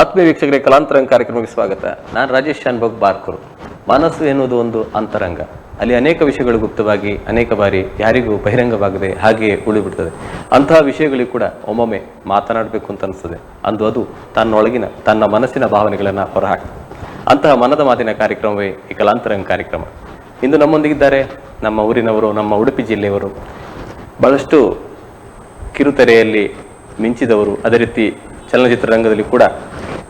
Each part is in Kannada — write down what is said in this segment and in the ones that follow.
ಆತ್ಮೀಯ ವೀಕ್ಷಕರೇ, ಕಲಾಂತರಂಗ ಕಾರ್ಯಕ್ರಮಕ್ಕೆ ಸ್ವಾಗತ. ನಾನು ರಾಜೇಶ್ ಶಾನ್ಭೋಗ್ ಬಾರ್ಕರು. ಮನಸ್ಸು ಎನ್ನುವುದು ಒಂದು ಅಂತರಂಗ. ಅಲ್ಲಿ ಅನೇಕ ವಿಷಯಗಳು ಗುಪ್ತವಾಗಿ ಅನೇಕ ಬಾರಿ ಯಾರಿಗೂ ಬಹಿರಂಗವಾಗದೆ ಹಾಗೆಯೇ ಉಳಿಬಿಡ್ತದೆ. ಅಂತಹ ವಿಷಯಗಳಿಗೂ ಕೂಡ ಒಮ್ಮೊಮ್ಮೆ ಮಾತನಾಡಬೇಕು ಅಂತ ಅನಿಸ್ತದೆ. ಅಂದು ಅದು ತನ್ನೊಳಗಿನ ತನ್ನ ಮನಸ್ಸಿನ ಭಾವನೆಗಳನ್ನು ಹೊರಹಾಕ್ತದೆ. ಅಂತಹ ಮನದ ಮಾತಿನ ಕಾರ್ಯಕ್ರಮವೇ ಈ ಕಲಾಂತರಂಗ ಕಾರ್ಯಕ್ರಮ. ಇಂದು ನಮ್ಮೊಂದಿಗಿದ್ದಾರೆ ನಮ್ಮ ಊರಿನವರು, ನಮ್ಮ ಉಡುಪಿ ಜಿಲ್ಲೆಯವರು, ಬಹಳಷ್ಟು ಕಿರುತೆರೆಯಲ್ಲಿ ಮಿಂಚಿದವರು, ಅದೇ ರೀತಿ ಚಲನಚಿತ್ರರಂಗದಲ್ಲಿ ಕೂಡ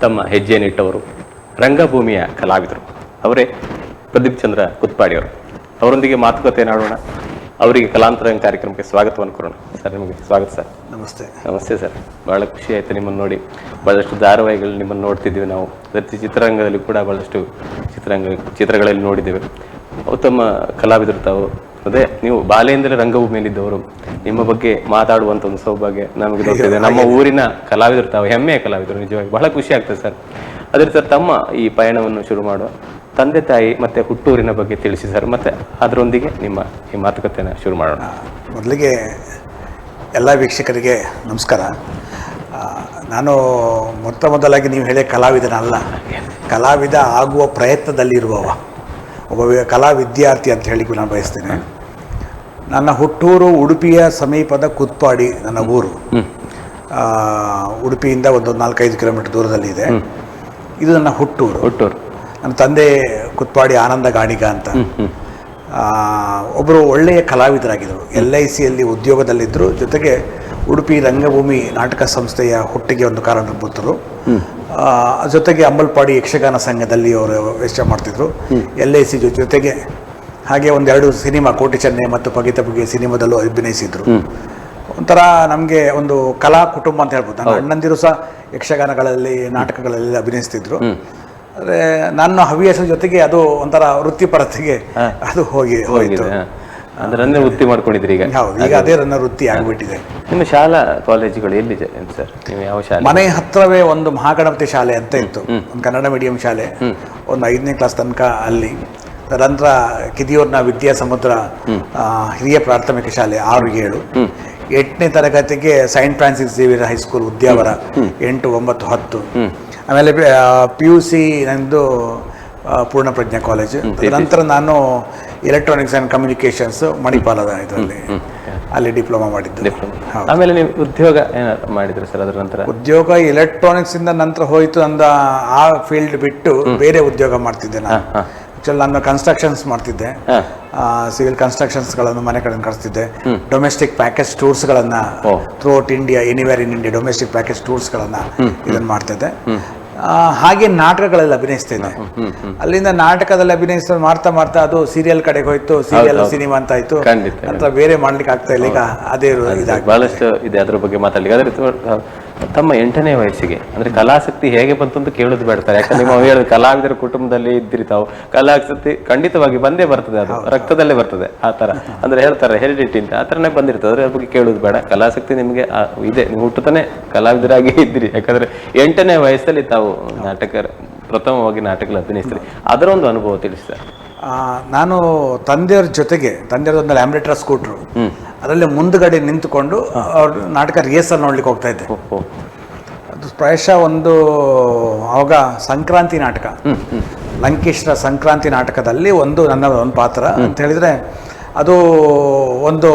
ತಮ್ಮ ಹೆಜ್ಜೆಯನ್ನಿಟ್ಟವರು, ರಂಗಭೂಮಿಯ ಕಲಾವಿದರು. ಅವರೇ ಪ್ರದೀಪ್ ಚಂದ್ರ ಕುತ್ಪಾಡಿಯವರು. ಅವರೊಂದಿಗೆ ಮಾತುಕತೆ ನಾಡೋಣ. ಅವರಿಗೆ ಕಲಾಂತರಂಗ ಕಾರ್ಯಕ್ರಮಕ್ಕೆ ಸ್ವಾಗತವನ್ನು ಕೊಡೋಣ. ಸರ್, ನಿಮಗೆ ಸ್ವಾಗತ ಸರ್. ನಮಸ್ತೆ. ನಮಸ್ತೆ ಸರ್. ಭಾಳ ಖುಷಿ ಆಯಿತು ನಿಮ್ಮನ್ನು ನೋಡಿ. ಭಾಳಷ್ಟು ಧಾರಾವಾಹಿಗಳು ನಿಮ್ಮನ್ನು ನೋಡ್ತಿದ್ದೀವಿ ನಾವು. ಅದೇ ಚಿತ್ರರಂಗದಲ್ಲಿ ಕೂಡ ಭಾಳಷ್ಟು ಚಿತ್ರಗಳಲ್ಲಿ ನೋಡಿದ್ದೇವೆ. ಅವು ತಮ್ಮ ಕಲಾವಿದರು ತಾವು. ಅದೇ ನೀವು ಬಾಲ್ಯದಿಂದಲೇ ರಂಗಭೂಮಿಯಲ್ಲಿದ್ದವರು. ನಿಮ್ಮ ಬಗ್ಗೆ ಮಾತಾಡುವಂಥ ಒಂದು ಸೌಭಾಗ್ಯ ನಮಗೆ ದೊರೆತಿದೆ. ನಮ್ಮ ಊರಿನ ಕಲಾವಿದರು ತಾವು, ಹೆಮ್ಮೆಯ ಕಲಾವಿದರು. ನಿಜವಾಗಿ ಬಹಳ ಖುಷಿ ಆಗ್ತದೆ ಸರ್. ಅದೇ ಸರ್, ತಮ್ಮ ಈ ಪಯಣವನ್ನು ಶುರು ಮಾಡುವ ತಂದೆ ತಾಯಿ ಮತ್ತು ಹುಟ್ಟೂರಿನ ಬಗ್ಗೆ ತಿಳಿಸಿ ಸರ್, ಮತ್ತು ಅದರೊಂದಿಗೆ ನಿಮ್ಮ ಈ ಮಾತುಕತೆಯನ್ನು ಶುರು ಮಾಡೋಣ. ಮೊದಲಿಗೆ ಎಲ್ಲ ವೀಕ್ಷಕರಿಗೆ ನಮಸ್ಕಾರ. ನಾನು ಮೊದಲಾಗಿ ನೀವು ಹೇಳಿ ಕಲಾವಿದನಲ್ಲ, ಕಲಾವಿದ ಆಗುವ ಪ್ರಯತ್ನದಲ್ಲಿರುವವ, ಒಬ್ಬ ಕಲಾ ವಿದ್ಯಾರ್ಥಿ ಅಂತ ಹೇಳಿ ನಾನು ಬಯಸ್ತೇನೆ. ನನ್ನ ಹುಟ್ಟೂರು ಉಡುಪಿಯ ಸಮೀಪದ ಕುತ್ಪಾಡಿ ನನ್ನ ಊರು. ಉಡುಪಿಯಿಂದ ಒಂದು 4-5 ಕಿಲೋಮೀಟರ್ ದೂರದಲ್ಲಿದೆ. ಇದು ನನ್ನ ಹುಟ್ಟೂರು. ನನ್ನ ತಂದೆ ಕುತ್ಪಾಡಿ ಆನಂದ ಗಾಣಿಗ ಅಂತ ಒಬ್ಬರು ಒಳ್ಳೆಯ ಕಲಾವಿದರಾಗಿದ್ದರು. LICಯಲ್ಲಿ ಉದ್ಯೋಗದಲ್ಲಿದ್ದರು. ಜೊತೆಗೆ ಉಡುಪಿ ರಂಗಭೂಮಿ ನಾಟಕ ಸಂಸ್ಥೆಯ ಹುಟ್ಟಿಗೆ ಒಂದು ಕಾರಣಭೂತರು. ಜೊತೆಗೆ ಅಂಬಲ್ಪಾಡಿ ಯಕ್ಷಗಾನ ಸಂಘದಲ್ಲಿ ಅವರು ವೆಚ್ಚ ಮಾಡ್ತಿದ್ರು. LIC ಜೊತೆಗೆ ಹಾಗೆ 1-2 ಸಿನಿಮಾ, ಕೋಟಿ ಚೆನ್ನೈ ಮತ್ತು ಪಗಿತ ಪುಗಿ ಸಿನಿಮಾದಲ್ಲೂ ಅಭಿನಯಿಸಿದ್ರು. ಒಂಥರ ನಮಗೆ ಒಂದು ಕಲಾ ಕುಟುಂಬ ಅಂತ ಹೇಳ್ಬೋದು. ನನ್ನ ಅಣ್ಣಂದಿರು ಸಹ ಯಕ್ಷಗಾನಗಳಲ್ಲಿ, ನಾಟಕಗಳಲ್ಲಿ ಅಭಿನಯಿಸ್ತಿದ್ರು. ಆದರೆ ನನ್ನ ಹವ್ಯಾಸದ ಜೊತೆಗೆ ಅದು ಒಂಥರ ವೃತ್ತಿಪರತೆಗೆ ಅದು ಹೋಯಿತು. ಅಂದ್ರೆ ವೃತ್ತಿ ಮಾಡ್ಕೊಂಡಿದ್ರಿ ಈಗ? ಹೌದು, ಈಗ ಅದೇ ನನ್ನ ವೃತ್ತಿ ಆಗಿಬಿಟ್ಟಿದೆ. ನಿಮ್ಮ ಶಾಲಾ ಕಾಲೇಜುಗಳು ಎಲ್ಲಿದೆ ಸರ್? ನೀವು ಯಾವ ಶಾಲೆ? ಮನೆ ಹತ್ರವೇ ಒಂದು ಮಹಾಗಣಪತಿ ಶಾಲೆ ಅಂತ ಇತ್ತು, ಒಂದು ಕನ್ನಡ ಮೀಡಿಯಂ ಶಾಲೆ. ಒಂದು 5ನೇ ಕ್ಲಾಸ್ ತನಕ ಅಲ್ಲಿ. ತದನಂತರ ಕಿದಿಯೂರಿನ ವಿದ್ಯಾಸಮುದ್ರ ಹಿರಿಯ ಪ್ರಾಥಮಿಕ ಶಾಲೆ 6-7. 8ನೇ ತರಗತಿಗೆ Saint Francis Xavier high school Udyavara 8, 9, 10. ಆಮೇಲೆ PUC ನಂದು ಪೂರ್ಣ ಪ್ರಜ್ಞಾ ಕಾಲೇಜು. ನಂತರ ನಾನು ಎಲೆಕ್ಟ್ರಾನಿಕ್ಸ್ ಆ್ಯಂಡ್ ಕಮ್ಯುನಿಕೇಷನ್ಸ್ ಮಣಿಪಾಲದ ಇದರಲ್ಲಿ ಅಲ್ಲಿ ಡಿಪ್ಲೊಮಾ ಮಾಡಿದ್ದು. ಆಮೇಲೆ ನೀವು ಉದ್ಯೋಗ ಏನಾದ್ರು ಮಾಡಿದ್ರಿ ಸರ್? ಅದರ ನಂತರ ಉದ್ಯೋಗ ಎಲೆಕ್ಟ್ರಾನಿಕ್ಸಿಂದ ನಂತರ ಹೋಯಿತು. ಅಂದ ಆ ಫೀಲ್ಡ್ ಬಿಟ್ಟು ಬೇರೆ ಉದ್ಯೋಗ ಮಾಡ್ತಿದ್ದೆ ನಾನು. ಆ್ಯಕ್ಚುಲಿ ನಾನು ಕನ್ಸ್ಟ್ರಕ್ಷನ್ಸ್ ಮಾಡ್ತಿದ್ದೆ. ಸಿವಿಲ್ ಕನ್ಸ್ಟ್ರಕ್ಷನ್ಸ್ಗಳನ್ನು ಮನೆ ಕಡೆ ಕಳಿಸ್ತಿದ್ದೆ. ಡೊಮೆಸ್ಟಿಕ್ ಪ್ಯಾಕೇಜ್ ಟೂರ್ಸ್ಗಳನ್ನು throughout India, anywhere in India domestic package ಟೂರ್ಸ್ಗಳನ್ನು ಇದನ್ನು ಮಾಡ್ತಿದ್ದೆ. ಹಾಗೆ ನಾಟಕಗಳಲ್ಲಿ ಅಭಿನಯಿಸ್ತಿದ್ದೆ. ಅಲ್ಲಿಂದ ನಾಟಕದಲ್ಲಿ ಮಾಡ್ತಾ ಅದು ಸೀರಿಯಲ್ ಕಡೆಗೆ ಹೋಯ್ತು. ಸೀರಿಯಲ್ ಸಿನಿಮಾ ಅಂತ ಆಯ್ತು. ನಂತರ ಬೇರೆ ಮಾಡ್ಲಿಕ್ಕೆ ಆಗ್ತಾ ಇಲ್ಲ. ಈಗ ಅದೇ ಬಹಳಷ್ಟು ಇದೆ ಅದ್ರ ಬಗ್ಗೆ ಮಾತಾಡ್ಲಿಕ್ಕೆ. ಅದ್ರ ತಮ್ಮ 8ನೇ ವಯಸ್ಸಿಗೆ ಅಂದ್ರೆ ಕಲಾಸಕ್ತಿ ಹೇಗೆ ಬಂತು ಅಂತ ಕೇಳೋದು ಬೇಡ್ತಾರೆ. ಯಾಕಂದ್ರೆ ನೀವು ಹೇಳೋದು ಕಲಾವಿದರ ಕುಟುಂಬದಲ್ಲಿ ಇದ್ದಿರಿ ತಾವು. ಕಲಾಸಕ್ತಿ ಖಂಡಿತವಾಗಿ ಬಂದೇ ಬರ್ತದೆ, ಅದು ರಕ್ತದಲ್ಲೇ ಬರ್ತದೆ. ಆ ತರ ಅಂದ್ರೆ ಹೇಳ್ತಾರೆ ಹೆರಿಡಿಟಿ ಅಂತ, ಆ ಥರನೇ ಬಂದಿರ್ತದೆ. ಅದ್ರ ಬಗ್ಗೆ ಕೇಳೋದು ಬೇಡ. ಕಲಾಸಕ್ತಿ ನಿಮಗೆ ಇದೆ, ನೀವು ಹುಟ್ಟುತ್ತಾನೆ ಕಲಾವಿದರಾಗಿ ಇದ್ದೀರಿ. ಯಾಕಂದ್ರೆ 8ನೇ ವಯಸ್ಸಲ್ಲಿ ತಾವು ಪ್ರಥಮವಾಗಿ ನಾಟಕಗಳು ಅಭಿನಯಿಸ್ತೀರಿ. ಅದರ ಒಂದು ಅನುಭವ ತಿಳಿಸ್ತಾರೆ. ನಾನು ತಂದೆಯವ್ರ ಜೊತೆಗೆ, ತಂದೆಯವ್ರೊಂದು ಲ್ಯಾಂಬ್ರೆಟರ್ ಸ್ಕೂಟ್ರು, ಅದರಲ್ಲಿ ಮುಂದುಗಡೆ ನಿಂತುಕೊಂಡು ಅವ್ರ ನಾಟಕ ರಿಹರ್ಸಲ್ ನೋಡ್ಲಿಕ್ಕೆ ಹೋಗ್ತಾ ಇದ್ದೆ. ಅದು ಪ್ರಾಯಶಃ ಆವಾಗ ಸಂಕ್ರಾಂತಿ ನಾಟಕ, ಲಂಕೇಶ್ವರ ಸಂಕ್ರಾಂತಿ ನಾಟಕದಲ್ಲಿ ನನ್ನ ಒಂದು ಪಾತ್ರ ಅಂತ ಹೇಳಿದರೆ, ಅದು ಒಂದು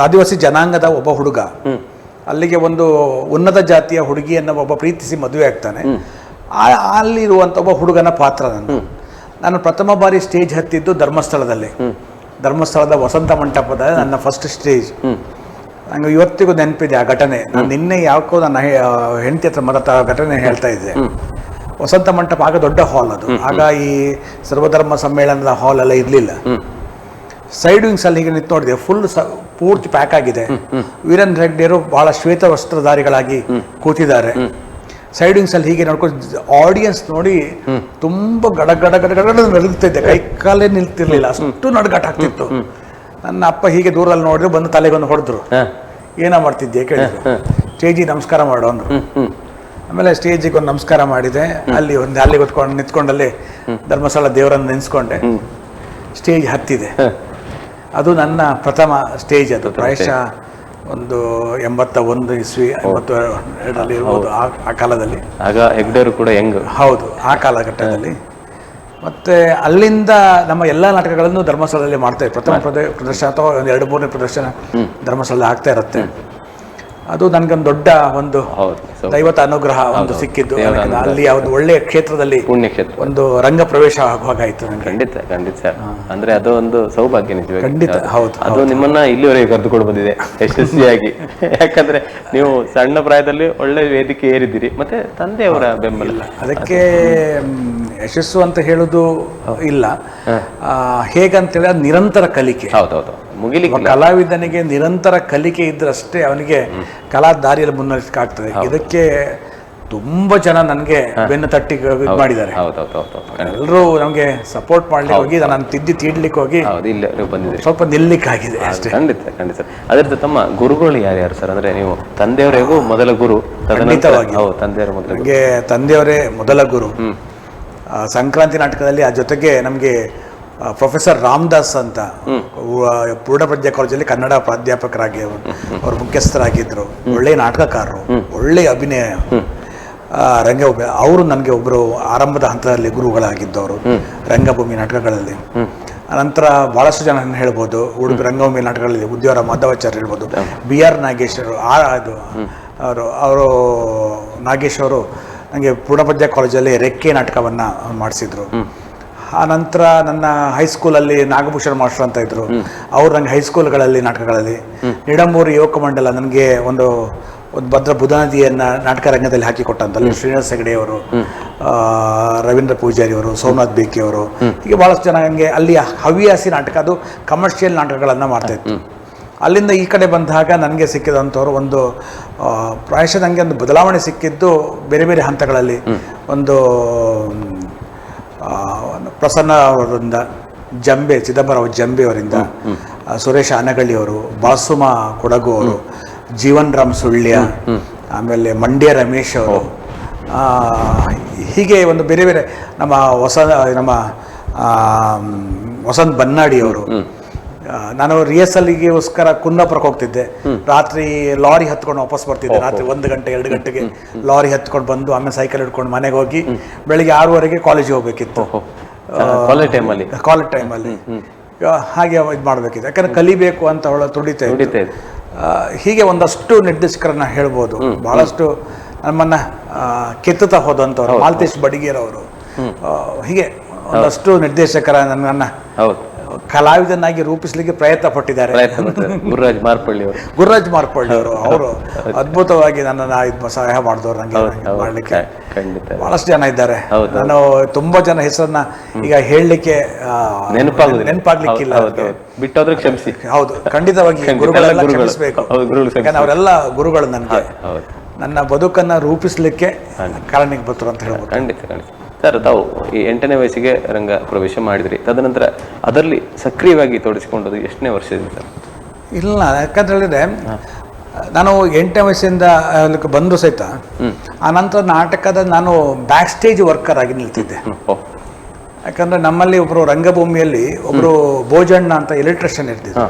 ಆದಿವಾಸಿ ಜನಾಂಗದ ಒಬ್ಬ ಹುಡುಗ ಅಲ್ಲಿಗೆ ಒಂದು ಉನ್ನತ ಜಾತಿಯ ಹುಡುಗಿಯನ್ನು ಒಬ್ಬ ಪ್ರೀತಿಸಿ ಮದುವೆ ಆಗ್ತಾನೆ. ಅಲ್ಲಿರುವಂಥ ಒಬ್ಬ ಹುಡುಗನ ಪಾತ್ರ ನಾನು ಪ್ರಥಮ ಬಾರಿ ಸ್ಟೇಜ್ ಹತ್ತಿದ್ದು ಧರ್ಮಸ್ಥಳದ ವಸಂತ ಮಂಟಪದ ನನ್ನ ಫಸ್ಟ್ ಸ್ಟೇಜ್. ನಂಗೆ ಇವತ್ತಿಗೂ ನೆನಪಿದೆ ಆ ಘಟನೆ. ನಾನು ನಿನ್ನೆ ಯಾಕೋ ನನ್ನ ಹೆಂಡತಿ ಹತ್ರ ಘಟನೆ ಹೇಳ್ತಾ ಇದ್ದೆ. ವಸಂತ ಮಂಟಪ ಆಗ ದೊಡ್ಡ ಹಾಲ್ ಅದು. ಆಗ ಈ ಸರ್ವಧರ್ಮ ಸಮ್ಮೇಳನದ ಹಾಲ್ ಎಲ್ಲ ಇರಲಿಲ್ಲ. ಸೈಡ್ ವಿಂಗ್ಸ್ ಅಲ್ಲಿ ಹೀಗೆ ನಿಂತು ನೋಡಿದೆ, ಫುಲ್ ಪೂರ್ತಿ ಪ್ಯಾಕ್ ಆಗಿದೆ. ವೀರೇಂದ್ರ ಹೆಗ್ಡೆಯರು ಬಹಳ ಶ್ವೇತ ವಸ್ತ್ರಧಾರಿಗಳಾಗಿ ಕೂತಿದ್ದಾರೆ. ಸೈಡ್ ವಿಂಗ್ಸ್ ಅಲ್ಲಿ ಹೀಗೆ ನೋಡ್ಕೊಂಡು ಆಡಿಯನ್ಸ್ ನೋಡಿ ತುಂಬಾ ಗಡ ನಡುಗ್ತಿದ್ದೆ. ಕೈ ಕಾಲೇ ನಿಲ್ತಿರ್ಲಿಲ್ಲ, ಅಷ್ಟು ನಡುಗಾಟ ಆಗ್ತಿತ್ತು. ನನ್ನ ಅಪ್ಪ ಹೀಗೆ ದೂರದಲ್ಲಿ ನೋಡಿದ್ರು, ಬಂದು ತಲೆಗೊಂದು ಹೊಡೆದ್ರು. ಏನೋ ಮಾಡ್ತಿದ್ದೆ ಕೇಳಿದ್ರು. ಸ್ಟೇಜಿಗೆ ನಮಸ್ಕಾರ ಮಾಡು ಅಂದ್ರು. ಆಮೇಲೆ ಸ್ಟೇಜಿಗೆ ಒಂದು ನಮಸ್ಕಾರ ಮಾಡಿದೆ. ಅಲ್ಲಿ ನಿಂತ್ಕೊಂಡಲ್ಲಿ ಧರ್ಮಸ್ಥಳ ದೇವರನ್ನು ನೆನೆಸ್ಕೊಂಡೆ. ಸ್ಟೇಜ್ ಹತ್ತಿದೆ. ಅದು ನನ್ನ ಪ್ರಥಮ ಸ್ಟೇಜ್. ಅದು ಪ್ರಾಯಶಃ ಒಂದು 81 ಇಸ್ವಿ 82ರಲ್ಲಿ ಇರ್ಬೋದು ಆ ಕಾಲದಲ್ಲಿ. ಆಗ ಹೆಗ್ಡೆಯವರು ಕೂಡ ಹೆಂಗ್? ಹೌದು, ಆ ಕಾಲಘಟ್ಟದಲ್ಲಿ. ಮತ್ತು ಅಲ್ಲಿಂದ ನಮ್ಮ ಎಲ್ಲ ನಾಟಕಗಳನ್ನು ಧರ್ಮಸ್ಥಳದಲ್ಲಿ ಮಾಡ್ತೇವೆ. ಪ್ರಥಮ ಪ್ರದರ್ಶನ ಅಥವಾ ಒಂದು 2-3ನೇ ಪ್ರದರ್ಶನ ಧರ್ಮಸ್ಥಳದಲ್ಲಿ ಆಗ್ತಾ ಇರುತ್ತೆ. ಅದು ನನಗೊಂದು ದೊಡ್ಡ ಒಂದು ದೈವತ ಅನುಗ್ರಹ ಒಂದು ಸಿಕ್ಕಿದ್ದು. ಅಲ್ಲಿ ಒಂದು ಒಳ್ಳೆಯ ಕ್ಷೇತ್ರದಲ್ಲಿ ಪುಣ್ಯಕ್ಷೇತ್ರ ಒಂದು ರಂಗ ಪ್ರವೇಶ ಆಗುವಾಗಾಯ್ತು ನನಗೆ. ಖಂಡಿತ ಸರ್. ಅಂದ್ರೆ ಅದು ಒಂದು ಸೌಭಾಗ್ಯ ನಿಜವಾಗಿ. ಖಂಡಿತ ಹೌದು. ಅದು ನಿಮ್ಮನ್ನ ಇಲ್ಲಿವರೆಗೆ ಕರೆದುಕೊಂಡು ಬಂದಿದೆ ಯಶಸ್ವಿಯಾಗಿ. ಯಾಕಂದ್ರೆ ನೀವು ಸಣ್ಣ ಪ್ರಾಯದಲ್ಲಿ ಒಳ್ಳೆ ವೇದಿಕೆ ಏರಿದ್ದೀರಿ, ಮತ್ತೆ ತಂದೆಯವರ ಬೆಂಬಲ. ಅದಕ್ಕೆ ಯಶಸ್ಸು ಅಂತ ಹೇಳುದು ಇಲ್ಲ, ಹೇಗಂತೇಳಿ ಅದು ನಿರಂತರ ಕಲಿಕೆ. ಹೌದೌದು, ಮುಗಿಲಿಕ್ಕೆ ಕಲಾವಿದನಿಗೆ ನಿರಂತರ ಕಲಿಕೆ ಇದ್ರಷ್ಟೇ ಅವನಿಗೆ ಕಲಾ ದಾರಿಯಲ್ಲಿ ಮುನ್ನಡೆಸಕ್ಕಾಗ್ತದೆ. ಇದಕ್ಕೆ ತುಂಬಾ ಜನ ನನಗೆ ಬೆನ್ನು ತಟ್ಟಿ ಮಾಡಿದ್ದಾರೆ. ಎಲ್ಲರೂ ನಮಗೆ ಸಪೋರ್ಟ್ ಮಾಡ್ಲಿಕ್ಕೆ ಹೋಗಿ ನಾನು ತೀಡ್ಲಿಕ್ಕೆ ಹೋಗಿ ಸ್ವಲ್ಪ ನಿಲ್ಲಿಕ್ಕಾಗಿದೆ ಅಷ್ಟೇ. ಖಂಡಿತ ಸರ್. ಅದರ ತಮ್ಮ ಗುರುಗಳು ಯಾರ್ಯಾರು ಸರ್? ಅಂದ್ರೆ ನೀವು ತಂದೆಯವರಿಗೂ ಮೊದಲ ಗುರು? ಖಂಡಿತವಾಗಿ ತಂದೆಯವರ ಮೊದಲ ನನಗೆ ತಂದೆಯವರೇ ಮೊದಲ ಗುರು. ಸಂಕ್ರಾಂತಿ ನಾಟಕದಲ್ಲಿ ಆ ಜೊತೆಗೆ ನಮಗೆ ಪ್ರೊಫೆಸರ್ ರಾಮದಾಸ್ ಅಂತ ಪೂರ್ಣಪ್ರಜ್ಞಾ ಕಾಲೇಜಲ್ಲಿ ಕನ್ನಡ ಪ್ರಾಧ್ಯಾಪಕರಾಗಿ ಅವರು ಮುಖ್ಯಸ್ಥರಾಗಿದ್ದರು. ಒಳ್ಳೆಯ ನಾಟಕಕಾರರು, ಒಳ್ಳೆಯ ಅಭಿನಯ ರಂಗಭೂಮಿ. ಅವರು ನನಗೆ ಒಬ್ಬರು ಆರಂಭದ ಹಂತದಲ್ಲಿ ಗುರುಗಳಾಗಿದ್ದವರು ರಂಗಭೂಮಿ ನಾಟಕಗಳಲ್ಲಿ. ಅನಂತರ ಭಾಳಷ್ಟು ಜನ ಹೇಳ್ಬೋದು, ಉಡುಪಿ ರಂಗಭೂಮಿ ನಾಟಕಗಳಲ್ಲಿ ಉದ್ಯೋಗ ಮಾಧವಾಚಾರ್ಯ ಹೇಳ್ಬೋದು, BR ನಾಗೇಶ್ ಅವರು ನಾಗೇಶ್ ಅವರು ನನಗೆ ಪೂರ್ಣಪ್ರಜ್ಞಾ ಕಾಲೇಜಲ್ಲಿ ರೆಕ್ಕೆ ನಾಟಕವನ್ನು ಮಾಡಿಸಿದ್ರು. ಆ ನಂತರ ನನ್ನ ಹೈಸ್ಕೂಲಲ್ಲಿ ನಾಗಭೂಷಣ ಮಾಸ್ಟರ್ ಅಂತ ಇದ್ರು, ಅವ್ರು ನನಗೆ ಹೈಸ್ಕೂಲ್ಗಳಲ್ಲಿ ನಾಟಕಗಳಲ್ಲಿ ನಿಡಂಬೂರಿ ಯುವಕ ಮಂಡಲ ನನಗೆ ಒಂದು ಭದ್ರ ಬುಧನದಿಯನ್ನು ನಾಟಕ ರಂಗದಲ್ಲಿ ಹಾಕಿಕೊಟ್ಟಂತಲ್ಲಿ ಶ್ರೀನಿವಾಸ ಹೆಗಡೆ ಅವರು, ರವೀಂದ್ರ ಪೂಜಾರಿ ಅವರು, ಸೋಮನಾಥ್ ಬೇಕಿ ಅವರು, ಹೀಗೆ ಭಾಳಷ್ಟು ಜನ ನನಗೆ ಅಲ್ಲಿ ಹವ್ಯಾಸಿ ನಾಟಕ, ಅದು ಕಮರ್ಷಿಯಲ್ ನಾಟಕಗಳನ್ನು ಮಾಡ್ತಾಯಿತ್ತು. ಅಲ್ಲಿಂದ ಈ ಕಡೆ ಬಂದಾಗ ನನಗೆ ಸಿಕ್ಕಿದಂಥವ್ರು ಒಂದು ಪ್ರಾಯಶಃ ನನಗೆ ಒಂದು ಬದಲಾವಣೆ ಸಿಕ್ಕಿದ್ದು ಬೇರೆ ಬೇರೆ ಹಂತಗಳಲ್ಲಿ. ಒಂದು ಪ್ರಸನ್ನ ಅವರಿಂದ, ಚಿದಂಬರ ಜಂಬೆ ಅವರಿಂದ, ಸುರೇಶ ಅನಗಳ್ಳಿಯವರು, ಬಾಸುಮ ಕೊಡಗು ಅವರು, ಜೀವನ್ ರಾಮ್ ಸುಳ್ಯ, ಆಮೇಲೆ ಮಂಡ್ಯ ರಮೇಶ್ ಅವರು, ಹೀಗೆ ಒಂದು ಬೇರೆ ಬೇರೆ ನಮ್ಮ ವಸಂತ್ ಬನ್ನಾಡಿ ಅವರು. ನಾನು ರಿಹರ್ಸಲ್ಗೋಸ್ಕರ ಕುಂದಾಪುರಕ್ಕೆ ಹೋಗ್ತಿದ್ದೆ. ರಾತ್ರಿ ಲಾರಿ ಹತ್ಕೊಂಡು ವಾಪಸ್ ಬರ್ತಿದ್ದೆ. ರಾತ್ರಿ 1 ಗಂಟೆ 2 ಗಂಟೆಗೆ ಲಾರಿ ಹತ್ಕೊಂಡು ಬಂದು ಆಮೇಲೆ ಸೈಕಲ್ ಹಿಡ್ಕೊಂಡು ಮನೆಗೆ ಹೋಗಿ ಬೆಳಿಗ್ಗೆ 6:30 ಕಾಲೇಜಿಗೆ ಹೋಗ್ಬೇಕಿತ್ತು. ಕಾಲೇಜ್ ಟೈಮಲ್ಲಿ ಹಾಗೆ ಇದು ಮಾಡಬೇಕಿತ್ತು, ಯಾಕಂದ್ರೆ ಕಲಿಬೇಕು ಅಂತ ಅವಳ ತುಡಿತಾ ಇತ್ತು. ಹೀಗೆ ಒಂದಷ್ಟು ನಿರ್ದೇಶಕರನ್ನ ಹೇಳ್ಬೋದು, ಬಹಳಷ್ಟು ನಮ್ಮನ್ನ ಕೆತ್ತುತ್ತಾ ಹೋದಂಥವ್ರು ಮಾಲ್ತೇಶ್ ಬಡಿಗೇರವರು. ಹೀಗೆ ಒಂದಷ್ಟು ನಿರ್ದೇಶಕರ ನನ್ನನ್ನ ಕಲಾವಿದನಾಗಿ ರೂಪಿಸಲಿಕ್ಕೆ ಪ್ರಯತ್ನ ಪಟ್ಟಿದ್ದಾರೆ. ಗುರುರಾಜ್ ಮಾರ್ಪಳ್ಳಿ ಅವರು ಅದ್ಭುತವಾಗಿ ನನ್ನನ್ನು ಸಹಾಯ ಮಾಡಿದವರು ನನಗೆ ಮಾಡಲಿಕ್ಕೆ. ಬಹಳಷ್ಟು ಜನ ಇದ್ದಾರೆ. ನಾನು ತುಂಬಾ ಜನ ಹೆಸರನ್ನ ಈಗ ಹೇಳಲಿಕ್ಕೆ ನೆನಪಾಗ್ಲಿಕ್ಕಿಲ್ಲ. ಬಿಟ್ಟೋದ್ರೆ ಕ್ಷಮಿಸಿ. ಹೌದು, ಖಂಡಿತವಾಗಿ ಗುರುಗಳೆಲ್ಲ ಕ್ಷಮಿಸಬೇಕು. ಯಾಕಂದ್ರೆ ಅವರೆಲ್ಲ ಗುರುಗಳು ನನಗೆ ನನ್ನ ಬದುಕನ್ನ ರೂಪಿಸಲಿಕ್ಕೆ ಕಾರಣೀಭೂತರು ಅಂತ ಹೇಳ್ಬೋದು. ಖಂಡಿತ ಸರ್. ತಾವು ಈ 8ನೇ ವಯಸ್ಸಿಗೆ ರಂಗ ಪ್ರವೇಶ ಮಾಡಿದ್ರಿ, ತದನಂತರ ಅದರಲ್ಲಿ ಸಕ್ರಿಯವಾಗಿ ತೊಡಗಿಸಿಕೊಂಡದ್ದು ಎಷ್ಟನೇ ವರ್ಷದಿಂದ ಸರ್? ಇಲ್ಲ, ಯಾಕಂತ ಹೇಳಿದ್ರೆ ನಾನು 8ನೇ ವಯಸ್ಸಿಂದ ಬಂದು ಸಹಿತ ಆ ನಂತರ ನಾಟಕದ ನಾನು ಬ್ಯಾಕ್ ಸ್ಟೇಜ್ ವರ್ಕರ್ ಆಗಿ ನಿಲ್ತಿದ್ದೆ. ಯಾಕಂದ್ರೆ ನಮ್ಮಲ್ಲಿ ಒಬ್ರು ರಂಗಭೂಮಿಯಲ್ಲಿ ಒಬ್ರು ಭೋಜಣ್ಣ ಅಂತ ಎಲೆಕ್ಟ್ರಿಷಿಯನ್ ಇರ್ತಿದ್ರು.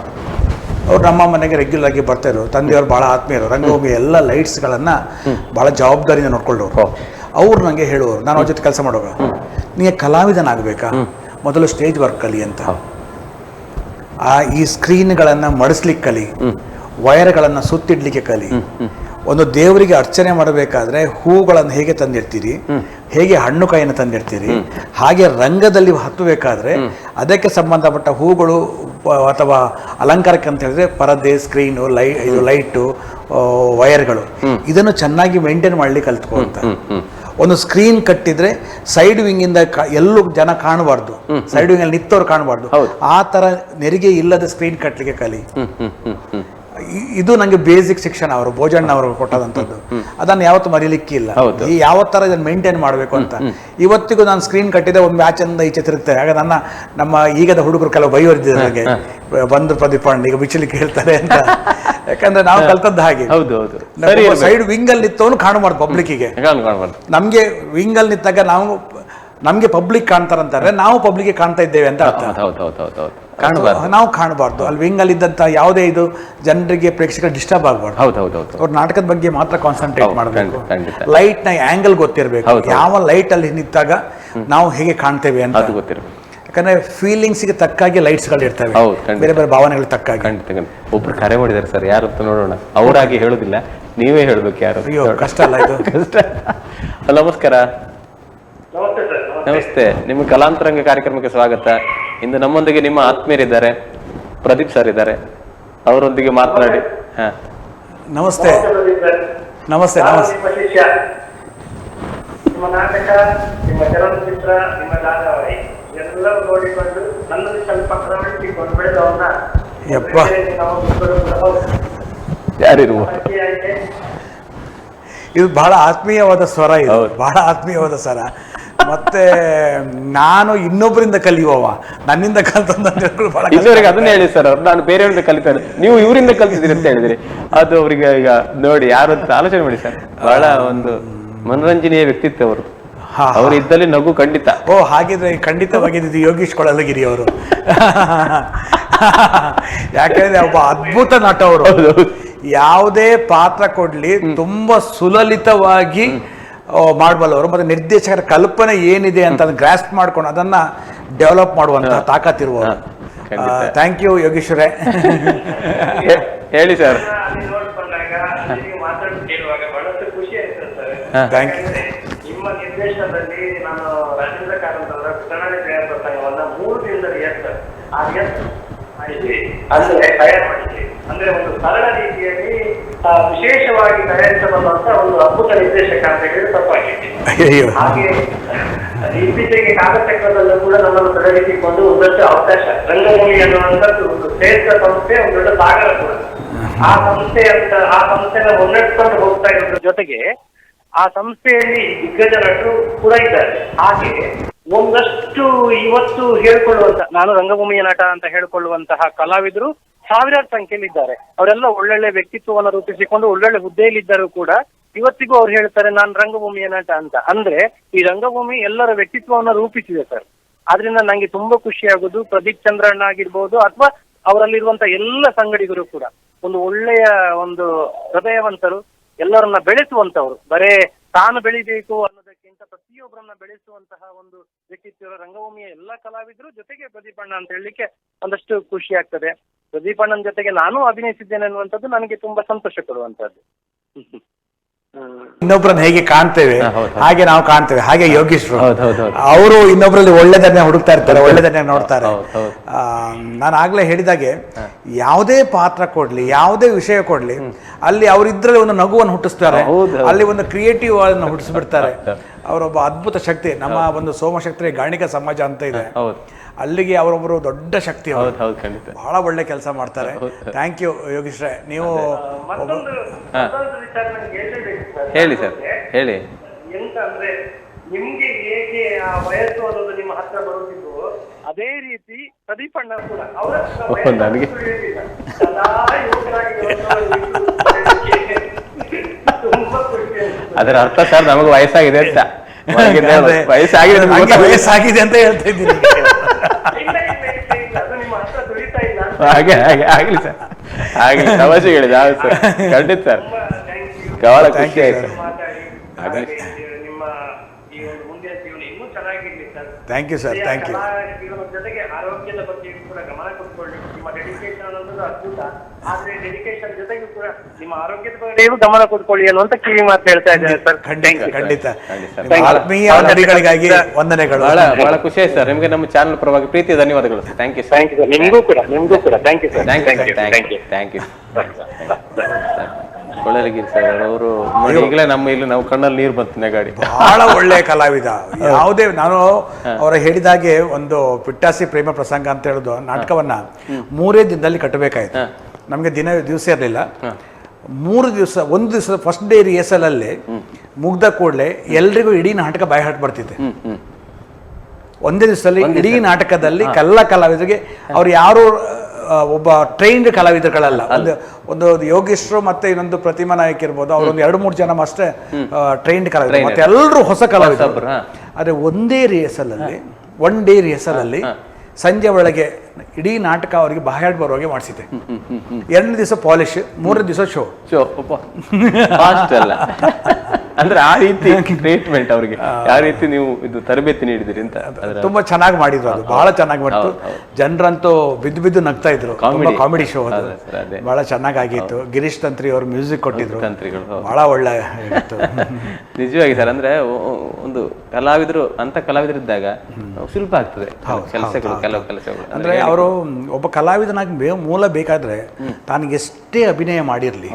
ಅವ್ರು ನಮ್ಮ ಮನೆಗೆ ರೆಗ್ಯುಲರ್ ಆಗಿ ಬರ್ತಾಯಿದ್ರು. ತಂದೆಯವರು ಭಾಳ ಆತ್ಮೀಯರು, ರಂಗಭೂಮಿ ಎಲ್ಲ ಲೈಟ್ಸ್ಗಳನ್ನು ಭಾಳ ಜವಾಬ್ದಾರಿಯಿಂದ ನೋಡ್ಕೊಳ್ಳೋರು. ಅವ್ರು ನನಗೆ ಹೇಳುವರು, ನಾನು ಅವ್ರ ಜೊತೆ ಕೆಲಸ ಮಾಡುವಾಗ, ನೀನು ಕಲಾವಿದನಾಗಬೇಕಾ, ಮೊದಲು ಸ್ಟೇಜ್ ವರ್ಕ್ ಕಲಿ ಅಂತ. ಈ ಸ್ಕ್ರೀನ್ಗಳನ್ನು ಮಡಿಸ್ಲಿಕ್ಕೆ ಕಲಿ, ವೈರ್ಗಳನ್ನು ಸುತ್ತಿಡ್ಲಿಕ್ಕೆ ಕಲಿ. ಒಂದು ದೇವರಿಗೆ ಅರ್ಚನೆ ಮಾಡಬೇಕಾದ್ರೆ ಹೂಗಳನ್ನು ಹೇಗೆ ತಂದಿರ್ತೀರಿ, ಹೇಗೆ ಹಣ್ಣು ಕಾಯಿಯನ್ನು ತಂದಿರ್ತೀರಿ, ಹಾಗೆ ರಂಗದಲ್ಲಿ ಹತ್ತಬೇಕಾದ್ರೆ ಅದಕ್ಕೆ ಸಂಬಂಧಪಟ್ಟ ಹೂಗಳು ಅಥವಾ ಅಲಂಕಾರಕ್ಕೆ ಅಂತ ಹೇಳಿದ್ರೆ ಪರದೆ, ಸ್ಕ್ರೀನು, ಲೈಟು, ವೈರ್ಗಳು, ಇದನ್ನು ಚೆನ್ನಾಗಿ ಮೇಂಟೈನ್ ಮಾಡ್ಲಿಕ್ಕೆ ಕಲ್ತ್ಕೊ ಅಂತ. ಒಂದು ಸ್ಕ್ರೀನ್ ಕಟ್ಟಿದ್ರೆ ಸೈಡ್ ವಿಂಗ್ ಇಂದ ಎಲ್ಲೂ ಜನ ಕಾಣಬಾರ್ದು, ಸೈಡ್ ವಿಂಗ್ ಅಲ್ಲಿ ನಿಂತವ್ರು ಕಾಣಬಾರ್ದು. ಆ ತರ ನೆರಿಗೆ ಇಲ್ಲದ ಸ್ಕ್ರೀನ್ ಕಟ್ಟಲಿಕ್ಕೆ ಕಲಿ. ಇದು ನಂಗೆ ಬೇಸಿಕ್ ಶಿಕ್ಷಣ ಅವರು ಭೋಜಣ್ಣ ಅವರು ಕೊಟ್ಟದಂಥದ್ದು. ಅದನ್ನು ಯಾವತ್ತು ಮರೀಲಿಕ್ಕಿಲ್ಲ. ಈ ಯಾವ ತರ ಇದನ್ನು ಮೇಂಟೈನ್ ಮಾಡಬೇಕು ಅಂತ ಇವತ್ತಿಗೂ ನಾನು ಸ್ಕ್ರೀನ್ ಕಟ್ಟಿದೆ, ಒಂದು ಮ್ಯಾಚಿಂದ ಈಚೆ ತಿರುಗ್ತಾರೆ. ಆಗ ನಮ್ಮ ಈಗದ ಹುಡುಗರು ಕೆಲವು ಬೈವರಿದ್ದಾರೆ ನನಗೆ, ಬಂದ್ರು ಪ್ರದೀಪಣ್ಣ ಈಗ ಬಿಚ್ಚಲಿಕ್ಕೆ ಹೇಳ್ತಾರೆ ಅಂತ. ಯಾಕಂದ್ರೆ ನಾವು ಕಲ್ತದ್ದು ಹಾಗೆ. ಸೈಡ್ ವಿಂಗ್ ಅಲ್ಲಿ ನಿಂತವನು ಕಾಣಬಾರ್ದು ಪಬ್ಲಿಕ್ಕಿಗೆ. ನಮ್ಗೆ ವಿಂಗ್ ಅಲ್ಲಿ ನಿಂತಾಗ ನಾವು ನಮ್ಗೆ ಪಬ್ಲಿಕ್ ಕಾಣ್ತಾರಂತಾರೆ, ನಾವು ಪಬ್ಲಿಕ್ ಕಾಣ್ತಾ ಇದ್ದೇವೆ ಅಂತ ಅರ್ಥ. ನಾವು ಕಾಣಬಾರ್ದು. ಅಲ್ಲಿ ವಿಂಗಲ್ಲಿದ್ದಂಥ ಯಾವುದೇ ಇದು ಜನರಿಗೆ ಪ್ರೇಕ್ಷಕರು ಡಿಸ್ಟರ್ಬ್ ಆಗಬಾರ್ದು. ಅವ್ರ ನಾಟಕದ ಬಗ್ಗೆ ಮಾತ್ರ ಕಾನ್ಸಂಟ್ರೇಟ್ ಮಾಡಬೇಕು. ಲೈಟ್ ನ ಆಂಗಲ್ ಗೊತ್ತಿರಬೇಕು, ಯಾವ ಲೈಟ್ ಅಲ್ಲಿ ನಿಂತಾಗ ನಾವು ಹೇಗೆ ಕಾಣ್ತೇವೆ ಅಂತ ಗೊತ್ತಿರಬೇಕು. ಯಾಕಂದ್ರೆ ಫೀಲಿಂಗ್ಸ್ಗೆ ತಕ್ಕಾಗಿ ಲೈಟ್ಸ್ಗಳು ಇರ್ತವೆ, ಬೇರೆ ಬೇರೆ ಭಾವನೆಗಳು ತಕ್ಕಾಗಿ. ಒಬ್ರು ಕರೆ ಮಾಡಿದ್ದಾರೆ ಸರ್, ಯಾರು ಅಂತ ನೋಡೋಣ. ಅವರಾಗಿ ಹೇಳುದಿಲ್ಲ, ನೀವೇ ಹೇಳ್ಬೇಕು ಯಾರು. ಅಯ್ಯೋ ಕಷ್ಟ ಅಲ್ಲ ಇದು. ಕಷ್ಟ. ನಮಸ್ಕಾರ. ನಮಸ್ತೆ, ನಿಮ್ಮ ಕಲಾಂತರಂಗ ಕಾರ್ಯಕ್ರಮಕ್ಕೆ ಸ್ವಾಗತ. ಇಂದು ನಮ್ಮೊಂದಿಗೆ ನಿಮ್ಮ ಆತ್ಮೀಯರಿದ್ದಾರೆ, ಪ್ರದೀಪ್ ಸರ್ ಇದ್ದಾರೆ, ಅವರೊಂದಿಗೆ ಮಾತನಾಡಿ. ನಮಸ್ತೆ. ನಮಸ್ತೆ. ನಮಸ್ತೆ. ನಿಮ್ಮ ನಾಟಕ, ನಿಮ್ಮ ಚಲನಚಿತ್ರ, ನಿಮ್ಮ ಧಾರಾವಾಹಿ ಎಲ್ಲವೂ ನೋಡಿಕೊಂಡು ನನ್ನಲ್ಲಿ ಸ್ವಲ್ಪ ಕ್ರಮಣಿಸಿಕೊಂಡು ಬೆಳೆದವನ್ನ ಇದು ಬಹಳ ಆತ್ಮೀಯವಾದ ಸ್ವರ, ಇದು ಬಹಳ ಆತ್ಮೀಯವಾದ ಸ್ವರ. ಮತ್ತೆ ನಾನು ಇನ್ನೊಬ್ಬರಿಂದ ಕಲಿಯುವವ, ನನ್ನಿಂದ ಕಲಿತವರಿಗೆ ಅದನ್ನ ಹೇಳಿ ಸರ್. ಅವ್ರು ನಾನು ಬೇರೆಯವರಿಂದ ಕಲಿತಾರೆ, ನೀವು ಇವರಿಂದ ಕಲಿತಿದ್ದೀರಿ ಅಂತ ಹೇಳಿದ್ರಿ. ಅದು ಅವ್ರಿಗೆ ಈಗ ನೋಡಿ ಯಾರು ಅಂತ ಆಲೋಚನೆ ಮಾಡಿ ಸರ್. ಬಹಳ ಒಂದು ಮನರಂಜನೆಯ ವ್ಯಕ್ತಿತ್ವ ಅವರು. ಅವರು ಇದ್ದಲ್ಲಿ ನಗು ಖಂಡಿತ. ಓ ಹಾಗಿದ್ರೆ ಖಂಡಿತವಾಗಿದ್ದು ಯೋಗೀಶ್ ಕೊಳಲಗಿರಿ ಅವರು. ಯಾಕೆಂದ್ರೆ ಒಬ್ಬ ಅದ್ಭುತ ನಟ ಅವರು. ಯಾವುದೇ ಪಾತ್ರ ಕೊಡ್ಲಿ ತುಂಬಾ ಸುಲಲಿತವಾಗಿ ಮಾಡಬಲ್ಲವರು. ಮತ್ತೆ ನಿರ್ದೇಶಕರ ಕಲ್ಪನೆ ಏನಿದೆ ಅಂತ ಗ್ರಾಸ್ಪ್ ಮಾಡ್ಕೊಂಡು ಅದನ್ನ ಡೆವಲಪ್ ಮಾಡುವಂತಹ ತಾಕತ್ತಿರುವವರು. Thank you ಯೋಗೀಶ್ವರೇ. ಹೇಳಿ ಸರ್. ಮಾತಾಡುವಾಗ ಬಹಳಷ್ಟು ಖುಷಿ ಆಯ್ತು ಸರ್. Thank you. ನಿಮ್ಮ ನಿರ್ದೇಶನದಲ್ಲಿ ನಾನು ರಾಜೇಂದ್ರ ಕಾರಂತರ ಕನ್ನಡ ಪ್ರಸಂಗವನ್ನ 3 ದಿನದಲ್ಲಿ ಮಾಡಿದ್ವಿ. ಅಂದ್ರೆ ತಯಾರು ಮಾಡಿದ್ವಿ. ಅಂದ್ರೆ ಒಂದು ಸರಳ ರೀತಿಯಲ್ಲಿ ವಿಶೇಷವಾಗಿ ತಯಾರಿಸಬಲ್ಲಂತ ಒಂದು ಅದ್ಭುತ ನಿರ್ದೇಶಕ ಅಂತ ಹೇಳಿ ತಪ್ಪಾಗಿತ್ತು. ಹಾಗೆ ಇತ್ತೀಚೆಗೆ ಕಾಗಚಕ್ರದಲ್ಲೂ ಕೂಡ ನಮ್ಮನ್ನು ತೊಡಗಿಸಿಕೊಂಡು ಒಂದಷ್ಟು ಅವಕಾಶ, ರಂಗಭೂಮಿ ಅನ್ನುವಂಥದ್ದು ಒಂದು ಶ್ರೇಷ್ಠ ಸಂಸ್ಥೆ, ಒಂದು ದೊಡ್ಡ ಸಾಗರ ಕೂಡ. ಆ ಸಂಸ್ಥೆನ ಮುನ್ನಡೆಸ್ಕೊಂಡು ಹೋಗ್ತಾ ಇರೋದ್ರ ಜೊತೆಗೆ ಆ ಸಂಸ್ಥೆಯಲ್ಲಿ ದಿಗ್ಗಜ ನಟರು ಕೂಡ ಇದ್ದಾರೆ. ಹಾಗೆ ಒಂದಷ್ಟು ಇವತ್ತು ಹೇಳ್ಕೊಳ್ಳುವಂತ, ನಾನು ರಂಗಭೂಮಿಯ ನಟ ಅಂತ ಹೇಳ್ಕೊಳ್ಳುವಂತಹ ಕಲಾವಿದರು ಸಾವಿರಾರು ಸಂಖ್ಯೆಯಲ್ಲಿ ಇದ್ದಾರೆ. ಅವರೆಲ್ಲ ಒಳ್ಳೊಳ್ಳೆ ವ್ಯಕ್ತಿತ್ವವನ್ನು ರೂಪಿಸಿಕೊಂಡು ಒಳ್ಳೊಳ್ಳೆ ಹುದ್ದೆಯಲ್ಲಿದ್ದರೂ ಕೂಡ ಇವತ್ತಿಗೂ ಅವ್ರು ಹೇಳ್ತಾರೆ ನಾನು ರಂಗಭೂಮಿಯ ನಟ ಅಂತ. ಅಂದ್ರೆ ಈ ರಂಗಭೂಮಿ ಎಲ್ಲರ ವ್ಯಕ್ತಿತ್ವವನ್ನು ರೂಪಿಸಿದೆ ಸರ್. ಆದ್ರಿಂದ ನಂಗೆ ತುಂಬಾ ಖುಷಿ ಆಗುದು, ಪ್ರದೀಪ್ ಚಂದ್ರಣ್ಣ ಆಗಿರ್ಬೋದು ಅಥವಾ ಅವರಲ್ಲಿರುವಂತ ಎಲ್ಲ ಸಂಗಡಿಗರು ಕೂಡ ಒಂದು ಒಳ್ಳೆಯ ಒಂದು ಹೃದಯವಂತರು, ಎಲ್ಲರನ್ನ ಬೆಳೆಸುವಂತವ್ರು. ಬರೇ ತಾನು ಬೆಳಿಬೇಕು ಅನ್ನೋದಕ್ಕಿಂತ ಪ್ರತಿಯೊಬ್ಬರನ್ನ ಬೆಳೆಸುವಂತಹ ಒಂದು ವ್ಯಕ್ತಿತ್ವ ರಂಗಭೂಮಿಯ ಎಲ್ಲಾ ಕಲಾವಿದರು, ಜೊತೆಗೆ ಪ್ರದೀಪಣ್ಣ ಅಂತ ಹೇಳಲಿಕ್ಕೆ ಒಂದಷ್ಟು ಖುಷಿ ಆಗ್ತದೆ. ಪ್ರದೀಪಣ್ಣನ ಜೊತೆಗೆ ನಾನು ಅಭಿನಯಿಸಿದ್ದೇನೆ ಅನ್ನುವಂಥದ್ದು ನನಗೆ ತುಂಬಾ ಸಂತೋಷ ಕೊಡುವಂತದ್ದು. ಇನ್ನೊಬ್ಬರನ್ನ ಹೇಗೆ ಕಾಣ್ತೇವೆ ಹಾಗೆ ನಾವು ಕಾಣ್ತೇವೆ. ಹಾಗೆ ಯೋಗೀಶ್ವರು ಅವರು ಇನ್ನೊಬ್ಬರಲ್ಲಿ ಒಳ್ಳೆದನ್ನೇ ಹುಡುಕ್ತಾ ಇರ್ತಾರೆ, ಒಳ್ಳೆದನ್ನೇ ನೋಡ್ತಾರೆ. ನಾನು ಆಗ್ಲೇ ಹೇಳಿದಾಗೆ ಯಾವುದೇ ಪಾತ್ರ ಕೊಡ್ಲಿ, ಯಾವುದೇ ವಿಷಯ ಕೊಡ್ಲಿ, ಅಲ್ಲಿ ಅವರಿದ್ರಲ್ಲಿ ಒಂದು ನಗುವನ್ನು ಹುಟ್ಟಿಸ್ತಾರೆ, ಅಲ್ಲಿ ಒಂದು ಕ್ರಿಯೇಟಿವ್ ಅನ್ನು ಹುಟ್ಟಿಸ್ಬಿಡ್ತಾರೆ. ಅವರೊಬ್ಬ ಅದ್ಭುತ ಶಕ್ತಿ. ನಮ್ಮ ಒಂದು ಸೋಮಶಕ್ತಿ ಗಾಣಿಕ ಸಮಾಜ ಅಂತ ಇದೆ, ಅಲ್ಲಿಗೆ ಅವರೊಬ್ಬರು ದೊಡ್ಡ ಶಕ್ತಿ. ಬಹಳ ಒಳ್ಳೆ ಕೆಲಸ ಮಾಡ್ತಾರೆ. ಥ್ಯಾಂಕ್ ಯು ಯೋಗೀಶ್ರೇ. ನೀವು ಹೇಳಿ ಸರ್, ಹೇಳಿ. ಎಂತ ಅಂದ್ರೆ ನಿಮ್ಗೆ ಹೇಗೆ ಆ ವಯಸ್ಸು ಅನ್ನೋದು ನಿಮ್ಮ ಹತ್ರ ಬರುತ್ತಿದ್ದು, ಅದೇ ರೀತಿ ಪ್ರದೀಪಣ್ಣ ಕೂಡ ಅದರ ಅರ್ಥ ಸರ್ ನಮಗೆ ವಯಸ್ಸಾಗಿದೆ ಅಂತ. ವಯಸ್ಸಾಗಿದೆ ಅಂತ ಹೇಳ್ತಾ ಇದ್ದೀನಿ. ಹಾಗೆ ಹಾಗೆ ಆಗ್ಲಿ ಸರ್, ಆಗ್ಲಿ. ತಮಾಷೆ ಹೇಳಿದ ಸರ್, ಖಂಡಿತ ಸರ್. ಬಹಳ ಖುಷಿ ಆಯ್ತು. ನಿಮ್ಮ ಈ ಒಂದು ಮುಂದಿನ ಜೀವನ ಇನ್ನೂ ಚೆನ್ನಾಗಿರ್ಲಿ sir. Thank you sir, thank you. ಜೀವನದ ಜೊತೆಗೆ ಆರೋಗ್ಯದ ಬಗ್ಗೆ ಕೂಡ ಗಮನ ಕೊಟ್ಕೊಳ್ಳಿ. ನಿಮ್ಮ ಡೆಡಿಕೇಶನ್ ಅನ್ನೋದು ಅದ್ಭುತ, ಆದ್ರೆ ಡೆಡಿಕೇಶನ್ ಜೊತೆಗೂ ಕೂಡ ನಿಮ್ಮ ಆರೋಗ್ಯದ ಬಗ್ಗೆ ಗಮನ ಕೊಟ್ಕೊಳ್ಳಿ ಅನ್ನುವಂತ ಕಿವಿ ಮಾತು ಹೇಳ್ತಾ ಇದ್ದೇನೆ ಸರ್. ಖಂಡಿತ. ಆತ್ಮೀಯ ನಡಿಗಳಿಗಾಗಿ ವಂದನೆಗಳು. ಬಹಳ ಖುಷಿ ಆಯ್ತು ಸರ್. ನಿಮಗೆ ನಮ್ಮ ಚಾನಲ್ ಪರವಾಗಿ ಪ್ರೀತಿಯ ಧನ್ಯವಾದಗಳು ಸರ್. Thank you sir. ನಿಮಗೂ ಕೂಡ thank you sir. Thank you Kolalagiri sir ಅವರು ಈಗಲೇ ನಮ್ಮ ಇಲ್ಲಿ ನಾವು ಕಣ್ಣಲ್ಲಿ ನೀರು ಬಂತು ನೆಗಾಡಿ. ಬಹಳ ಒಳ್ಳೆ ಕಲಾವಿದ. ಯಾವುದೇ ನಾನು ಅವರ ಹೇಳಿದಾಗೆ ಒಂದು ಪಿಟ್ಟಾಸಿ ಪ್ರೇಮ ಪ್ರಸಂಗ ಅಂತ ಹೇಳುದು ನಾಟಕವನ್ನ 3 ದಿನದಲ್ಲಿ ಕಟ್ಟಬೇಕಾಯ್ತು. ನಮ್ಗೆ ದಿವಸ ಇರಲಿಲ್ಲ. 3 ದಿವಸ, ಒಂದು ದಿವಸದ ಫಸ್ಟ್ ಡೇ ರಿಹರ್ಸಲ್ ಅಲ್ಲಿ ಮುಗ್ದ ಕೂಡಲೇ ಎಲ್ರಿಗೂ ಇಡೀ ನಾಟಕ ಬಾಯಿ ಹಾಟ್ ಬರ್ತಿದೆ. ಒಂದೇ ದಿವಸದಲ್ಲಿ ಇಡೀ ನಾಟಕದಲ್ಲಿ ಕಲಾವಿದರಿಗೆ ಅವ್ರು ಯಾರು ಒಬ್ಬ ಟ್ರೈನ್ಡ್ ಕಲಾವಿದರುಗಳಲ್ಲ, ಒಂದು ಯೋಗೇಶ್ವರು ಮತ್ತೆ ಇನ್ನೊಂದು ಪ್ರತಿಮಾ ನಾಯಕ್ ಇರ್ಬೋದು, ಅವರೊಂದು 2-3 ಜನ ಅಷ್ಟೇ ಟ್ರೈನ್ಡ್ ಕಲಾವಿದರು, ಮತ್ತೆ ಎಲ್ಲರೂ ಹೊಸ ಕಲಾವಿದರು. ಆದರೆ ಒಂದೇ ರಿಹರ್ಸಲ್ ಅಲ್ಲಿ, 1 ಡೇ ರಿಹರ್ಸಲ್ ಅಲ್ಲಿ ಸಂಜೆ ಒಳಗೆ ಇಡೀ ನಾಟಕ ಅವರಿಗೆ ಬಾಯಾಡ್ ಬರುವಾಗೆ ಮಾಡಿಸಿದೆ. 2ನೇ ದಿವಸ ಪಾಲಿಶ್, 3ನೇ ದಿವಸ ಶೋ. ಅಂದ್ರೆ ಆ ರೀತಿ ಟ್ರೀಟ್ಮೆಂಟ್ ಅವರಿಗೆ ಯಾವ ರೀತಿ ನೀವು ಇದು ತರಬೇತಿ ನೀಡಿದಿರಿ ಅಂತ ತುಂಬಾ ಚೆನ್ನಾಗಿ ಮಾಡಿದ್ರು. ಅದು ಬಹಳ ಚೆನ್ನಾಗಿ ಮಾಡಿತ್ತು. ಜನರಂತೂ ಬಿದ್ದು ಬಿದ್ದು ನಗ್ತಾ ಇದ್ರು. ಕಾಮಿಡಿ ಶೋ ಅದು ಬಹಳ ಚೆನ್ನಾಗಿತ್ತು. ಗಿರೀಶ್ ತಂತ್ರಿ ಅವರು ಮ್ಯೂಸಿಕ್ ಕೊಟ್ಟಿದ್ರು, ಬಹಳ ಒಳ್ಳೆ ಇತ್ತು. ನಿಜವಾಗಿ ಸರ್, ಅಂದ್ರೆ ಒಂದು ಕಲಾವಿದರು ಅಂತ ಕಲಾವಿದರಿದ್ದಾಗ ಸುಲಭ ಆಗ್ತದೆ ಕೆಲಸಗಳು, ಕೆಲವು ಕೆಲಸಗಳು. ಅಂದ್ರೆ ಅವರು ಒಬ್ಬ ಕಲಾವಿದನಾಗಿ ಮೂಲ ಬೇಕಾದ್ರೆ ತಾನಿಗೆ ಎಷ್ಟೇ ಅಭಿನಯ ಮಾಡಿರ್ಲಿ,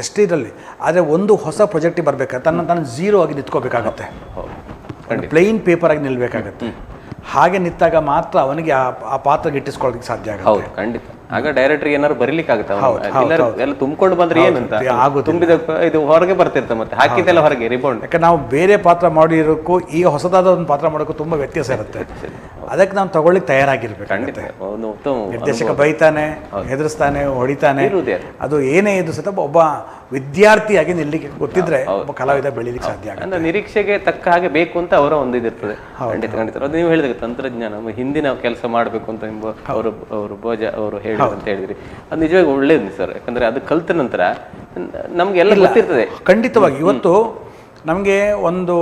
ಎಷ್ಟೇ ಇರಲಿ, ಆದರೆ ಒಂದು ಹೊಸ ಪ್ರಾಜೆಕ್ಟಿಗೆ ಬರ್ಬೇಕಾದ್ರೆ ತಾನು ಝೀರೋ ಆಗಿ ನಿಂತ್ಕೋಬೇಕಾಗತ್ತೆ, ಪ್ಲೇನ್ ಪೇಪರ್ ಆಗಿ ನಿಲ್ಬೇಕಾಗತ್ತೆ. ಹಾಗೆ ನಿಂತಾಗ ಮಾತ್ರ ಅವನಿಗೆ ಆ ಪಾತ್ರ ಗಿಟ್ಟಿಸ್ಕೊಳ್ಳೋದಕ್ಕೆ ಸಾಧ್ಯ ಆಗುತ್ತೆ. ಖಂಡಿತ. ಆಗ ಡೈರೆಕ್ಟರ್ಗೆ ಏನಾದ್ರು ಬರೀಲಿಕ್ಕೆ ಆಗುತ್ತೆ, ಎಲ್ಲ ತುಂಬಿಕೊಂಡು ಬಂದ್ರೆ ಏನಂತ ತುಂಬಿದ ಇದು ಹೊರಗೆ ಬರ್ತಿರ್ತ, ಮತ್ತೆ ಹಾಕಿದ್ದೆಲ್ಲ ಹೊರಗೆ ರಿಬೌಂಡ್. ಯಾಕಂದ್ರೆ ನಾವು ಬೇರೆ ಪಾತ್ರ ಮಾಡಿರೋಕ್ಕೂ ಈಗ ಹೊಸದಾದ ಒಂದು ಪಾತ್ರ ಮಾಡೋಕ್ಕೂ ತುಂಬಾ ವ್ಯತ್ಯಾಸ ಇರುತ್ತೆ. ಅದಕ್ಕೆ ನಾವು ತಗೊಳ್ಳಿಕ್ಕೆ ತಯಾರಾಗಿರ್ಬೇಕು. ನಿರ್ದೇಶಕ ಬೈತಾನೆ, ಹೆದರ್ಸ್ತಾನೆ, ಹೊಡಿತಾನೆ, ಅದು ಏನೇ ಇದು ಸತ ಒಬ್ಬ ವಿದ್ಯಾರ್ಥಿಯಾಗಿ ನಿಲ್ಲಿಕ್ಕೆ ಗೊತ್ತಿದ್ರೆ ಒಬ್ಬ ಕಲಾವಿದ ಬೆಳೀಲಿಕ್ಕೆ ಸಾಧ್ಯ ಆಗುತ್ತೆ. ನಿರೀಕ್ಷೆಗೆ ತಕ್ಕ ಹಾಗೆ ಬೇಕು ಅಂತ ಅವರ ಒಂದು ಇದಿರ್ತದೆ. ಖಂಡಿತ ಖಂಡಿತ. ಅದು ನೀವು ಹೇಳಿದಾಗ ತಂತ್ರಜ್ಞಾನ ಹಿಂದಿನ ಕೆಲಸ ಮಾಡಬೇಕು ಅಂತ ಅವರು ಭೋಜ ಅವರು ಅಂತ ಹೇಳಿದ್ರಿ, ಅದು ನಿಜವಾಗಿ ಒಳ್ಳೇದು ಸರ್. ಯಾಕಂದ್ರೆ ಅದು ಕಲ್ತ ನಂತರ ನಮ್ಗೆ ಎಲ್ಲ ಗೊತ್ತಿರ್ತದೆ. ಖಂಡಿತವಾಗಿ. ಇವತ್ತು ನಮಗೆ ಒಂದು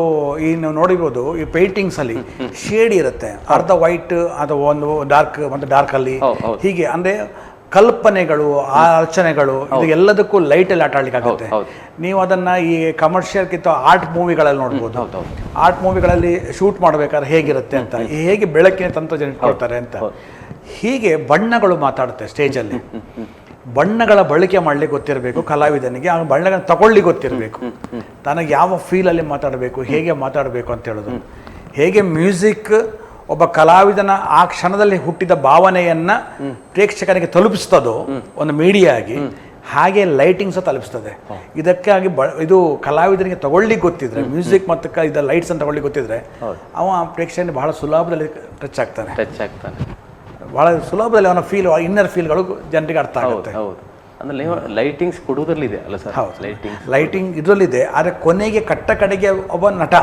ಈ ನೀವು ನೋಡಿರ್ಬೋದು, ಈ ಪೇಂಟಿಂಗ್ಸ್ ಅಲ್ಲಿ ಶೇಡ್ ಇರುತ್ತೆ, ಅರ್ಧ ವೈಟ್ ಅಥವಾ ಒಂದು ಡಾರ್ಕ್ ಮತ್ತೆ ಡಾರ್ಕ್ ಅಲ್ಲಿ, ಹೀಗೆ ಅಂದ್ರೆ ಕಲ್ಪನೆಗಳು, ಅರ್ಚನೆಗಳು, ಇದು ಎಲ್ಲದಕ್ಕೂ ಲೈಟಲ್ಲಿ ಆಟ ಆಡ್ಲಿಕ್ಕೆ ಆಗುತ್ತೆ. ನೀವು ಅದನ್ನ ಈ ಕಮರ್ಷಿಯಲ್ ಕಿಂತ ಆರ್ಟ್ ಮೂವಿಗಳಲ್ಲಿ ನೋಡ್ಬೋದು. ಆರ್ಟ್ ಮೂವಿಗಳಲ್ಲಿ ಶೂಟ್ ಮಾಡ್ಬೇಕಾದ್ರೆ ಹೇಗಿರುತ್ತೆ ಅಂತ, ಹೇಗೆ ಬೆಳಕಿನ ತಂತ್ರಜ್ಞಾನ ಇಟ್ಕೊಳ್ತಾರೆ ಅಂತ. ಹೀಗೆ ಬಣ್ಣಗಳು ಮಾತಾಡುತ್ತೆ ಸ್ಟೇಜಲ್ಲಿ. ಬಣ್ಣಗಳ ಬಳಕೆ ಮಾಡ್ಲಿಕ್ಕೆ ಗೊತ್ತಿರಬೇಕು ಕಲಾವಿದನಿಗೆ, ಆ ಬಣ್ಣಗಳನ್ನ ತಗೊಳ್ಳಿ ಗೊತ್ತಿರಬೇಕು, ತನಗೆ ಯಾವ ಫೀಲಲ್ಲಿ ಮಾತಾಡಬೇಕು, ಹೇಗೆ ಮಾತಾಡಬೇಕು ಅಂತ ಹೇಳೋದು. ಹೇಗೆ ಮ್ಯೂಸಿಕ್ ಒಬ್ಬ ಕಲಾವಿದನ ಆ ಕ್ಷಣದಲ್ಲಿ ಹುಟ್ಟಿದ ಭಾವನೆಯನ್ನ ಪ್ರೇಕ್ಷಕನಿಗೆ ತಲುಪಿಸ್ತದೋ ಒಂದು ಮೀಡಿಯಾ ಆಗಿ, ಹಾಗೆ ಲೈಟಿಂಗ್ಸ್ ತಲುಪಿಸ್ತದೆ. ಇದಕ್ಕಾಗಿ ಇದು ಕಲಾವಿದನಿಗೆ ತಗೊಳ್ಳಿಕ್ಕೆ ಗೊತ್ತಿದ್ರೆ, ಮ್ಯೂಸಿಕ್ ಮತ್ತು ಇದು ಲೈಟ್ಸ್ ಅಂತ ತಗೊಳ್ಳಿಕ್ಕೆ ಗೊತ್ತಿದ್ರೆ, ಅವ ಪ್ರೇಕ್ಷಕನಿಗೆ ಬಹಳ ಸುಲಭದಲ್ಲಿ ಟಚ್ ಆಗ್ತಾನೆ. ಬಹಳ ಸುಲಭದಲ್ಲಿ ಅವನ ಫೀಲ್, ಇನ್ನರ್ ಫೀಲ್ಗಳು ಜನರಿಗೆ ಅರ್ಥ ಆಗುತ್ತೆ. ಅಂದ್ರೆ ಲೈಟಿಂಗ್ಸ್ ಕೊಡುವುದರಲ್ಲಿ ಇದೆ ಅಲ್ಲ ಸರ್? ಲೈಟಿಂಗ್ ಇದರಲ್ಲಿದೆ. ಆದರೆ ಕೊನೆಗೆ ಕಡೆಗೆ ಒಬ್ಬ ನಟ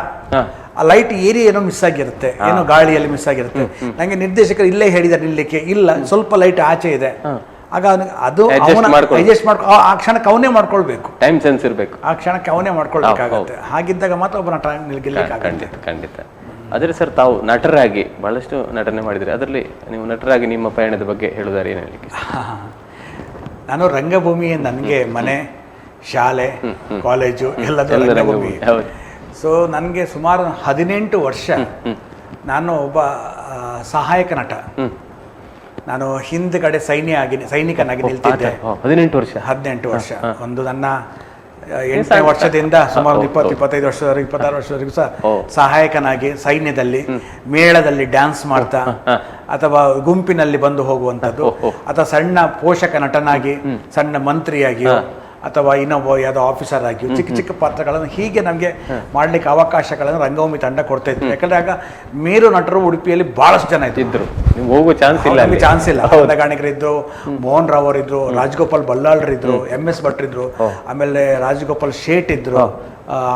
ಆ ಲೈಟ್ ಏರಿಯಾ ಏನೋ ಮಿಸ್ ಆಗಿರುತ್ತೆ, ಏನೋ ಗಾಳಿಯಲ್ಲಿ ಮಿಸ್ ಆಗಿರುತ್ತೆ. ನಂಗೆ ನಿರ್ದೇಶಕರು ಇಲ್ಲೇ ಹೇಳಿದ್ದಾರೆ ನಿಲ್ಲಕ್ಕೆ, ಇಲ್ಲ ಸ್ವಲ್ಪ ಲೈಟ್ ಆಚೆ ಇದೆ, ಆಗ ಅದು ಅಡ್ಜಸ್ಟ್ ಮಾಡ್ಕೊ, ಆ ಕ್ಷಣಕ್ಕೆ ಅವನೇ ಮಾಡ್ಕೊಳ್ಬೇಕು, ಟೈಮ್ ಸೆನ್ಸ್ ಇರಬೇಕು, ಆ ಕ್ಷಣಕ್ಕೆ ಅವನೇ ಮಾಡ್ಕೊಳ್ಬೇಕಾಗುತ್ತೆ. ಹಾಗಿದ್ದಾಗ ಮಾತ್ರ ಒಬ್ಬ ನಟ ನಿಲ್ಲಿಕ್ಕೆ. ಖಂಡಿತ. ಆದರೆ ಸರ್, ತಾವು ನಟರಾಗಿ ಬಹಳಷ್ಟು ನಟನೆ ಮಾಡಿದ್ರಿ. ಅದರಲ್ಲಿ ನೀವು ನಟರಾಗಿ ನಿಮ್ಮ ಪಯಣದ ಬಗ್ಗೆ ಹೇಳುವುದಾರೆ, ಏನು ಹೇಳಲಿಕ್ಕೆ? ನಾನು ರಂಗಭೂಮಿ, ನನಗೆ ಮನೆ, ಶಾಲೆ, ಕಾಲೇಜು ಎಲ್ಲದೂ ರಂಗಭೂಮಿ. ಸೊ ನನಗೆ ಸುಮಾರು 18 ವರ್ಷ ನಾನು ಒಬ್ಬ ಸಹಾಯಕ ನಟ. ನಾನು ಹಿಂದ್ಗಡೆ ಸೈನಿಕನಾಗಿ ನಿಲ್ತಿದ್ದೆ. 18 ವರ್ಷ. ಒಂದು ನನ್ನ 8ನೇ ವರ್ಷದಿಂದ ಸುಮಾರು 20-25 ವರ್ಷದವರೆಗೆ, 26 ವರ್ಷದವರೆಗೂ ಸಹ ಸಹಾಯಕನಾಗಿ ಸೈನ್ಯದಲ್ಲಿ, ಮೇಳದಲ್ಲಿ ಡ್ಯಾನ್ಸ್ ಮಾಡ್ತಾ, ಅಥವಾ ಗುಂಪಿನಲ್ಲಿ ಬಂದು ಹೋಗುವಂಥದ್ದು, ಅಥವಾ ಸಣ್ಣ ಪೋಷಕ ನಟನಾಗಿ, ಸಣ್ಣ ಮಂತ್ರಿಯಾಗಿಯೋ, ಅಥವಾ ಇನ್ನೊಬ್ಬ ಯಾವುದೋ ಆಫೀಸರ್ ಆಗಿಯೋ ಚಿಕ್ಕ ಚಿಕ್ಕ ಪಾತ್ರಗಳನ್ನು ಹೀಗೆ ನಮಗೆ ಮಾಡ್ಲಿಕ್ಕೆ ಅವಕಾಶಗಳನ್ನು ರಂಗಭೂಮಿ ತಂಡ ಕೊಡ್ತಾ ಇತ್ತು. ಯಾಕಂದ್ರೆ ಆಗ ಮೇರು ನಟರು ಉಡುಪಿಯಲ್ಲಿ ಬಹಳಷ್ಟು ಜನ ಇದ್ರು. ಹೋಗೋ ಚಾನ್ಸ್ ಇಲ್ಲ. ಗಾಣಿಗರಿದ್ರು, ಮೋಹನ್ ರಾವ್ ಅವರಿದ್ರು, ರಾಜಗೋಪಾಲ್ ಬಲ್ಲಾಳ್ರಿದ್ರು, MS ಭಟ್ರಿದ್ರು, ಆಮೇಲೆ ರಾಜಗೋಪಾಲ್ ಶೇಟ್ ಇದ್ರು,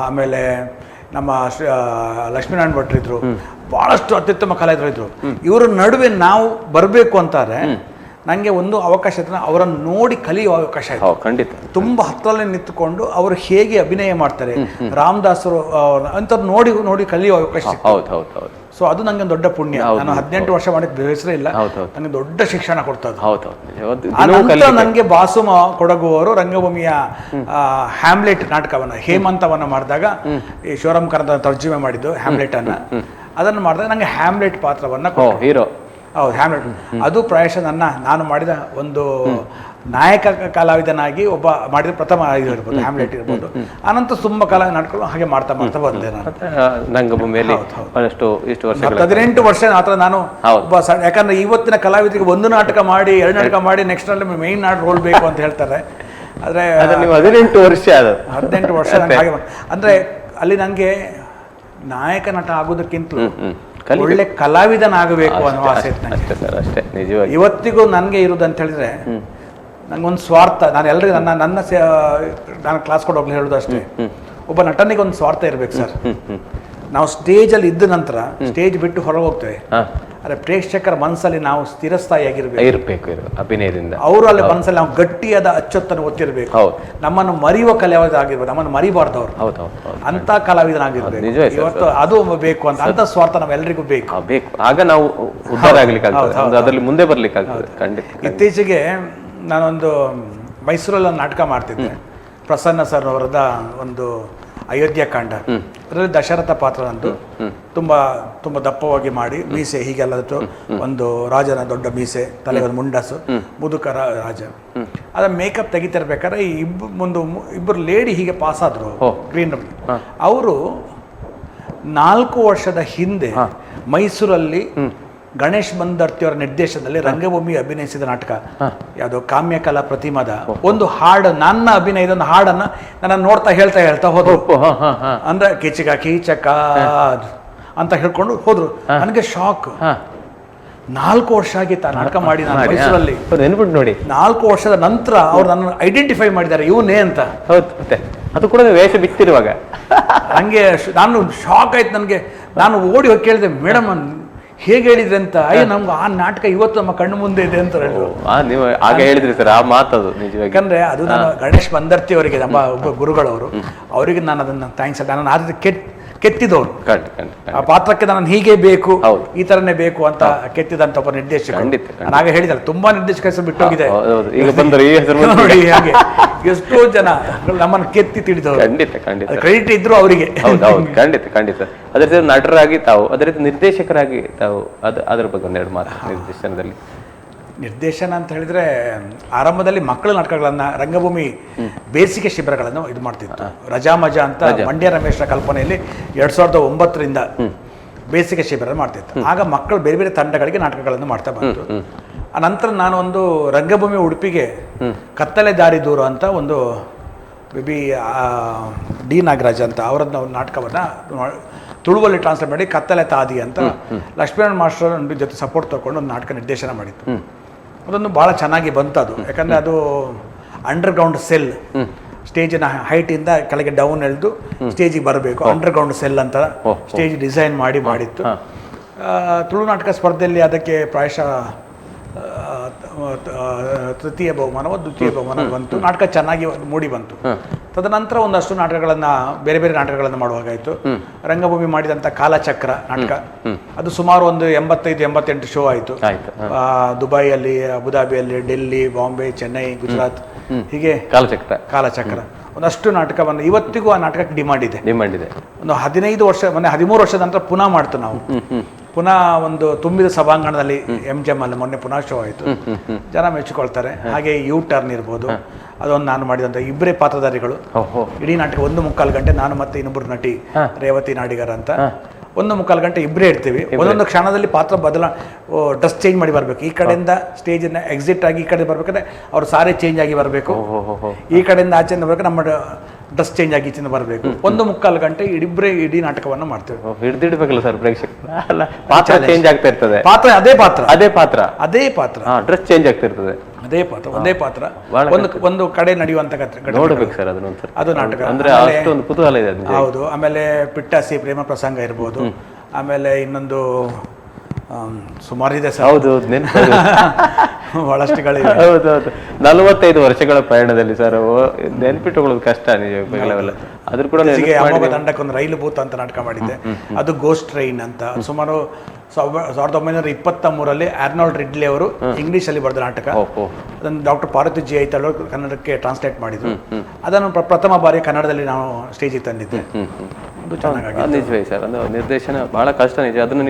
ಆಮೇಲೆ ನಮ್ಮ ಲಕ್ಷ್ಮೀನಾರಾಯಣ ಭಟ್ರಿದ್ರು, ಬಹಳಷ್ಟು ಅತ್ಯುತ್ತಮ ಕಲಾವಿದರು ಇದ್ರು. ಇವರ ನಡುವೆ ನಾವು ಬರಬೇಕು ಅಂತಾರೆ ನನಗೆ ಒಂದು ಅವಕಾಶ ಇತ್ತು, ಅವರನ್ನು ನೋಡಿ ಕಲಿಯುವ ಅವಕಾಶ ಇತ್ತು. ಖಂಡಿತ. ತುಂಬಾ ಹತ್ತರಲ್ಲಿ ನಿಂತುಕೊಂಡು ಅವರು ಹೇಗೆ ಅಭಿನಯ ಮಾಡ್ತಾರೆ, ರಾಮದಾಸರು ಅಂಥವ್ರು ನೋಡಿ ಕಲಿಯುವ ಅವಕಾಶ ಇತ್ತು. ಸೊ ಅದು ನನಗೆ ದೊಡ್ಡ ಪುಣ್ಯ. ನಾನು 18 ವರ್ಷ ಮಾಡಿದ ಹೆಸರೇ ಇಲ್ಲ, ನನಗೆ ದೊಡ್ಡ ಶಿಕ್ಷಣ ಕೊಡ್ತದ್ದು. ನಂತರ ನನಗೆ ಬಾಸು ಕೊಡಗು ಅವರು ರಂಗಭೂಮಿಯ ಹ್ಯಾಮ್ಲೆಟ್ ನಾಟಕವನ್ನ, ಹೇಮಂತವನ್ನ ಮಾಡಿದಾಗ, ಈ ಶಿವರಾಮ್ ಕಾರಂತ ತರ್ಜುಮೆ ಮಾಡಿದ್ದು ಹ್ಯಾಮ್ಲೆಟ್ ಅನ್ನ, ಅದನ್ನು ಮಾಡಿದಾಗ ನನಗೆ ಹ್ಯಾಮ್ಲೆಟ್ ಪಾತ್ರವನ್ನ ಹೀರೋ. ಹೌದು, ಹ್ಯಾಮ್ಲೆಟ್. ಅದು ಪ್ರಾಯಶಃ ನಾನು ಮಾಡಿದ ಒಂದು ನಾಯಕ ಕಲಾವಿದನಾಗಿ ಒಬ್ಬ ಮಾಡಿದ ಪ್ರಥಮ ಇರ್ಬೋದು, ಹ್ಯಾಮ್ಲೆಟ್ ಇರ್ಬೋದು. ಅನಂತರ ತುಂಬ ಕಾಲ ನಾಟಕಗಳು ಹಾಗೆ ಮಾಡ್ತಾ ಬಂದೆ ನಾನು ರಂಗಭೂಮಿಯಲ್ಲಿ. 18 ವರ್ಷ ಆತರ ನಾನು ಒಬ್ಬ, ಯಾಕಂದ್ರೆ ಇವತ್ತಿನ ಕಲಾವಿದರಿಗೆ ಒಂದು ನಾಟಕ ಮಾಡಿ, 2 ನಾಟಕ ಮಾಡಿ, ನೆಕ್ಸ್ಟ್ ನಲ್ಲಿ ಮೇನ್ ನಾಟಕ ರೋಲ್ ಬೇಕು ಅಂತ ಹೇಳ್ತಾರೆ. ಆದ್ರೆ 18 ವರ್ಷ ನನಗೆ ಹಾಗೆ ಅಂದ್ರೆ ಅಲ್ಲಿ ನನಗೆ ನಾಯಕ ನಟ ಆಗೋದಕ್ಕಿಂತಲೂ ಒಳ್ಳೆ ಕಲಾವಿದನಾಗಬೇಕು ಅನ್ನೋ ಆಸೆ ಇತ್ತು ನನಗೆ. ಅಷ್ಟೇ ಸರ್, ಅಷ್ಟೇ ನಿಜವಾಗಿ. ಇವತ್ತಿಗೂ ನನಗೆ ಇರೋದು ಅಂತ ಹೇಳಿದ್ರೆ ನಂಗೊಂದು ಸ್ವಾರ್ಥ, ನಾನು ಎಲ್ರಿಗೂ ನಾನು ಕ್ಲಾಸ್ ಕೊಡೋಗ್ಲಿ ಹೇಳೋದು ಅಷ್ಟೇ, ಒಬ್ಬ ನಟನಿಗೆ ಒಂದು ಸ್ವಾರ್ಥ ಇರ್ಬೇಕು ಸರ್. ನಾವು ಸ್ಟೇಜಲ್ಲಿ ಇದ್ದ ನಂತರ ಸ್ಟೇಜ್ ಬಿಟ್ಟು ಹೊರಗೆ ಹೋಗ್ತೇವೆ, ಆದರೆ ಪ್ರೇಕ್ಷಕರ ಮನಸ್ಸಲ್ಲಿ ನಾವು ಸ್ಥಿರಸ್ಥಾಯಿಯಾಗಿರ್ಬೇಕು ಅಭಿನಯದಿಂದ. ಅವರು ಅಲ್ಲಿ ಮನಸ್ಸಲ್ಲಿ ನಾವು ಗಟ್ಟಿಯಾದ ಅಚ್ಚೊತ್ತನ್ನು ಒತ್ತಿರಬೇಕು. ನಮ್ಮನ್ನು ಮರೆಯುವ ಕಲಾವಿದರಾಗಿರ್ಬೇಕು, ನಮ್ಮನ್ನು ಮರಿಬಾರ್ದು ಅವರು. ಅಂತ ಕಲಾವಿದನಾಗಿರ್ಬೇಕು ಇವತ್ತು, ಅದು ಬೇಕು ಅಂತ ಸ್ವಾರ್ಥ ನಾವೆಲ್ಲರಿಗೂ ಬೇಕು. ಆಗ ನಾವು ಉದ್ಧಾರ ಆಗ್ಲಿಕ್ಕೆ ಆಗ್ತದೆ, ಅದರಲ್ಲಿ ಮುಂದೆ ಬರ್ಲಿಕ್ಕೆ ಆಗ್ತದೆ. ಖಂಡಿತ. ಇತ್ತೀಚೆಗೆ ನಾನೊಂದು ಮೈಸೂರಲ್ಲಿ ಒಂದು ನಾಟಕ ಮಾಡ್ತಿದ್ದೆ, ಪ್ರಸನ್ನ ಸರ್ ಅವರದ ಒಂದು ಅಯೋಧ್ಯ ಕಾಂಡ. ಅದರಲ್ಲಿ ದಶರಥ ಪಾತ್ರ ನಂದು. ತುಂಬ ತುಂಬ ದಪ್ಪವಾಗಿ ಮಾಡಿ, ಮೀಸೆ ಹೀಗೆಲ್ಲ ಒಂದು ರಾಜನ ದೊಡ್ಡ ಮೀಸೆ, ತಲೆ ಒಂದು ಮುಂಡಸು, ಮುದುಕ ರಾಜ. ಅದ ಮೇಕಪ್ ತೆಗಿತಿರ್ಬೇಕಾದ್ರೆ ಈ ಇಬ್ಬರು ಲೇಡಿ ಹೀಗೆ ಪಾಸ್ ಆದ್ರು ಗ್ರೀನ್. ಅವರು 4 ವರ್ಷದ ಹಿಂದೆ ಮೈಸೂರಲ್ಲಿ ಗಣೇಶ್ ಬಂದರ್ತಿ ಅವರ ನಿರ್ದೇಶನದಲ್ಲಿ ರಂಗಭೂಮಿ ಅಭಿನಯಿಸಿದ ನಾಟಕ ಯಾವುದು ಕಾಮ್ಯಕಲಾ ಪ್ರತಿಮಾದ ಒಂದು ಹಾಡು, ನನ್ನ ಅಭಿನಯದ ಒಂದು ಹಾಡನ್ನ ನನ್ನ ನೋಡ್ತಾ ಹೇಳ್ತಾ ಹೋದ್ರು. ಅಂದ್ರೆ ಕೀಚಕ ಅಂತ ಹೇಳ್ಕೊಂಡು ಹೋದ್ರು. ನನಗೆ ಶಾಕ್. 4 ವರ್ಷ ಆಗಿತ್ತು ಆ ನಾಟಕ ಮಾಡಿ ನಾನು ಮೈಸೂರಲ್ಲಿ. ನೋಡಿ, 4 ವರ್ಷದ ನಂತರ ಅವ್ರು ನನ್ನ ಐಡೆಂಟಿಫೈ ಮಾಡಿದ್ದಾರೆ, ಇವನೇ ಅಂತ. ಅದು ಕೂಡ ವೇಷ ಬಿತ್ತಿರುವಾಗ ಹಂಗೆ ನಾನು ಶಾಕ್ ಆಯ್ತು ನನಗೆ. ನಾನು ಓಡಿ ಹೋಗಿ ಕೇಳಿದೆ, ಮೇಡಮ್ ಹೇಗೆ ಹೇಳಿದ್ರಿ ಅಂತ. ಅಯ್ಯೋ, ನಮ್ಗೆ ಆ ನಾಟಕ ಇವತ್ತು ನಮ್ಮ ಕಣ್ಣು ಮುಂದೆ ಇದೆ ಅಂತ ಹೇಳಿದ್ರು. ನೀವು ಆಗ ಹೇಳಿದ್ರಿ ಸರ್ ಆ ಮಾತದು ನಿಜವಾಗಿ. ಯಾಕಂದ್ರೆ ಅದು ನಾನು ಗಣೇಶ್ ಬಂದರ್ತಿ ಅವರಿಗೆ, ನಮ್ಮ ಒಬ್ಬ ಗುರುಗಳವರು, ಅವರಿಗೆ ನಾನು ಅದನ್ನ ಥ್ಯಾಂಕ್ಸ್. ನಾನು ಆದ್ರೆ ಕೆತ್ತಿದವರು ಆ ಪಾತ್ರಕ್ಕೆ ನಾನು ಹೀಗೆ ಬೇಕು, ಈ ತರನೇ ಬೇಕು ಅಂತ ಕೆತ್ತಿದಂತ ಒಬ್ಬ ನಿರ್ದೇಶಕ. ನಾನು ಆಗ ಹೇಳಿದಲ್ಲ, ತುಂಬಾ ನಿರ್ದೇಶಕ ಹೆಸರು ಬಿಟ್ಟೋಗಿದೆ ನೋಡಿ. ಹಾಗೆ ಎಷ್ಟೋ ಜನ ನಮ್ಮನ್ನು ಕೆತ್ತಿ ತಿಳಿದವರು, ಕ್ರೆಡಿಟ್ ಇದ್ರು ಅವರಿಗೆ. ಖಂಡಿತ. ಅದೇ ರೀತಿ ನಟರಾಗಿ ತಾವು, ಅದೇ ರೀತಿ ನಿರ್ದೇಶಕರಾಗಿ ತಾವು, ಅದ್ರ ಬಗ್ಗೆ ಒಂದೆರಡು ಮಾತು. ನಿರ್ದೇಶನ ಅಂತ ಹೇಳಿದ್ರೆ, ಆರಂಭದಲ್ಲಿ ಮಕ್ಕಳ ನಾಟಕಗಳನ್ನ, ರಂಗಭೂಮಿ ಬೇಸಿಗೆ ಶಿಬಿರಗಳನ್ನು ಇದು ಮಾಡ್ತಿತ್ತು. ರಜಾ ಮಜಾ ಅಂತ ಮಂಡ್ಯ ರಮೇಶ್ರ ಕಲ್ಪನೆಯಲ್ಲಿ 2009ರಿಂದ ಬೇಸಿಗೆ ಶಿಬಿರ ಮಾಡ್ತಿತ್ತು. ಆಗ ಮಕ್ಕಳು ಬೇರೆ ಬೇರೆ ತಂಡಗಳಿಗೆ ನಾಟಕಗಳನ್ನು ಮಾಡ್ತಾ ಬಂತು. ಆ ನಂತರ ನಾನು ಒಂದು ರಂಗಭೂಮಿ ಉಡುಪಿಗೆ ಕತ್ತಲೆ ದಾರಿ ದೂರ ಅಂತ ಒಂದು ಡಿ ನಾಗರಾಜ್ ಅಂತ ಅವರದ್ದು ಒಂದು ನಾಟಕವನ್ನು ತುಳುವಲ್ಲಿ ಟ್ರಾನ್ಸ್ಲೇಟ್ ಮಾಡಿ ಕತ್ತಲೆ ತಾದಿ ಅಂತ ಲಕ್ಷ್ಮೀನಾರಾಯಣ ಮಾಸ್ಟರ್ ಜೊತೆ ಸಪೋರ್ಟ್ ತಗೊಂಡು ಒಂದು ನಾಟಕ ನಿರ್ದೇಶನ ಮಾಡಿತ್ತು. ಅದೊಂದು ಭಾಳ ಚೆನ್ನಾಗಿ ಬಂತು ಅದು. ಯಾಕಂದರೆ ಅದು ಅಂಡರ್ಗ್ರೌಂಡ್ ಸೆಲ್, ಸ್ಟೇಜಿನ ಹೈಟಿಂದ ಕೆಳಗೆ ಡೌನ್ ಎಳೆದು ಸ್ಟೇಜಿಗೆ ಬರಬೇಕು, ಅಂಡರ್ಗ್ರೌಂಡ್ ಸೆಲ್ ಅಂತ ಸ್ಟೇಜ್ ಡಿಸೈನ್ ಮಾಡಿತ್ತು. ತುಳು ನಾಟಕ ಸ್ಪರ್ಧೆಯಲ್ಲಿ ಅದಕ್ಕೆ ಪ್ರಾಯಶಃ ತೃತೀಯ ಬಹುಮಾನವೋ ದ್ವಿತೀಯ ಬಹುಮಾನ ಬಂತು. ನಾಟಕ ಚೆನ್ನಾಗಿ ಮೂಡಿ ಬಂತು. ತದನಂತರ ಒಂದಷ್ಟು ನಾಟಕಗಳನ್ನು, ಬೇರೆ ಬೇರೆ ನಾಟಕಗಳನ್ನು ಮಾಡುವಾಗಾಯಿತು. ರಂಗಭೂಮಿ ಮಾಡಿದಂಥ ಕಾಲಚಕ್ರ ನಾಟಕ, ಅದು ಸುಮಾರು ಒಂದು 85-88 ಶೋ ಆಯಿತು. ದುಬೈಯಲ್ಲಿ, ಅಬುದಾಬಿಯಲ್ಲಿ, ಡೆಲ್ಲಿ, ಬಾಂಬೆ, ಚೆನ್ನೈ, ಗುಜರಾತ್, ಹೀಗೆ ಕಾಲಚಕ್ರ ಒಂದಷ್ಟು ನಾಟಕವನ್ನು. ಇವತ್ತಿಗೂ ಆ ನಾಟಕಕ್ಕೆ ಡಿಮಾಂಡ್ ಇದೆ. ಒಂದು 15 ವರ್ಷ, ಮೊನ್ನೆ 13 ವರ್ಷದ ನಂತರ ಪುನಃ ಮಾಡ್ತು ನಾವು. ಪುನಃ ಒಂದು ತುಂಬಿದ ಸಭಾಂಗಣದಲ್ಲಿ MGM ಅಲ್ಲಿ ಮೊನ್ನೆ ಪುನಃ ಶೋ ಆಯಿತು. ಜನ ಮೆಚ್ಚಿಕೊಳ್ತಾರೆ. ಹಾಗೆ ಯೂ ಟರ್ನ್ ಇರ್ಬೋದು, ಅದೊಂದು ನಾನು ಮಾಡಿದಂಥ ಇಬ್ಬರೇ ಪಾತ್ರಧಾರಿಗಳು. ಇಡೀ ನಾಟಕ 1.25 ಗಂಟೆ, ನಾನು ಮತ್ತೆ ಇನ್ನೊಬ್ಬರು ನಟಿ ರೇವತಿ ನಾಡಿಗರ್ ಅಂತ 1.25 ಗಂಟೆ ಇಬ್ಬರೇ ಇರ್ತೀವಿ. ಒಂದೊಂದು ಕ್ಷಣದಲ್ಲಿ ಪಾತ್ರ ಡ್ರೆಸ್ ಚೇಂಜ್ ಮಾಡಿ ಬರಬೇಕು. ಈ ಕಡೆಯಿಂದ ಸ್ಟೇಜಿನ ಎಕ್ಸಿಟ್ ಆಗಿ ಈ ಕಡೆ ಬರ್ಬೇಕಾದ್ರೆ ಅವ್ರು ಸಾರಿ ಚೇಂಜ್ ಆಗಿ ಬರಬೇಕು, ಈ ಕಡೆಯಿಂದ ಆಚೆಯಿಂದ ಬರ್ಬೇಕು, ನಮ್ಮ ಡ್ರೆಸ್ ಚೇಂಜ್ ಆಗಿ ಈಚಿಂದ ಬರಬೇಕು. 1.25 ಗಂಟೆ ಇಬ್ಬರೇ ಇಡೀ ನಾಟಕವನ್ನು ಮಾಡ್ತೇವೆ. ಹಿಡಿದಿಡ್ಬೇಕಲ್ಲ ಸರ್ ಪ್ರೇಕ್ಷಕರು, ಪಾತ್ರ ಚೇಂಜ್ ಆಗ್ತಾ ಇರ್ತದೆ. ಪಾತ್ರ ಅದೇ ಪಾತ್ರ ಡ್ರೆಸ್ ಚೇಂಜ್ ಆಗ್ತಾ ಇರ್ತದೆ. ಒಂದೇ ಪಾತ್ರ ಒಂದು ಕಡೆ ನಡೆಯುವಂತ ನೋಡ್ಬೇಕು ಸರ್ ಅದನ್ನ. ಅದು ನಾಟಕ ಅಂದ್ರೆ ಅಷ್ಟೊಂದು ಕುತೂಹಲ ಇದೆ. ಹೌದು. ಆಮೇಲೆ ಪಿಟ್ಟಾಸಿ ಪ್ರೇಮ ಪ್ರಸಂಗ ಇರ್ಬೋದು. ಆಮೇಲೆ ಇನ್ನೊಂದು ಸುಮಾರು ಇದೆ ಸರ್. ಹೌದು, ಬಹಳಷ್ಟುಗಳಿವೆ. ಹೌದೌದು. 45 ವರ್ಷಗಳ ಪ್ರಯಾಣದಲ್ಲಿ ಸರ್ ನೆನ್ಪಿಟ್ಟುಕೊಳ್ಳೋದು ಕಷ್ಟ ನಿಜವೆಲ್ಲ. ಅದ್ರ ಕೂಡ ಅಮೋಘ ತಂಡಕ್ಕೊಂದು ರೈಲು ಭೂತ ಅಂತ ನಾಟಕ ಮಾಡಿದ್ದೆ. ಅದು ಗೋಸ್ಟ್ ಟ್ರೈನ್ ಅಂತ. ಸುಮಾರು 1923ರಲ್ಲಿ ಆರ್ನಾಲ್ಡ್ ರಿಡ್ಲಿ ಅವರು ಇಂಗ್ಲಿಷ್ ಅಲ್ಲಿ ಬರೆದ ನಾಟಕ. ಅದನ್ನು ಡಾಕ್ಟರ್ ಪಾರ್ವತಿ ಜಿ ಐತಾಳ್ ಕನ್ನಡಕ್ಕೆ ಟ್ರಾನ್ಸ್ಲೇಟ್ ಮಾಡಿದ್ರು. ಅದನ್ನು ಪ್ರಥಮ ಬಾರಿ ಕನ್ನಡದಲ್ಲಿ ನಾವು ಸ್ಟೇಜಿಗೆ ತಂದಿದ್ದೆ. ನಿಜವೇ ಸರ್, ಅಂದ್ರೆ ನಿರ್ದೇಶನ ಬಹಳ ಕಷ್ಟ ನಿಜ. ಅದನ್ನು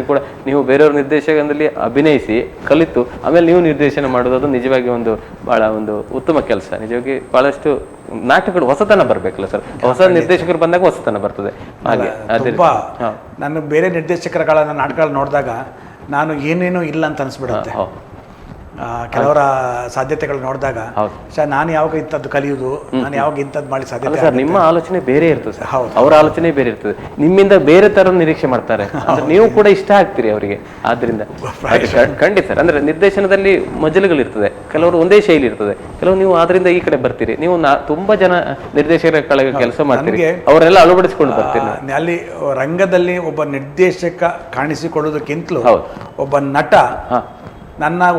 ನೀವು ಬೇರೆಯವ್ರ ನಿರ್ದೇಶನದಲ್ಲಿ ಅಭಿನಯಿಸಿ ಕಲಿತು ಆಮೇಲೆ ನೀವು ನಿರ್ದೇಶನ ಮಾಡೋದು, ಅದು ನಿಜವಾಗಿ ಬಹಳ ಒಂದು ಉತ್ತಮ ಕೆಲಸ. ನಿಜವಾಗಿ ಬಹಳಷ್ಟು ನಾಟಕಗಳು ಹೊಸತನ ಬರ್ಬೇಕಲ್ಲ ಸರ್. ಹೊಸ ನಿರ್ದೇಶಕರು ಬಂದಾಗ ಹೊಸತನ ಬರ್ತದೆ. ಹಾಗೆ ನಾನು ಬೇರೆ ನಿರ್ದೇಶಕರುಗಳ ನಾಟಕಗಳು ನೋಡಿದಾಗ ನಾನು ಏನೇನೋ ಇಲ್ಲ ಅಂತ ಅನ್ಸ್ಬಿಡುತ್ತೆ. ಕೆಲವರ ಸಾಧ್ಯತೆಗಳು ನೋಡಿದಾಗ ಹೌದು. ಸರ್ ನಾನು ಯಾವಾಗ ಇಂಥದ್ದು ಕಲಿಯುವುದು, ನಾನು ಯಾವಾಗ ಇಂಥದ್ದು ಮಾಡಿ ಅಲ್ಲ ಸಾಧ್ಯತೆ ಸರ್, ನಿಮ್ಮ ಆಲೋಚನೆ ಬೇರೆ ಇರ್ತದೆ ಸರ್, ಹೌದು. ಅವರ ಆಲೋಚನೆ ಬೇರೆ ಇರ್ತದೆ, ನಿಮ್ಮಿಂದ ಬೇರೆ ತರ ನಿರೀಕ್ಷೆ ಮಾಡ್ತಾರೆ, ಅಂದ್ರೆ ನೀವು ಕೂಡ ಇಷ್ಟ ಆಗ್ತೀರಿ ಅವರಿಗೆ. ಆದ್ರಿಂದ ಖಂಡಿತ ಸರ್, ಅಂದ್ರೆ ನಿರ್ದೇಶನದಲ್ಲಿ ಮಜಲುಗಳಿರ್ತದೆ, ಕೆಲವರು ಒಂದೇ ಶೈಲಿ ಇರ್ತದೆ, ಕೆಲವು ನೀವು ಆದ್ರಿಂದ ಈ ಕಡೆ ಬರ್ತೀರಿ. ನೀವು ತುಂಬಾ ಜನ ನಿರ್ದೇಶಕರ ಕೆಳಗೆ ಕೆಲಸ ಮಾಡ್ತೀರಿ, ಅವರೆಲ್ಲ ಅಳವಡಿಸಿಕೊಂಡು ಬರ್ತೀರಿ. ಅಲ್ಲಿ ರಂಗದಲ್ಲಿ ಒಬ್ಬ ನಿರ್ದೇಶಕ ಕಾಣಿಸಿಕೊಳ್ಳೋದಕ್ಕಿಂತಲೂ ಒಬ್ಬ ನಟ,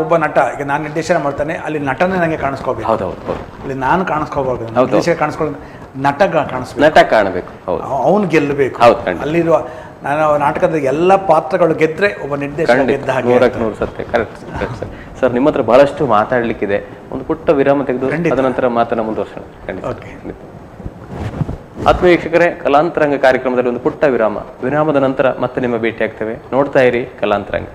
ಒಬ್ಬ ನಟ, ಈಗ ನಾನು ನಿರ್ದೇಶನ ಮಾಡ್ತಾನೆ, ಅಲ್ಲಿ ನಟನೇ ನನಗೆ ಕಾಣಿಸ್ಕೋಬೇಕು. ಅಲ್ಲಿ ನಾನು ಕಾಣಿಸ್ಕೋಬೇಕು, ನಿರ್ದೇಶಕ ಕಾಣಿಸ್ಕೊಳ್ಳೋದು, ನಟ ಕಾಣಿಸ್ಬೇಕು, ಅವನು ಗೆಲ್ಲಬೇಕು. ಅಲ್ಲಿರುವ ನಾನು ನಾಟಕದ ಎಲ್ಲ ಪಾತ್ರಗಳು ಗೆದ್ರೆ ಒಬ್ಬ ನಿರ್ದೇಶಕ ಗೆದ್ದ ಹಾಗೆ. 100% ಸತ್ಯ, ಕರೆಕ್ಟ್ ಸರ್. ನಿಮ್ಮ ಹತ್ರ ಬಹಳಷ್ಟು ಮಾತಾಡ್ಲಿಕ್ಕಿದೆ, ಒಂದು ಪುಟ್ಟ ವಿರಾಮ ತೆಗೆದು ಅದನಂತರ ಮಾತನ್ನ ಮುಂದುವರ್ಸೋಣ. ಆತ್ಮೀಯ ವೀಕ್ಷಕರೇ, ಕಲಾಂತರಂಗ ಕಾರ್ಯಕ್ರಮದಲ್ಲಿ ಒಂದು ಪುಟ್ಟ ವಿರಾಮದ ನಂತರ ಮತ್ತೆ ನಿಮ್ಮ ಭೇಟಿ ಆಗ್ತೇವೆ. ನೋಡ್ತಾ ಇರಿ ಕಲಾಂತರಂಗ.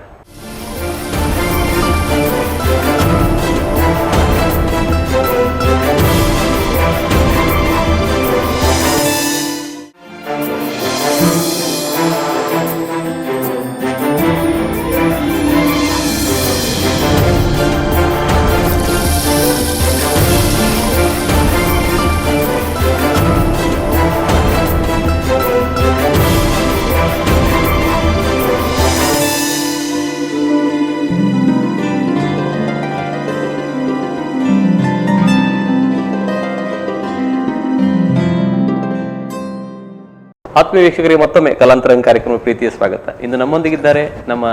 ಆತ್ಮೀಯ ವೀಕ್ಷಕರಿಗೆ ಮತ್ತೊಮ್ಮೆ ಕಲಾಂತರಂಗ ಕಾರ್ಯಕ್ರಮ ಪ್ರೀತಿಯ ಸ್ವಾಗತ. ಇಂದು ನಮ್ಮೊಂದಿಗಿದ್ದಾರೆ ನಮ್ಮ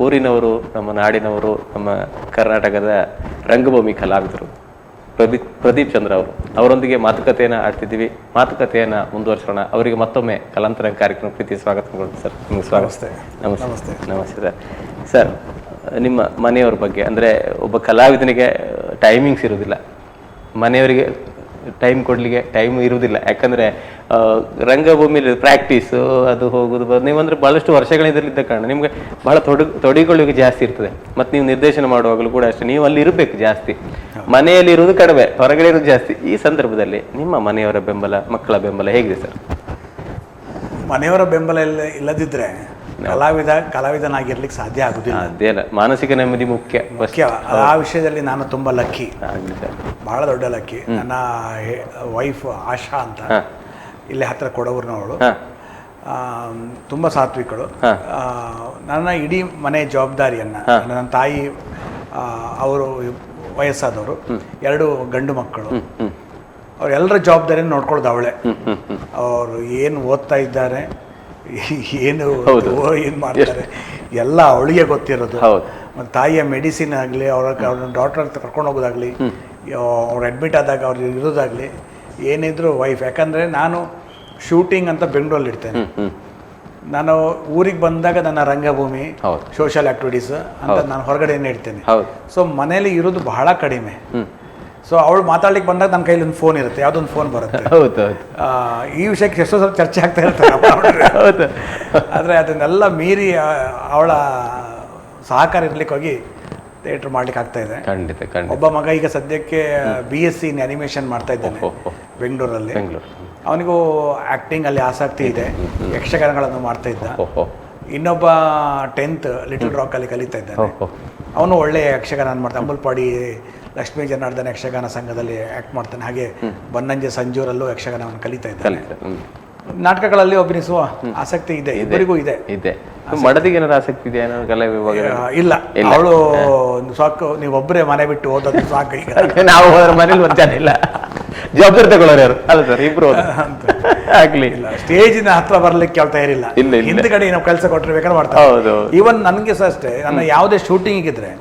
ಊರಿನವರು, ನಮ್ಮ ನಾಡಿನವರು, ನಮ್ಮ ಕರ್ನಾಟಕದ ರಂಗಭೂಮಿ ಕಲಾವಿದರು ಪ್ರದೀಪ್ ಚಂದ್ರ ಅವರು. ಅವರೊಂದಿಗೆ ಮಾತುಕತೆಯನ್ನು ಆಡ್ತಿದ್ದೀವಿ. ಮಾತುಕತೆಯನ್ನು ಮುಂದುವರ್ಸೋಣ. ಅವರಿಗೆ ಮತ್ತೊಮ್ಮೆ ಕಲಾಂತರಂಗ ಕಾರ್ಯಕ್ರಮ ಪ್ರೀತಿಯ ಸ್ವಾಗತ ಸರ್. ನಿಮ್ಗೆ ಸ್ವಾಗತ. ನಮಸ್ತೆ ಸರ್. ಸರ್, ನಿಮ್ಮ ಮನೆಯವ್ರ ಬಗ್ಗೆ, ಅಂದರೆ ಒಬ್ಬ ಕಲಾವಿದನಿಗೆ ಟೈಮಿಂಗ್ಸ್ ಇರೋದಿಲ್ಲ, ಮನೆಯವರಿಗೆ ಟೈಮ್ ಕೊಡ್ಲಿಕ್ಕೆ ಟೈಮ್ ಇರುವುದಿಲ್ಲ. ಯಾಕಂದ್ರೆ ರಂಗಭೂಮಿಲಿ ಪ್ರಾಕ್ಟೀಸು, ಅದು ಹೋಗುದು, ನೀವಂದ್ರೆ ಬಹಳಷ್ಟು ವರ್ಷಗಳಿಂದ ಕಾರಣ ನಿಮ್ಗೆ ಬಹಳ ತೊಡಗುಗಳಿಗೆ ಜಾಸ್ತಿ ಇರ್ತದೆ. ಮತ್ತೆ ನೀವು ನಿರ್ದೇಶನ ಮಾಡುವಾಗಲೂ ಕೂಡ ಅಷ್ಟೇ, ನೀವು ಅಲ್ಲಿ ಇರಬೇಕು ಜಾಸ್ತಿ, ಮನೆಯಲ್ಲಿ ಇರುವುದು ಕಡಿಮೆ, ಹೊರಗಡೆ ಇರೋದು ಜಾಸ್ತಿ. ಈ ಸಂದರ್ಭದಲ್ಲಿ ನಿಮ್ಮ ಮನೆಯವರ ಬೆಂಬಲ, ಮಕ್ಕಳ ಬೆಂಬಲ ಹೇಗಿದೆ ಸರ್? ಮನೆಯವರ ಬೆಂಬಲ ಇಲ್ಲದಿದ್ರೆ ಕಲಾವಿದನಾಗಿರ್ಲಿಕ್ಕೆ ಸಾಧ್ಯ ಆಗುದಿಲ್ಲ. ಅದೇನ, ಮಾನಸಿಕ ನೆಮ್ಮದಿ ಮುಖ್ಯ. ಆ ವಿಷಯದಲ್ಲಿ ನಾನು ತುಂಬಾ ಲಕ್ಕಿ, ಬಹಳ ದೊಡ್ಡ ಲಕ್ಕಿ. ನನ್ನ ವೈಫ್ ಆಶಾ ಅಂತ, ಇಲ್ಲಿ ಹತ್ರ ಕೊಡವೂರಿನವಳು, ತುಂಬ ಸಾತ್ವಿಕಳು. ನನ್ನ ಇಡೀ ಮನೆ ಜವಾಬ್ದಾರಿಯನ್ನು, ನನ್ನ ತಾಯಿ ಅವರು ವಯಸ್ಸಾದವರು, 2 ಗಂಡು ಮಕ್ಕಳು, ಅವರೆಲ್ಲರ ಜವಾಬ್ದಾರಿಯನ್ನು ನೋಡ್ಕೊಳ್ಳೋದು ಅವಳೇ. ಅವರು ಏನು ಓದ್ತಾ ಇದ್ದಾರೆ, ಏನು ಮಾಡ್ತಾರೆ, ಎಲ್ಲ ಅವಳಿಗೆ ಗೊತ್ತಿರೋದು. ಮತ್ತು ತಾಯಿಯ ಮೆಡಿಸಿನ್ ಆಗಲಿ, ಅವ್ರ ಡಾಕ್ಟರ್ ಅಂತ ಕರ್ಕೊಂಡು ಹೋಗೋದಾಗ್ಲಿ, ಅವ್ರು ಅಡ್ಮಿಟ್ ಆದಾಗ ಅವ್ರು ಇರೋದಾಗ್ಲಿ, ಏನಿದ್ರು ವೈಫ್. ಯಾಕಂದರೆ ನಾನು ಶೂಟಿಂಗ್ ಅಂತ ಬೆಂಗಳೂರಲ್ಲಿ ಇರ್ತೇನೆ. ನಾನು ಊರಿಗೆ ಬಂದಾಗ ನನ್ನ ರಂಗಭೂಮಿ, ಸೋಷಿಯಲ್ ಆಕ್ಟಿವಿಟೀಸ್ ಅಂತ ನಾನು ಹೊರಗಡೆನೇ ಇಡ್ತೇನೆ. ಸೊ ಮನೇಲಿ ಇರೋದು ಬಹಳ ಕಡಿಮೆ. ಸೊ ಅವಳು ಮಾತಾಡ್ಲಿಕ್ಕೆ ಬಂದಾಗ ನನ್ನ ಕೈಲಿ ಒಂದು ಫೋನ್ ಇರುತ್ತೆ, ಯಾವುದೊಂದು ಫೋನ್ ಬರುತ್ತೆ. ಈ ವಿಷಯಕ್ಕೆ ಎಷ್ಟೋ ಸಲ ಚರ್ಚೆ ಆಗ್ತಾ ಇರ್ತಾರೆ. ಆದರೆ ಅದನ್ನೆಲ್ಲ ಮೀರಿ ಅವಳ ಸಹಕಾರ ಇರ್ಲಿಕ್ಕೆ ಹೋಗಿ ಥಿಯೇಟರ್ ಮಾಡ್ಲಿಕ್ಕೆ ಆಗ್ತಾ ಇದೆ. ಒಬ್ಬ ಮಗ ಈಗ ಸದ್ಯಕ್ಕೆ BSc ಇನ್ ಅನಿಮೇಷನ್ ಮಾಡ್ತಾ ಇದ್ದಾನೆ ಬೆಂಗಳೂರಲ್ಲಿ. ಅವನಿಗೂ ಆಕ್ಟಿಂಗ್ ಅಲ್ಲಿ ಆಸಕ್ತಿ ಇದೆ, ಯಕ್ಷಗಾನಗಳನ್ನು ಮಾಡ್ತಾ ಇದ್ದ. ಇನ್ನೊಬ್ಬ 10th ಲಿಟಲ್ ರಾಕ್ ಅಲ್ಲಿ ಕಲಿತಾ ಇದ್ದಾನೆ. ಅವನು ಒಳ್ಳೆಯ ಯಕ್ಷಗಾನ ಮಾಡ್ತಾನೆ. ಅಂಬಲ್ಪಾಡಿ ಲಕ್ಷ್ಮೀ ಜನಾರ್ದನ ಯಕ್ಷಗಾನ ಸಂಘದಲ್ಲಿ ಆಕ್ಟ್ ಮಾಡ್ತಾನೆ. ಹಾಗೆ ಬನ್ನಂಜೆ ಸಂಜೂರಲ್ಲೂ ಯಕ್ಷಗಾನವನ್ನು ಕಲಿತಾ ಇದ್ದಾನೆ. ನಾಟಕಗಳಲ್ಲಿ ಅಭಿನಯಿಸುವ ಆಸಕ್ತಿ ಇದೆ, ಇಬ್ಬರಿಗೂ ಇದೆ. ಮಡದಿಗೆ ಏನಾದ್ರು ಆಸಕ್ತಿ ಇದೆಯಾ ಕಲೆ ವಿಭಾಗ? ಇಲ್ಲ, ಅವಳು ಸಾಕು, ನೀವೊಬ್ಬರೇ ಮನೆ ಬಿಟ್ಟು ಓದೋದು ಸಾಕು. ಈಗ ನಾವು ಹೋದ್ರೆ ಮನೇಲಿ ಒಂದು ಜನ ಇಲ್ಲ, ಜವಾಬ್ದಾರಿ ತಗೊಳ್ಳೋರು ಯಾರು? ಅಲ್ಲ ಸರ್, ಇಬ್ರು ಆಗ್ಲಿ. ಸ್ಟೇಜಿನ ಹತ್ರ ಬರ್ಲಿಕ್ಕೆ ಕೇಳ್ತಾ ಇರಲಿಲ್ಲ, ಹಿಂದ್ಗಡೆ ನಾವು ಕೆಲಸ ಕೊಟ್ಟರೆ ಬೇಕಾದ್ರೆ ಮಾಡ್ತಾರೆ. ಈವನ್ ನನಗೆ ಸಹ ಅಷ್ಟೇ, ನನ್ನ ಯಾವುದೇ ಶೂಟಿಂಗ್ ಇದ್ರೆ,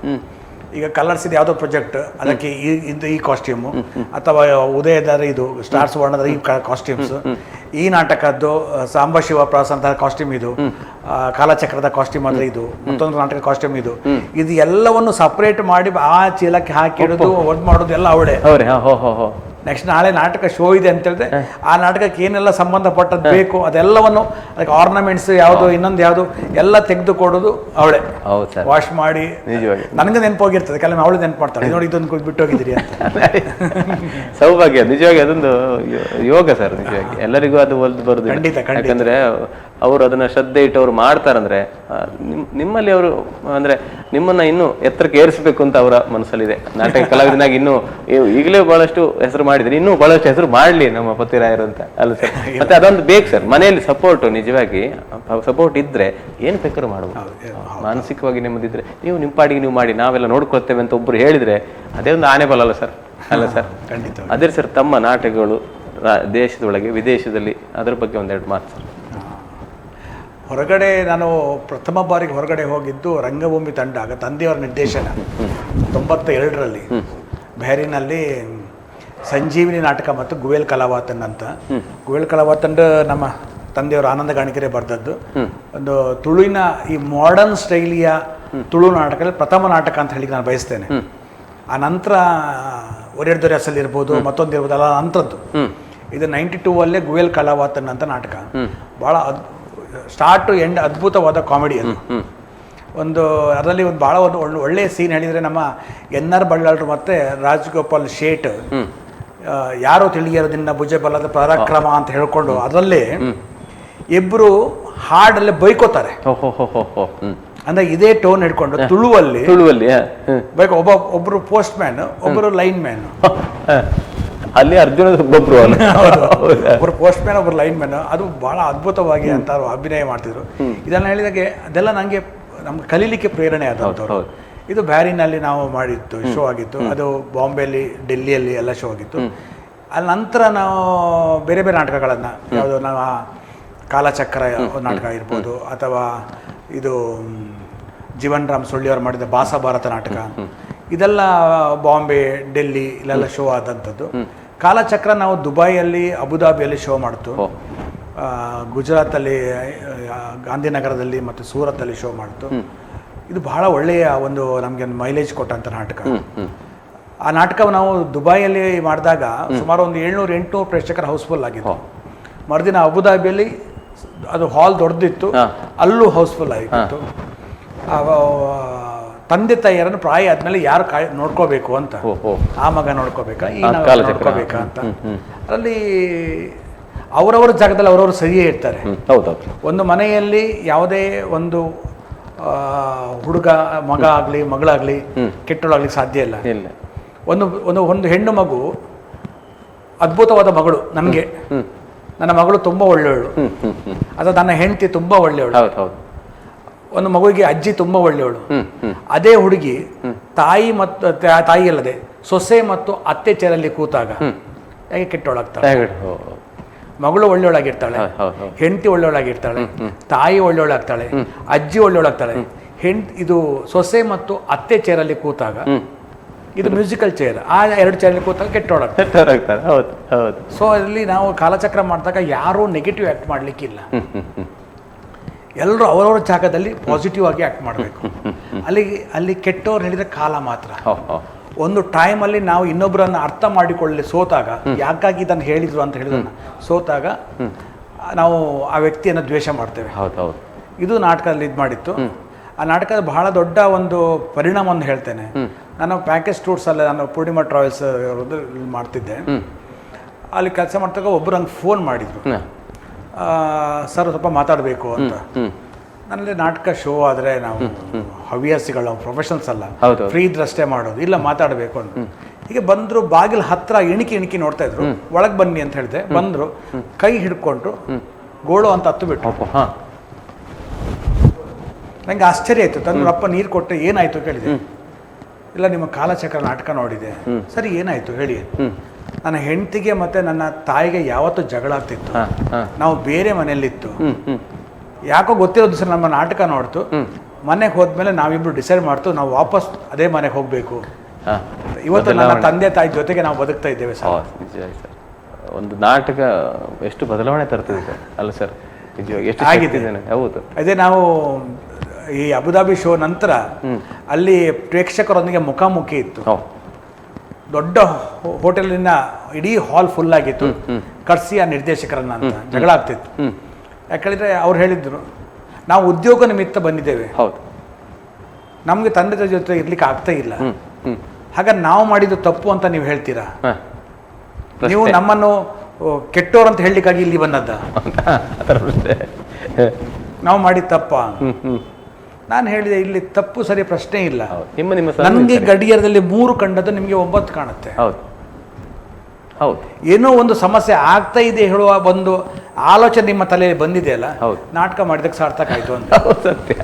ಈಗ ಕಲರ್ಸ್ ಇದು ಯಾವುದೋ ಪ್ರಾಜೆಕ್ಟ್, ಅದಕ್ಕೆ ಈ ಕಾಸ್ಟ್ಯೂಮು, ಅಥವಾ ಉದಯದಾರ ಇದು ಸ್ಟಾರ್ಸ್ ವರ್ಣದ ಈ ಕಾಸ್ಟ್ಯೂಮ್ಸ್, ಈ ನಾಟಕದ್ದು ಸಾಂಬ ಶಿವ ಪ್ರಾಸ ಅಂತ ಕಾಸ್ಟ್ಯೂಮ್ ಇದು, ಕಾಲಚಕ್ರದ ಕಾಸ್ಟ್ಯೂಮ್ ಆದರೆ ಇದು, ಮತ್ತೊಂದು ನಾಟಕ ಕಾಸ್ಟ್ಯೂಮ್ ಇದು ಎಲ್ಲವನ್ನು ಸಪರೇಟ್ ಮಾಡಿ ಆ ಚೀಲಕ್ಕೆ ಹಾಕಿಡೋದು, ಒದ್ ಮಾಡೋದು ಎಲ್ಲ ಅವಳೇ. ನೆಕ್ಸ್ಟ್ ನಾಳೆ ನಾಟಕ ಶೋ ಇದೆ ಅಂತ ಹೇಳಿದ್ರೆ, ಆ ನಾಟಕಕ್ಕೆ ಏನೆಲ್ಲ ಸಂಬಂಧಪಟ್ಟದ್ದು ಬೇಕು ಅದೆಲ್ಲವನ್ನು, ಅದಕ್ಕೆ ಆರ್ನಮೆಂಟ್ಸ್ ಯಾವುದು, ಇನ್ನೊಂದು ಯಾವುದು ಎಲ್ಲ ತೆಗೆದು ಕೊಡೋದು ಅವಳೇ. ವಾಶ್ ಮಾಡಿ ನನಗೆ ನೆನಪೋಗಿರ್ತದೆ, ಕೆಲವೊಮ್ಮೆ ಅವಳು ನೆನಪು ಮಾಡ್ತಾಳೆ, ನೋಡಿ ಇದೊಂದು ಬಿಟ್ಟು ಹೋಗಿದ್ದೀರಿ ಅಂತ. ಸೌಭಾಗ್ಯ, ನಿಜವಾಗಿ ಅದೊಂದು ಯೋಗ ಸರ್, ನಿಜವಾಗಿ ಎಲ್ಲರಿಗೂ ಅದು ಒಲ್ದು ಬರುದು. ಯಾಕಂದ್ರೆ ಅವರು ಅದನ್ನ ಶ್ರದ್ಧೆ ಇಟ್ಟು ಅವ್ರು ಮಾಡ್ತಾರಂದ್ರೆ ನಿಮ್ಮಲ್ಲಿ ಅವರು ಅಂದ್ರೆ ನಿಮ್ಮನ್ನ ಇನ್ನೂ ಎತ್ತರಕ್ಕೆ ಏರಿಸಬೇಕು ಅಂತ ಅವರ ಮನಸ್ಸಲ್ಲಿದೆ. ನಾಟಕ ಕಲಾವಿದನಾಗಿ ಇನ್ನೂ ಈಗಲೇ ಬಹಳಷ್ಟು ಹೆಸರು ಮಾಡಿದ್ರೆ ಇನ್ನೂ ಬಹಳಷ್ಟು ಹೆಸರು ಮಾಡ್ಲಿ ನಮ್ಮ ಪತಿರಾಯರು ಅಂತ ಅಲ್ಲ ಸರ್. ಮತ್ತೆ ಅದೊಂದು ಬೇಕು ಸರ್, ಮನೆಯಲ್ಲಿ ಸಪೋರ್ಟ್, ನಿಜವಾಗಿ ಸಪೋರ್ಟ್ ಇದ್ರೆ ಏನ್ ಬೇಕಾದ್ರೂ ಮಾಡ್ಬೋದು. ಮಾನಸಿಕವಾಗಿ ನೆಮ್ಮದಿದ್ರೆ ನೀವು ನಿಮ್ಮ ಪಾಡಿಗೆ ನೀವು ಮಾಡಿ, ನಾವೆಲ್ಲ ನೋಡ್ಕೊಳ್ತೇವೆ ಅಂತ ಒಬ್ರು ಹೇಳಿದ್ರೆ ಅದೇ ಒಂದು ಆನೆ ಬಲ ಅಲ್ಲ ಸರ್. ಅಲ್ಲ ಸರ್, ಖಂಡಿತ. ಅದೇ ಸರ್ ತಮ್ಮ ನಾಟಕಗಳು ದೇಶದೊಳಗೆ ವಿದೇಶದಲ್ಲಿ ಅದರ ಬಗ್ಗೆ ಒಂದೆರಡು ಮಾತು ಸರ್. ಹೊರಗಡೆ ನಾನು ಪ್ರಥಮ ಬಾರಿಗೆ ಹೊರಗಡೆ ಹೋಗಿದ್ದು ರಂಗಭೂಮಿ ತಂಡ, ಆಗ ತಂದೆಯವರ ನಿರ್ದೇಶನ 92ರಲ್ಲಿ ಬೆಹರಿನಲ್ಲಿ ಸಂಜೀವಿನಿ ನಾಟಕ ಮತ್ತು ಗುವೇಲ್ ಕಲಾವಾತನ್ ಅಂತ. ಗುವೇಲ್ ಕಲಾವಾತನ್ ನಮ್ಮ ತಂದೆಯವರು ಆನಂದ ಗಾಣಿಕೆರೆ ಬರೆದದ್ದು ಒಂದು ತುಳುವಿನ ಈ ಮಾಡರ್ನ್ ಸ್ಟೈಲಿಯ ತುಳು ನಾಟಕದಲ್ಲಿ ಪ್ರಥಮ ನಾಟಕ ಅಂತ ಹೇಳಿ ನಾನು ಬಯಸ್ತೇನೆ. ಆ ನಂತರ ಒರೆಡ್ದೊರೆ ಅಸಲ್ ಇರ್ಬೋದು, ಮತ್ತೊಂದು ಇರ್ಬೋದು, ಅಲ್ಲ ನಂತರದ್ದು. ಇದು 92ಅಲ್ಲೇ ಗುವೇಲ್ ಕಲಾವಾತನ್ ಅಂತ ನಾಟಕ. ಭಾಳ ಸ್ಟಾರ್ಟ್ ಟು ಎಂಡ್ ಅದ್ಭುತವಾದ ಕಾಮಿಡಿ ಅದು. ಒಂದು ಅದರಲ್ಲಿ ಒಂದು ಭಾಳ ಒಂದು ಒಳ್ಳೆಯ ಸೀನ್ ಹೇಳಿದರೆ ನಮ್ಮ NR ಬಳ್ಳಾಳ್ರು ಮತ್ತು ರಾಜಗೋಪಾಲ್ ಶೇಟ್ ಯಾರೋ ತಿಳಿಯರೋದಿನ್ನ ಭುಜಬಲದ ಪರಾಕ್ರಮ ಅಂತ ಹೇಳ್ಕೊಂಡು ಅದರಲ್ಲೇ ಇಬ್ಬರು ಹಾಡಲ್ಲೇ ಬೈಕೋತಾರೆ. ಅಂದ್ರೆ ಇದೇ ಟೋನ್ ಹಿಡ್ಕೊಂಡು ತುಳುವಲ್ಲಿ ಬೈಕ್ ಒಬ್ಬರು ಪೋಸ್ಟ್ ಮ್ಯಾನ್, ಒಬ್ಬರು ಲೈನ್ ಮ್ಯಾನ್. ಅಲ್ಲಿ ಅರ್ಜುನ ಒಬ್ಬರು ಒಬ್ಬರು ಪೋಸ್ಟ್ ಮ್ಯಾನ್, ಒಬ್ಬರು ಲೈನ್ ಮ್ಯಾನ್. ಅದು ಬಹಳ ಅದ್ಭುತವಾಗಿ ಅಂತ ಅಭಿನಯ ಮಾಡ್ತಿದ್ರು. ಇದನ್ನ ಹೇಳಿದಾಗೆ ಅದೆಲ್ಲ ನನಗೆ ನಮ್ಗೆ ಕಲೀಲಿಕ್ಕೆ ಪ್ರೇರಣೆ ಆದಂಥವ್ರು. ಇದು ಬ್ಯಾರಿನಲ್ಲಿ ನಾವು ಮಾಡಿತ್ತು, ಶೋ ಆಗಿತ್ತು. ಅದು ಬಾಂಬೆಯಲ್ಲಿ, ಡೆಲ್ಲಿಯಲ್ಲಿ ಎಲ್ಲ ಶೋ ಆಗಿತ್ತು. ಅಲ್ಲಿ ನಂತರ ನಾವು ಬೇರೆ ಬೇರೆ ನಾಟಕಗಳನ್ನು, ಯಾವುದು ನಾವು ಕಾಲಚಕ್ರ ನಾಟಕ ಇರ್ಬೋದು, ಅಥವಾ ಇದು ಜೀವನ್ ರಾಮ್ ಸುಳ್ಳಿಯವರು ಮಾಡಿದ ಭಾಸ ಭಾರತ ನಾಟಕ, ಇದೆಲ್ಲ ಬಾಂಬೆ, ಡೆಲ್ಲಿ ಇಲ್ಲೆಲ್ಲ ಶೋ ಆದಂಥದ್ದು. ಕಾಲಚಕ್ರ ನಾವು ದುಬೈಯಲ್ಲಿ, ಅಬುದಾಬಿಯಲ್ಲಿ ಶೋ ಮಾಡ್ತು. ಗುಜರಾತಲ್ಲಿ, ಗಾಂಧಿನಗರದಲ್ಲಿ ಮತ್ತು ಸೂರತ್ತಲ್ಲಿ ಶೋ ಮಾಡ್ತು. ಇದು ಬಹಳ ಒಳ್ಳೆಯ ಒಂದು ನಮಗೆ ಮೈಲೇಜ್ ಕೊಟ್ಟಂಥ ನಾಟಕ. ಆ ನಾಟಕ ನಾವು ದುಬೈಯಲ್ಲಿ ಮಾಡಿದಾಗ ಸುಮಾರು ಒಂದು 700-800 ಪ್ರೇಕ್ಷಕರ ಹೌಸ್ಫುಲ್ ಆಗಿತ್ತು. ಮರುದಿನ ಅಬುದಾಬಿಯಲ್ಲಿ ಅದು ಹಾಲ್ ದೊಡ್ಡದಿತ್ತು, ಅಲ್ಲೂ ಹೌಸ್ಫುಲ್ ಆಗಿತ್ತು. ತಂದೆ ತಾಯಿಯರನ್ನು ಪ್ರಾಯ ಆದ್ಮೇಲೆ ಯಾರು ನೋಡ್ಕೋಬೇಕು ಅಂತ, ಆ ಮಗ ನೋಡ್ಕೋಬೇಕಾ, ಈ ನೋಡ್ಕೋಬೇಕಾ ಅಂತ. ಅದರಲ್ಲಿ ಅವರವರ ಜಾಗದಲ್ಲಿ ಅವರವರು ಸರಿಯೇ ಇರ್ತಾರೆ. ಒಂದು ಮನೆಯಲ್ಲಿ ಯಾವುದೇ ಒಂದು ಹುಡುಗ, ಮಗ ಆಗಲಿ ಮಗಳಾಗಲಿ ಕೆಟ್ಟೋಳಾಗ್ಲಿ ಸಾಧ್ಯ ಇಲ್ಲ. ಒಂದು ಒಂದು ಒಂದು ಹೆಣ್ಣು ಮಗು ಅದ್ಭುತವಾದ ಮಗಳು, ನನಗೆ ನನ್ನ ಮಗಳು ತುಂಬ ಒಳ್ಳೆಯವಳು, ಅಥವಾ ನನ್ನ ಹೆಂಡತಿ ತುಂಬ ಒಳ್ಳೆಯವಳು. ಒಂದು ಮಗುವಿಗೆ ಅಜ್ಜಿ ತುಂಬ ಒಳ್ಳೆಯವಳು. ಅದೇ ಹುಡುಗಿ ತಾಯಿ ಮತ್ತು ತಾಯಿ ಅಲ್ಲದೆ ಸೊಸೆ ಮತ್ತು ಅತ್ತೆ ಚೇರಲ್ಲಿ ಕೂತಾಗ ಹೇಗೆ ಕೆಟ್ಟವಳಾಗ್ತಾಳೆ. ಮಗಳು ಒಳ್ಳೆಯವಳಾಗಿರ್ತಾಳೆ, ಹೆಂಡತಿ ಒಳ್ಳೆಯವಳಾಗಿರ್ತಾಳೆ, ತಾಯಿ ಒಳ್ಳೆಯವಳಾಗ್ತಾಳೆ, ಅಜ್ಜಿ ಒಳ್ಳೆಯವಳಾಗ್ತಾಳೆ. ಇದು ಸೊಸೆ ಮತ್ತು ಅತ್ತೆ ಚೇರಲ್ಲಿ ಕೂತಾಗ, ಇದು ಮ್ಯೂಸಿಕಲ್ ಚೇರ್, ಆ 2 ಚೇರಲ್ಲಿ ಕೂತಾಗ ಕೆಟ್ಟವಳಾಗ್ತಾರೆ. ಸೊ ಅಲ್ಲಿ ನಾವು ಕಾಲಚಕ್ರ ಮಾಡಿದಾಗ ಯಾರೂ ನೆಗೆಟಿವ್ ಆ್ಯಕ್ಟ್ ಮಾಡಲಿಕ್ಕಿಲ್ಲ. ಎಲ್ಲರೂ ಅವರವರ ಜಾಗದಲ್ಲಿ ಪಾಸಿಟಿವ್ ಆಗಿ ಆ್ಯಕ್ಟ್ ಮಾಡಬೇಕು. ಅಲ್ಲಿ ಕೆಟ್ಟವ್ರು ಹೇಳಿದ್ರೆ ಕಾಲ ಮಾತ್ರ. ಒಂದು ಟೈಮಲ್ಲಿ ನಾವು ಇನ್ನೊಬ್ಬರನ್ನು ಅರ್ಥ ಮಾಡಿಕೊಳ್ಳಿ ಸೋತಾಗ, ಯಾಕಾಗಿ ಇದನ್ನು ಹೇಳಿದ್ರು ಅಂತ ಹೇಳಿದನ್ನ ಸೋತಾಗ ನಾವು ಆ ವ್ಯಕ್ತಿಯನ್ನು ದ್ವೇಷ ಮಾಡ್ತೇವೆ. ಇದು ನಾಟಕದಲ್ಲಿ ಇದು ಮಾಡಿತ್ತು. ಆ ನಾಟಕದ ಬಹಳ ದೊಡ್ಡ ಒಂದು ಪರಿಣಾಮವನ್ನು ಹೇಳ್ತೇನೆ. ನಾನು ಪ್ಯಾಕೇಜ್ ಟೂರ್ಸಲ್ಲಿ ನಾನು ಪೂರ್ಣಿಮಾ ಟ್ರಾವೆಲ್ಸ್ ಮಾಡ್ತಿದ್ದೆ. ಅಲ್ಲಿ ಕೆಲಸ ಮಾಡ್ತಾಗ ಒಬ್ಬರು ಹಂಗೆ ಫೋನ್ ಮಾಡಿದ್ರು, ಸರ್ ಸ್ವಲ್ಪ ಮಾತಾಡಬೇಕು ಅಂತ. ನನ್ನಲ್ಲಿ ನಾಟಕ ಶೋ ಆದರೆ ನಾವು ಹವ್ಯಾಸಿಗಳು, ನಾವು ಪ್ರೊಫೆಷನಲ್ಸ್ ಅಲ್ಲ, ಫ್ರೀ ಇದ್ರಷ್ಟೇ ಮಾಡೋದು, ಇಲ್ಲ ಮಾತಾಡಬೇಕು ಅಂತ. ಹೀಗೆ ಬಂದರು, ಬಾಗಿಲು ಹತ್ರ ಇಣಿಕಿ ನೋಡ್ತಾ ಇದ್ರು. ಒಳಗೆ ಬನ್ನಿ ಅಂತ ಹೇಳಿದೆ. ಬಂದರು, ಕೈ ಹಿಡ್ಕೊಂಡ್ರು, ಗೋಳು ಅಂತ ಹತ್ತು ಬಿಟ್ಟು. ನಂಗೆ ಆಶ್ಚರ್ಯ ಆಯಿತು. ತನ್ನಪ್ಪ ನೀರು ಕೊಟ್ಟೆ, ಏನಾಯಿತು ಕೇಳಿದೆ. ಇಲ್ಲ, ನಿಮ್ಮ ಕಾಲಚಕ್ರ ನಾಟಕ ನೋಡಿದೆ. ಸರಿ, ಏನಾಯಿತು ಹೇಳಿ. ನನ್ನ ಹೆಂಡತಿಗೆ ಮತ್ತು ನನ್ನ ತಾಯಿಗೆ ಯಾವತ್ತೂ ಜಗಳ ಆಗ್ತಿತ್ತು. ನಾವು ಬೇರೆ ಮನೆಯಲ್ಲಿತ್ತು. ಯಾಕೋ ಗೊತ್ತಿರೋದು ಸರ್, ನಮ್ಮ ನಾಟಕ ನೋಡ್ತು. ಮನೆಗೆ ಹೋದ್ಮೇಲೆ ನಾವಿಬ್ರು ಡಿಸೈಡ್ ಮಾಡ್ತು, ನಾವು ವಾಪಸ್ ಅದೇ ಮನೆಗೆ ಹೋಗಬೇಕು. ಇವತ್ತು ನನ್ನ ತಂದೆ ತಾಯಿ ಜೊತೆಗೆ ನಾವು ಬದುಕ್ತಾ ಇದ್ದೇವೆ ಸರ್. ಒಂದು ನಾಟಕ ಎಷ್ಟು ಬದಲಾವಣೆ ತರ್ತದೆ ಸರ್, ಅಲ್ಲ ಸರ್? ಎಷ್ಟು ಆಗಿದೆ. ಹೌದು. ಅದೇ ನಾವು ಈ ಅಬುದಾಬಿ ಶೋ ನಂತರ ಅಲ್ಲಿ ಪ್ರೇಕ್ಷಕರೊಂದಿಗೆ ಮುಖಾಮುಖಿ ಇತ್ತು. ದೊಡ್ಡ ಹೋಟೆಲಿನ ಇಡೀ ಹಾಲ್ ಫುಲ್ ಆಗಿತ್ತು. ಕರ್ಸಿ ಆ ನಿರ್ದೇಶಕರನ್ನ ಅಂತ ಜಗಳ ಆಗ್ತಿತ್ತು. ಯಾಕಂದ್ರೆ ಅವ್ರು ಹೇಳಿದ್ರು, ನಾವು ಉದ್ಯೋಗ ನಿಮಿತ್ತ ಬಂದಿದ್ದೇವೆ, ನಮ್ಗೆ ತಂದೆ ಜೊತೆ ಇರ್ಲಿಕ್ಕೆ ಆಗ್ತಾ ಇಲ್ಲ, ಹಾಗಾದ್ರೆ ನಾವು ಮಾಡಿದ್ದು ತಪ್ಪು ಅಂತ ನೀವು ಹೇಳ್ತೀರಾ? ನೀವು ನಮ್ಮನ್ನು ಕೆಟ್ಟೋರು ಅಂತ ಹೇಳಲಿಕ್ಕಾಗಿ ಇಲ್ಲಿ ಬಂದದ್ದ? ನಾವು ಮಾಡಿದ ತಪ್ಪ? ನಾನು ಹೇಳಿದೆ ಇಲ್ಲಿ ತಪ್ಪು ಸರಿ ಪ್ರಶ್ನೆ ಇಲ್ಲ. ನಿಮ್ಮ ನನಗೆ ಗಡಿಯಾರದಲ್ಲಿ 3 ಕಂಡದ್ದು ನಿಮಗೆ 9 ಕಾಣುತ್ತೆ. ಹೌದು ಹೌದು. ಏನೋ ಒಂದು ಸಮಸ್ಯೆ ಆಗ್ತಾ ಇದೆ ಹೇಳುವ ಒಂದು ಆಲೋಚನೆ ನಿಮ್ಮ ತಲೆಯಲ್ಲಿ ಬಂದಿದೆ ಅಲ್ಲ, ನಾಟಕ ಮಾಡಿದಕ್ಕೆ ಸಾರ್ಥಕ ಆಯ್ತು ಅಂತ. ಸತ್ಯ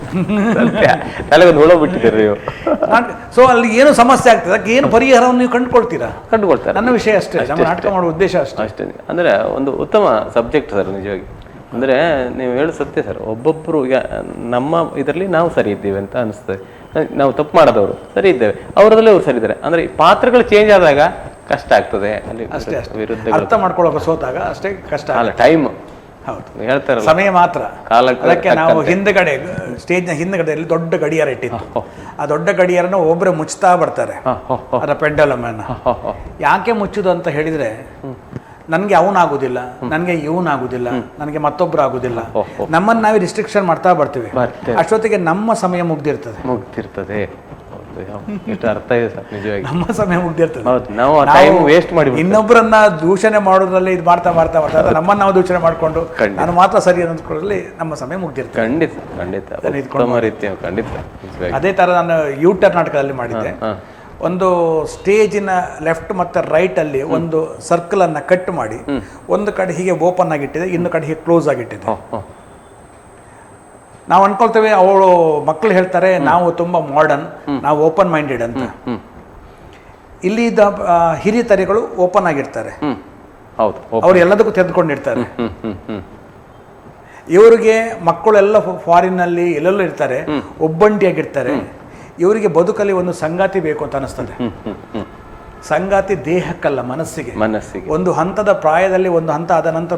ಸತ್ಯ. ತಲೆಗೊಂದು ಹುಳ ಬಿಟ್ಟಿದ್ದೀರಿ ನೀವು. ಸೊ ಅಲ್ಲಿ ಏನು ಸಮಸ್ಯೆ ಆಗ್ತದೆ, ಅದಕ್ಕೆ ಏನು ಪರಿಹಾರವನ್ನು ನೀವು ಕಂಡುಕೊಳ್ತೀರಾ? ಕಂಡುಕೊಳ್ತಾರೆ. ನನ್ನ ವಿಷಯ ಅಷ್ಟೇ, ನಮ್ಮ ನಾಟಕ ಮಾಡುವ ಉದ್ದೇಶ ಅಷ್ಟೇ. ಅಷ್ಟೇ. ಅಂದರೆ ಒಂದು ಉತ್ತಮ ಸಬ್ಜೆಕ್ಟ್ ಸರ್ ನಿಜವಾಗಿ. ಅಂದರೆ ನೀವು ಹೇಳು ಸತ್ಯ ಸರ್. ಒಬ್ಬೊಬ್ಬರು ಈಗ ನಮ್ಮ ಇದರಲ್ಲಿ ನಾವು ಸರಿ ಇದ್ದೀವಿ ಅಂತ ಅನಿಸ್ತದೆ. ನಾವು ತಪ್ಪು ಮಾಡೋದವರು ಸರಿ ಇದ್ದೇವೆ, ಅವರದಲ್ಲೇ ಅವ್ರು ಸರಿ ಇದ್ದಾರೆ. ಅಂದರೆ ಈ ಪಾತ್ರಗಳು ಚೇಂಜ್ ಆದಾಗ ಕಷ್ಟ ಆಗ್ತದೆ. ಅಲ್ಲಿ ಅಷ್ಟೇ ಅಷ್ಟೇ. ವಿರುದ್ಧ ಅರ್ಥ ಮಾಡ್ಕೊಳ್ಳೋಕೆ ಸೋತಾಗ ಅಷ್ಟೇ ಕಷ್ಟ. ಅಲ್ಲ, ಟೈಮ್ ಹೌದು ಹೇಳ್ತಾರಲ್ಲ, ಸಮಯ ಮಾತ್ರ. ಕಾಲಕ್ಕೆ ಅದಕ್ಕೆ ನಾವು ಹಿಂದ್ಗಡೆ ಸ್ಟೇಜ್ನ ಹಿಂದ್ಗಡೆಯಲ್ಲಿ ದೊಡ್ಡ ಗಡಿಯಾರ ಇಟ್ಟಿತ್ತು. ಆ ದೊಡ್ಡ ಗಡಿಯಾರನ ಒಬ್ಬರೇ ಮುಚ್ತಾ ಬರ್ತಾರೆ, ಅದರ ಪೆಂಡಲಮ್ ಅನ್ನ. ಯಾಕೆ ಮುಚ್ಚುದು ಅಂತ ಹೇಳಿದ್ರೆ, ನನಗೆ ಅವನಾಗುದಿಲ್ಲ, ನನಗೆ ಇವನಾಗುದಿಲ್ಲ, ನನಗೆ ಮತ್ತೊಬ್ರು ಆಗುದಿಲ್ಲ, ನಮ್ಮನ್ನು ನಾವೇ ರಿಸ್ಟ್ರಿಕ್ಷನ್ ಮಾಡ್ತಾ ಬರ್ತೀವಿ. ಅಷ್ಟೊತ್ತಿಗೆ ನಮ್ಮ ಸಮಯ ಮುಗ್ದಿರ್ತದೆ. ಅರ್ಥ ಇದೆ ಸರ್ ನಿಜವಾಗಿ. ನಮ್ಮ ಸಮಯ ಮುಗ್ದಿರ್ತದೆ. ನಾವು ಟೈಮ್ ವೇಸ್ಟ್ ಮಾಡಿ ಇನ್ನೊಬ್ಬರನ್ನ ದೂಷಣೆ ಮಾಡೋದ್ರಲ್ಲಿ ಇದು ಮಾಡ್ತಾ ಮಾಡ್ತಾ ಮಾಡ್ತಾ ನಮ್ಮನ್ನು ನಾವು ದೂಷಣೆ ಮಾಡ್ಕೊಂಡು ನಾನು ಮಾತ್ರ ಸರಿ ಅನ್ನೋದ್ರಲ್ಲಿ ನಮ್ಮ ಸಮಯ ಮುಗ್ದಿರ್ತದೆ. ಖಂಡಿತ ಖಂಡಿತ. ಖಂಡಿತ. ಅದೇ ತರ ನಾನು ಯೂಟರ್ ನಾಟಕದಲ್ಲಿ ಮಾಡಿದ್ದೆ. ಒಂದು ಸ್ಟೇಜಿನ ಲೆಫ್ಟ್ ಮತ್ತು ರೈಟ್ ಅಲ್ಲಿ ಒಂದು ಸರ್ಕಲ್ ಅನ್ನ ಕಟ್ ಮಾಡಿ ಒಂದು ಕಡೆ ಹೀಗೆ ಓಪನ್ ಆಗಿಟ್ಟಿದೆ, ಇನ್ನೊಂದು ಕಡೆ ಹೀಗೆ ಕ್ಲೋಸ್ ಆಗಿಟ್ಟಿದೆ. ನಾವು ಅನ್ಕೊಳ್ತೇವೆ, ಅವಳು ಮಕ್ಕಳು ಹೇಳ್ತಾರೆ ನಾವು ತುಂಬಾ ಮಾಡರ್ನ್, ನಾವು ಓಪನ್ ಮೈಂಡೆಡ್ ಅಂತ. ಇಲ್ಲಿ ಹಿರಿಯ ತರೆಗಳು ಓಪನ್ ಆಗಿರ್ತಾರೆ, ಅವ್ರು ಎಲ್ಲದಕ್ಕೂ ತೆಗೆದುಕೊಂಡಿರ್ತಾರೆ. ಇವರಿಗೆ ಮಕ್ಕಳೆಲ್ಲ ಫಾರಿನ್ನಲ್ಲಿ ಎಲ್ಲೆಲ್ಲೂ ಇರ್ತಾರೆ, ಒಬ್ಬಂಟಿಯಾಗಿರ್ತಾರೆ. ಇವರಿಗೆ ಬದುಕಲ್ಲಿ ಒಂದು ಸಂಗಾತಿ ಬೇಕು ಅಂತ ಅನಿಸ್ತದೆ. ಸಂಗಾತಿ ದೇಹಕ್ಕಲ್ಲ, ಮನಸ್ಸಿಗೆ. ಒಂದು ಹಂತದ ಪ್ರಾಯದಲ್ಲಿ ಒಂದು ಹಂತ ಆದ ನಂತರ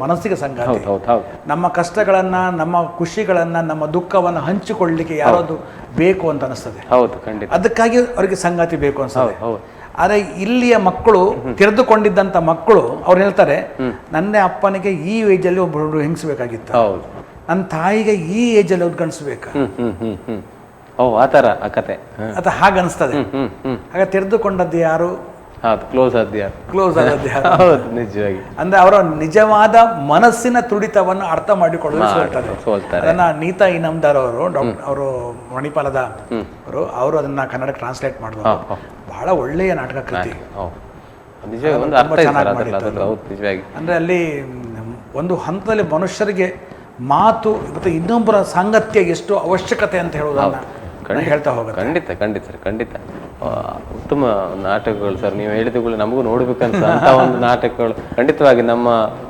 ಮನಸ್ಸಿಗೆ ಸಂಗಾತಿ. ನಮ್ಮ ಕಷ್ಟಗಳನ್ನ, ನಮ್ಮ ಖುಷಿಗಳನ್ನ, ನಮ್ಮ ದುಃಖವನ್ನು ಹಂಚಿಕೊಳ್ಳಲಿಕ್ಕೆ ಯಾರಾದ್ರು ಬೇಕು ಅಂತ ಅನಿಸ್ತದೆ. ಅದಕ್ಕಾಗಿ ಅವರಿಗೆ ಸಂಗಾತಿ ಬೇಕು ಅನ್ಸ್ತದೆ. ಆದರೆ ಇಲ್ಲಿಯ ಮಕ್ಕಳು, ತೆರೆದುಕೊಂಡಿದ್ದಂಥ ಮಕ್ಕಳು, ಅವ್ರು ಹೇಳ್ತಾರೆ, ನನ್ನ ಅಪ್ಪನಿಗೆ ಈ ಏಜಲ್ಲಿ ಒಬ್ಬರು ಹೆಂಗಸಬೇಕಾಗಿತ್ತು, ನನ್ನ ತಾಯಿಗೆ ಈ ಏಜಲ್ಲಿ ಒಂದು ಗಂಡಸಬೇಕಾ. ಆ ಥರ ಆ ಕತೆ ಅದು ಹಾಗೆ ಅನಿಸ್ತದೆ. ಹಾಗೆ ತೆರೆದುಕೊಂಡದ್ದು ಯಾರು, ಕ್ಲೋಸ್ ಆದದ್ದು ಯಾರು, ನಿಜವಾಗಿ. ಅಂದ್ರೆ ಅವರ ನಿಜವಾದ ಮನಸ್ಸಿನ ತುಡಿತವನ್ನು ಅರ್ಥ ಮಾಡಿಕೊಳ್ಳಲು ಸೋಲ್ತಾರೆ. ಅದನ್ನ ನೀತಾ ಇನಾಮ್ದಾರ್ ಅವರು ಮಣಿಪಾಲದ ಅವರು ಅದನ್ನ ಕನ್ನಡಕ್ಕೆ ಟ್ರಾನ್ಸ್ಲೇಟ್ ಮಾಡಿದ್ರು. ಬಹಳ ಒಳ್ಳೆಯ ನಾಟಕ ಕೃತಿ, ಚೆನ್ನಾಗಿ ಮಾಡಿದ್ರು. ಅಂದ್ರೆ ಅಲ್ಲಿ ಒಂದು ಹಂತದಲ್ಲಿ ಮನುಷ್ಯರಿಗೆ ಮಾತು ಮತ್ತು ಇನ್ನೊಬ್ಬರ ಸಾಂಗತ್ಯ ಎಷ್ಟು ಅವಶ್ಯಕತೆ ಅಂತ ಹೇಳೋದನ್ನ ಹೇಳ್ತಾ ಹೋಗುತ್ತೆ. ಖಂಡಿತ ಖಂಡಿತ ಸರ್, ಖಂಡಿತ. ಉತ್ತಮ ನಾಟಕಗಳು ಸರ್. ನೀವು ಹೇಳಿದಗಳು ನಮಗೂ ನೋಡ್ಬೇಕಂತ ಒಂದು ನಾಟಕಗಳು ಖಂಡಿತವಾಗಿ ನಮ್ಮ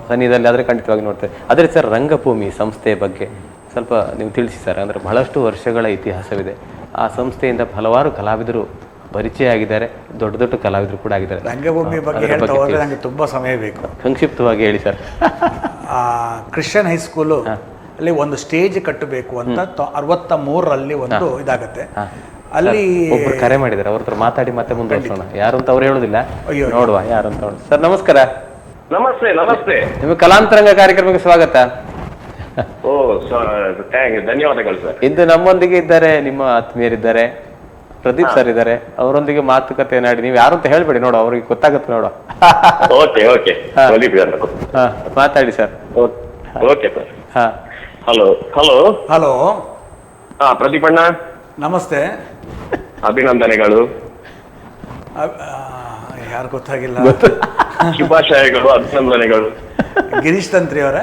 ಸನ್ನಿಧದಲ್ಲಿ ಆದರೆ ಖಂಡಿತವಾಗಿ ನೋಡ್ತೇವೆ. ಆದರೆ ಸರ್, ರಂಗಭೂಮಿ ಸಂಸ್ಥೆಯ ಬಗ್ಗೆ ಸ್ವಲ್ಪ ನೀವು ತಿಳಿಸಿ ಸರ್. ಅಂದರೆ ಬಹಳಷ್ಟು ವರ್ಷಗಳ ಇತಿಹಾಸವಿದೆ. ಆ ಸಂಸ್ಥೆಯಿಂದ ಹಲವಾರು ಕಲಾವಿದರು ಪರಿಚಯ ಆಗಿದ್ದಾರೆ, ದೊಡ್ಡ ದೊಡ್ಡ ಕಲಾವಿದರು ಕೂಡ ಆಗಿದ್ದಾರೆ. ರಂಗಭೂಮಿ ಬಗ್ಗೆ ಹೇಳ್ತಾ ಹೋದ್ರೆ ನನಗೆ ತುಂಬ ಸಮಯ ಬೇಕು. ಸಂಕ್ಷಿಪ್ತವಾಗಿ ಹೇಳಿ ಸರ್. ಕ್ರಿಶ್ಚಿಯನ್ ಹೈಸ್ಕೂಲು ಅಲ್ಲಿ ಒಂದು ಸ್ಟೇಜ್ ಕಟ್ಟಬೇಕು ಅಂತ 63ರಲ್ಲಿ ಒಂದು ಇದಾಗತ್ತೆ. ಅಲ್ಲಿ ಒಬ್ರು ಕರೆ ಮಾಡಿದ್ದಾರೆ, ಅವ್ರ ಹತ್ರ ಮಾತಾಡಿ ಮತ್ತೆ ಮುಂದುವರಿಸೋಣ. ಯಾರು ಅಂತ ಅವ್ರು ಹೇಳೋದಿಲ್ಲ, ನೋಡುವ ಯಾರು ಅಂತ. ಸರ್ ನಮಸ್ಕಾರ. ನಮಸ್ತೆ. ನಮಸ್ತೆ. ನಿಮಗೆ ಕಲಾಂತರಂಗ ಕಾರ್ಯಕ್ರಮಕ್ಕೆ ಸ್ವಾಗತ. ಓ ಧನ್ಯವಾದಗಳು ಸರ್. ಇಂದು ನಮ್ಮೊಂದಿಗೆ ಇದ್ದಾರೆ ನಿಮ್ಮ ಆತ್ಮೀಯರಿದ್ದಾರೆ, ಪ್ರದೀಪ್ ಸರ್ ಇದ್ದಾರೆ. ಅವರೊಂದಿಗೆ ಮಾತುಕತೆ ನಾಡಿ. ನೀವು ಯಾರು ಅಂತ ಹೇಳ್ಬೇಡಿ, ನೋಡು ಅವ್ರಿಗೆ ಗೊತ್ತಾಗುತ್ತೆ. ನೋಡುವ. ಮಾತಾಡಿ sir. Okay sir. Hello hello hello. Pradeep ಅಣ್ಣ ನಮಸ್ತೆ. ಅಭಿನಂದನೆಗಳು. ಯಾರು ಗೊತ್ತಾಗಿಲ್ಲ. ಶುಭಾಶಯಗಳು, ಅಭಿನಂದನೆಗಳು. ಗಿರೀಶ್ ತಂತ್ರಿ ಅವರ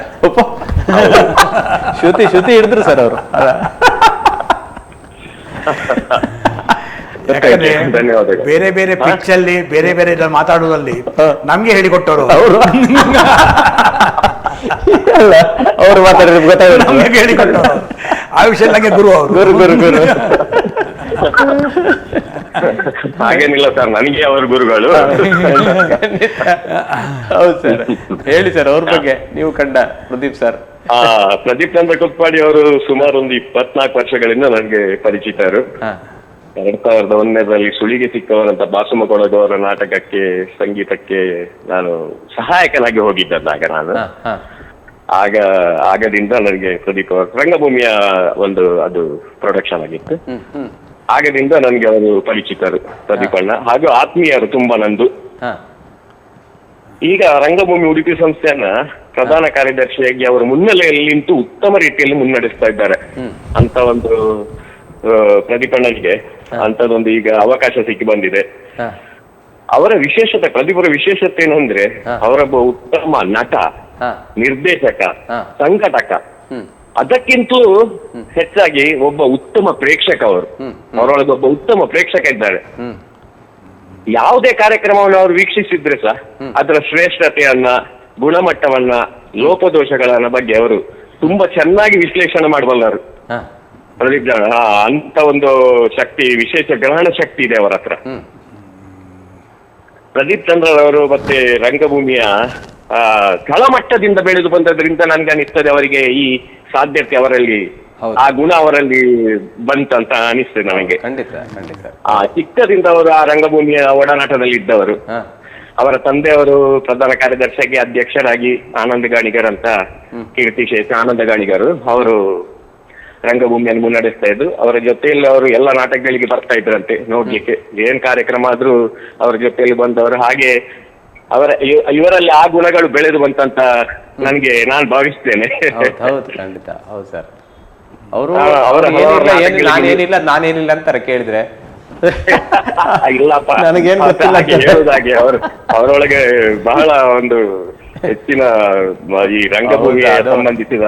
ಶ್ರುತಿ ಹಿಡಿದ್ರು ಸರ್ ಅವರು. ಬೇರೆ ಬೇರೆ ಪಿಚ್ ಅಲ್ಲಿ ಬೇರೆ ಬೇರೆ ಮಾತಾಡುವುದಲ್ಲಿ ನಮ್ಗೆ ಹೇಳಿಕೊಟ್ಟವರು ಅವರು. ಅವರು ಮಾತಾಡಿದ್ರೆ ಹೇಳಿಕೊಟ್ಟವರು. ಆ ವಿಷಯ ನಂಗೆ ಗುರು ಅವರು. ಗುರು ಹಾಗೇನಿಲ್ಲ ಸರ್, ನನಗೆ ಅವರು ಗುರುಗಳು. ಹೌದು ಸರ್. ಹೇಳಿ ಸರ್ ಅವ್ರ ಬಗ್ಗೆ. ನೀವು ಕಂಡ ಪ್ರದೀಪ್ ಸರ್. ಪ್ರದೀಪ್ ಚಂದ್ರ ಕುತ್ಪಾಡಿ ಅವರು ಸುಮಾರು ಒಂದು 24 ವರ್ಷಗಳಿಂದ ನನಗೆ ಪರಿಚಿತರು. 2001ರಲ್ಲಿ ಸುಳಿಗೆ ಸಿಕ್ಕವರಂತ ಬಾಸುಮ ಕೊಡಗವರ ನಾಟಕಕ್ಕೆ, ಸಂಗೀತಕ್ಕೆ ನಾನು ಸಹಾಯಕನಾಗಿ ಹೋಗಿದ್ದಾಗ ನಾನು. ಆಗದಿಂದ ನನಗೆ ಪ್ರದೀಪ್ ಅವರು ರಂಗಭೂಮಿಯ ಒಂದು ಅದು ಪ್ರೊಡಕ್ಷನ್ ಆಗಿತ್ತು. ಆಗದಿಂದ ನನಗೆ ಅವರು ಪರಿಚಿತರು ಪ್ರದೀಪ್ ಅಣ್ಣ, ಹಾಗೂ ಆತ್ಮೀಯರು ತುಂಬಾ ನಂದು. ಈಗ ರಂಗಭೂಮಿ ಉಡುಪಿ ಸಂಸ್ಥೆಯನ್ನ ಪ್ರಧಾನ ಕಾರ್ಯದರ್ಶಿಯಾಗಿ ಅವರು ಮುನ್ನೆಲೆಯಲ್ಲಿ ನಿಂತು ಉತ್ತಮ ರೀತಿಯಲ್ಲಿ ಮುನ್ನಡೆಸ್ತಾ ಇದ್ದಾರೆ ಅಂತ ಒಂದು ಪ್ರದೀಪಣ್ಣನಿಗೆ ಅಂತದೊಂದು ಈಗ ಅವಕಾಶ ಸಿಕ್ಕಿ ಬಂದಿದೆ. ಅವರ ವಿಶೇಷತೆ, ಪ್ರದೀಪರ ವಿಶೇಷತೆ ಏನು ಅಂದ್ರೆ ಅವರೊಬ್ಬ ಉತ್ತಮ ನಟ, ನಿರ್ದೇಶಕ, ಸಂಘಟಕ, ಅದಕ್ಕಿಂತಲೂ ಹೆಚ್ಚಾಗಿ ಒಬ್ಬ ಉತ್ತಮ ಪ್ರೇಕ್ಷಕ. ಅವರೊಳಗೆ ಒಬ್ಬ ಉತ್ತಮ ಪ್ರೇಕ್ಷಕ ಇದ್ದಾರೆ. ಯಾವುದೇ ಕಾರ್ಯಕ್ರಮವನ್ನು ಅವರು ವೀಕ್ಷಿಸಿದ್ರೆ ಸಹ ಅದರ ಶ್ರೇಷ್ಠತೆಯನ್ನ, ಗುಣಮಟ್ಟವನ್ನ, ಲೋಪದೋಷಗಳನ್ನ ಬಗ್ಗೆ ಅವರು ತುಂಬಾ ಚೆನ್ನಾಗಿ ವಿಶ್ಲೇಷಣೆ ಮಾಡಬಲ್ಲರು. ಪ್ರದೀಪ್ ಜನ ಅಂತ ಒಂದು ಶಕ್ತಿ, ವಿಶೇಷ ಗ್ರಹಣ ಶಕ್ತಿ ಇದೆ ಅವರ ಹತ್ರ. ಪ್ರದೀಪ್ ಚಂದ್ರರವರು ಮತ್ತೆ ರಂಗಭೂಮಿಯ ತಳಮಟ್ಟದಿಂದ ಬೆಳೆದು ಬಂದದ್ರಿಂದ ನನ್ಗೆ ಅನಿಸ್ತದೆ ಅವರಿಗೆ ಈ ಸಾಧ್ಯತೆ ಅವರಲ್ಲಿ, ಆ ಗುಣ ಅವರಲ್ಲಿ ಬಂತಂತ ಅನಿಸ್ತದೆ ನನಗೆ. ಚಿಕ್ಕದಿಂದ ಅವರು ಆ ರಂಗಭೂಮಿಯ ಒಡನಾಟದಲ್ಲಿ ಇದ್ದವರು. ಅವರ ತಂದೆಯವರು ಪ್ರಧಾನ ಕಾರ್ಯದರ್ಶಿಯಾಗಿ ಅಧ್ಯಕ್ಷರಾಗಿ ಆನಂದ ಗಾಣಿಗರ್ ಅಂತ, ಕೀರ್ತಿಶೇಷ ಆನಂದ ಗಾಣಿಗರು, ಅವರು ರಂಗಭೂಮಿಯನ್ನು ಮುನ್ನಡೆಸ್ತಾ ಇದ್ರು. ಅವರ ಜೊತೆಯಲ್ಲಿ ಅವರು ಎಲ್ಲ ನಾಟಕಗಳಿಗೆ ಬರ್ತಾ ಇದ್ರಂತೆ ನೋಡ್ಲಿಕ್ಕೆ. ಏನ್ ಕಾರ್ಯಕ್ರಮ ಆದ್ರೂ ಅವರ ಜೊತೆಯಲ್ಲಿ ಬಂದವರು. ಹಾಗೆ ಇವರಲ್ಲಿ ಆ ಗುಣಗಳು ಬೆಳೆದು ಬಂತಂತ ನಾನು ಭಾವಿಸ್ತೇನೆ. ಖಂಡಿತ ಹೌದು ಸರ್. ಅವರು ನಾನೇನಿಲ್ಲ ಅಂತಾರೆ ಕೇಳಿದ್ರೆ ಇಲ್ಲಪ್ಪ, ನನಗೇನ್ ಗೊತ್ತಿಲ್ಲ ಹೇಳುದಾಗೆ ಅವರೊಳಗೆ ಬಹಳ ಒಂದು ಹೆಚ್ಚಿನ ಈ ರಂಗಭೂಮಿಗೆ ಸಂಬಂಧಿಸಿದ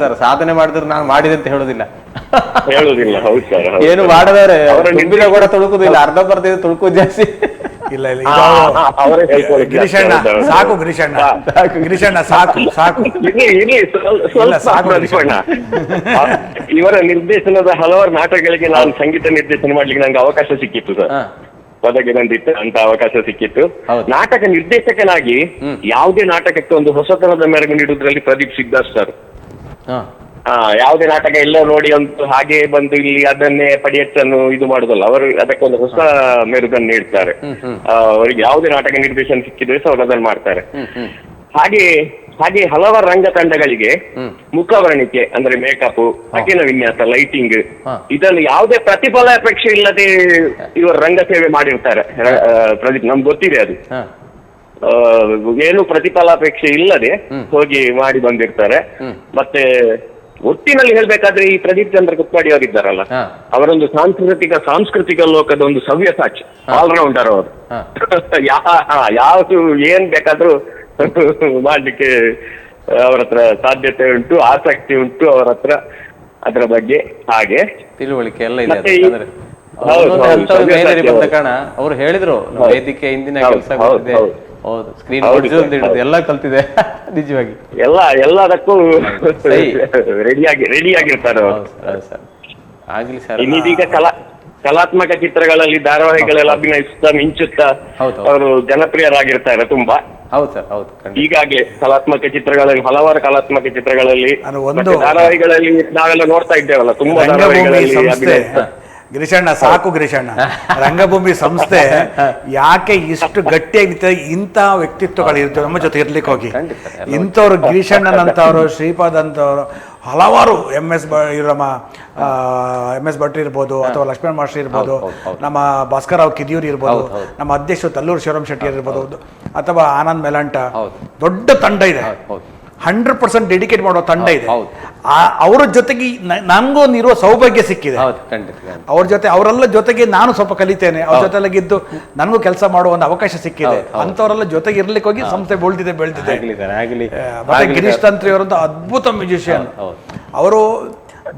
ಸರ್. ಸಾಧನೆ ಮಾಡಿದ್ರೆ ನಾನು ಮಾಡಿದೆ ಅಂತ ಹೇಳುದಿಲ್ಲ. ಹೌದು ಸರ್. ಏನು ಮಾಡದವ್ರೆ ಕೂಡ ತುಳುಕುದಿಲ್ಲ, ಅರ್ಧ ಬರ್ತಿದೆ, ತುಳುಕುದು ಜಾಸ್ತಿ. ಇಲ್ಲ ಗಿರೀಶಣ್ಣ ಸಾಕು, ಗಿರೀಶಣ್ಣ ಸಾಕು. ಇವರ ನಿರ್ದೇಶನದ ಹಲವಾರು ನಾಟಕಗಳಿಗೆ ನಾನು ಸಂಗೀತ ನಿರ್ದೇಶನ ಮಾಡ್ಲಿಕ್ಕೆ ನಂಗೆ ಅವಕಾಶ ಸಿಕ್ಕಿತ್ತು ಸರ್. ಪದಗೆ ಬಂದಿತ್ತು ಅಂತ ಅವಕಾಶ ಸಿಕ್ಕಿತ್ತು. ನಾಟಕ ನಿರ್ದೇಶಕನಾಗಿ ಯಾವುದೇ ನಾಟಕಕ್ಕೆ ಒಂದು ಹೊಸತನದ ಮೆರುಗು ನೀಡುವುದರಲ್ಲಿ ಪ್ರದೀಪ್ ಸಿದ್ಧಾರ್ಥ ಸರ್. ಯಾವುದೇ ನಾಟಕ ಎಲ್ಲ ನೋಡಿ ಒಂದು ಹಾಗೆ ಬಂದು ಇಲ್ಲಿ ಅದನ್ನೇ ಪಡಿಯಚ್ಚನ್ನು ಇದು ಮಾಡುದಲ್ಲ, ಅವರು ಅದಕ್ಕೊಂದು ಹೊಸ ಮೆರುಗನ್ನು ನೀಡ್ತಾರೆ. ಅವರಿಗೆ ಯಾವುದೇ ನಾಟಕ ನಿರ್ದೇಶನ ಸಿಕ್ಕಿದ್ರೆ ಸಹ ಅವರು ಅದನ್ನು ಮಾಡ್ತಾರೆ. ಹಾಗೆ ಹಲವಾರು ರಂಗ ತಂಡಗಳಿಗೆ ಮುಖವರ್ಣಿಕೆ ಅಂದ್ರೆ ಮೇಕಪ್, ಅಕಿನ ವಿನ್ಯಾಸ, ಲೈಟಿಂಗ್, ಇದನ್ನು ಯಾವುದೇ ಪ್ರತಿಫಲಾಪೇಕ್ಷೆ ಇಲ್ಲದೆ ಇವರು ರಂಗ ಸೇವೆ ಮಾಡಿರ್ತಾರೆ. ಪ್ರದೀಪ್ ನಮ್ಗೆ ಗೊತ್ತಿದೆ ಅದು. ಏನು ಪ್ರತಿಫಲಾಪೇಕ್ಷೆ ಇಲ್ಲದೆ ಹೋಗಿ ಮಾಡಿ ಬಂದಿರ್ತಾರೆ. ಮತ್ತೆ ಒಟ್ಟಿನಲ್ಲಿ ಹೇಳ್ಬೇಕಾದ್ರೆ ಈ ಪ್ರದೀಪ್ ಚಂದ್ರ ಕುತ್ಪಾಡಿ ಅವರಿದ್ದಾರಲ್ಲ, ಅವರೊಂದು ಸಾಂಸ್ಕೃತಿಕ ಲೋಕದ ಒಂದು ಸವ್ಯಸಾಚಿ, ಆಲ್ರೌಂಡರ್ ಅವರು. ಯಾವುದು ಏನ್ ಬೇಕಾದ್ರೂ ಮಾಡ್ಲಿಕ್ಕೆ ಅವರ ಹತ್ರ ಸಾಧ್ಯತೆ ಉಂಟು, ಆಸಕ್ತಿ ಉಂಟು ಅವರ ಹತ್ರ. ಅದರ ಬಗ್ಗೆ ಹಾಗೆ ತಿಳುವಳಿಕೆ ಎಲ್ಲ ಇದೆ. ಕಾರಣ ಅವ್ರು ಹೇಳಿದ್ರು ವೇದಿಕೆ ಹಿಂದಿನ ಕೆಲಸ ಗೊತ್ತಿದೆ, ಹೌದು, ಸ್ಕ್ರೀನ್ ಎಲ್ಲ ಕಲ್ತಿದೆ. ನಿಜವಾಗಿ ಎಲ್ಲದಕ್ಕೂ ರೆಡಿಯಾಗಿರ್ತಾರೆ ಆಗ್ಲಿ ಸರ್. ಇನ್ನೀಗ ಕಲಾತ್ಮಕ ಚಿತ್ರಗಳಲ್ಲಿ, ಧಾರಾವಾಹಿಗಳೆಲ್ಲ ಅಭಿನಯಿಸುತ್ತಾ ಮಿಂಚುತ್ತಾ ಅವರು ಜನಪ್ರಿಯರಾಗಿರ್ತಾರೆ ತುಂಬಾ. ಹೌದು ಸರ್, ಹೌದು. ಈಗಾಗ್ಲೇ ಕಲಾತ್ಮಕ ಚಿತ್ರಗಳಲ್ಲಿ, ಹಲವಾರು ಕಲಾತ್ಮಕ ಚಿತ್ರಗಳಲ್ಲಿ, ಧಾರಾವಾಹಿಗಳಲ್ಲಿ ನಾವೆಲ್ಲ ನೋಡ್ತಾ ಇದ್ದೇವಲ್ಲ, ತುಂಬಾ ಧಾರಾವಾಹಿಗಳಲ್ಲಿ. ಗಿರೀಶಣ್ಣ ಸಾಕು, ರಂಗಭೂಮಿ ಸಂಸ್ಥೆ ಯಾಕೆ ಇಷ್ಟು ಗಟ್ಟಿಯಾಗಿ ಇಂಥ ವ್ಯಕ್ತಿತ್ವಗಳು ಇರ್ತವೆ ನಮ್ಮ ಜೊತೆ ಇರ್ಲಿಕ್ಕೆ ಹೋಗಿ. ಇಂಥವ್ರು ಗಿರೀಶಣ್ಣನಂತವ್ರು, ಶ್ರೀಪಾದ್ ಅಂತವ್ರು, ಹಲವಾರು ಎಂ ಎಸ್ ಭಟ್ರು ಇರ್ಬೋದು, ಅಥವಾ ಲಕ್ಷ್ಮಣ ಮಾಸ್ಟರ್ ಇರ್ಬೋದು, ನಮ್ಮ ಭಾಸ್ಕರರಾವ್ ಕಿದಿಯೂರ್ ಇರ್ಬೋದು, ನಮ್ಮ ಅಧ್ಯಕ್ಷರು ತಲ್ಲೂರು ಶಿವರಾಮ್ ಶೆಟ್ಟಿ ಇರ್ಬೋದು, ಅಥವಾ ಆನಂದ್ ಮೆಲಂಟ. ದೊಡ್ಡ ತಂಡ ಇದೆ, 100% ಡೆಡಿಕೇಟ್ ಮಾಡೋ ತಂಡ ಇದೆ. ಅವರ ಜೊತೆಗೆ ನನ್ಗೊಂದು ಇರುವ ಸೌಭಾಗ್ಯ ಸಿಕ್ಕಿದೆ. ಅವ್ರ ಜೊತೆ, ಅವರೆಲ್ಲ ಜೊತೆಗೆ ನಾನು ಸ್ವಲ್ಪ ಕಲಿತೇನೆ. ಅವ್ರ ಜೊತೆಗಿದ್ದು ನನಗೂ ಕೆಲಸ ಮಾಡುವ ಒಂದು ಅವಕಾಶ ಸಿಕ್ಕಿದೆ. ಅಂತವರೆಲ್ಲ ಜೊತೆಗೆ ಇರ್ಲಿಕ್ಕೆ ಹೋಗಿ ಸಂಸ್ಥೆ ಬೆಳೆದಿದೆ. ಮತ್ತೆ ಗಿರೀಶ್ ತಂತ್ರಿ ಅವರಂತ ಅದ್ಭುತ ಮ್ಯೂಸಿಷಿಯನ್. ಅವರು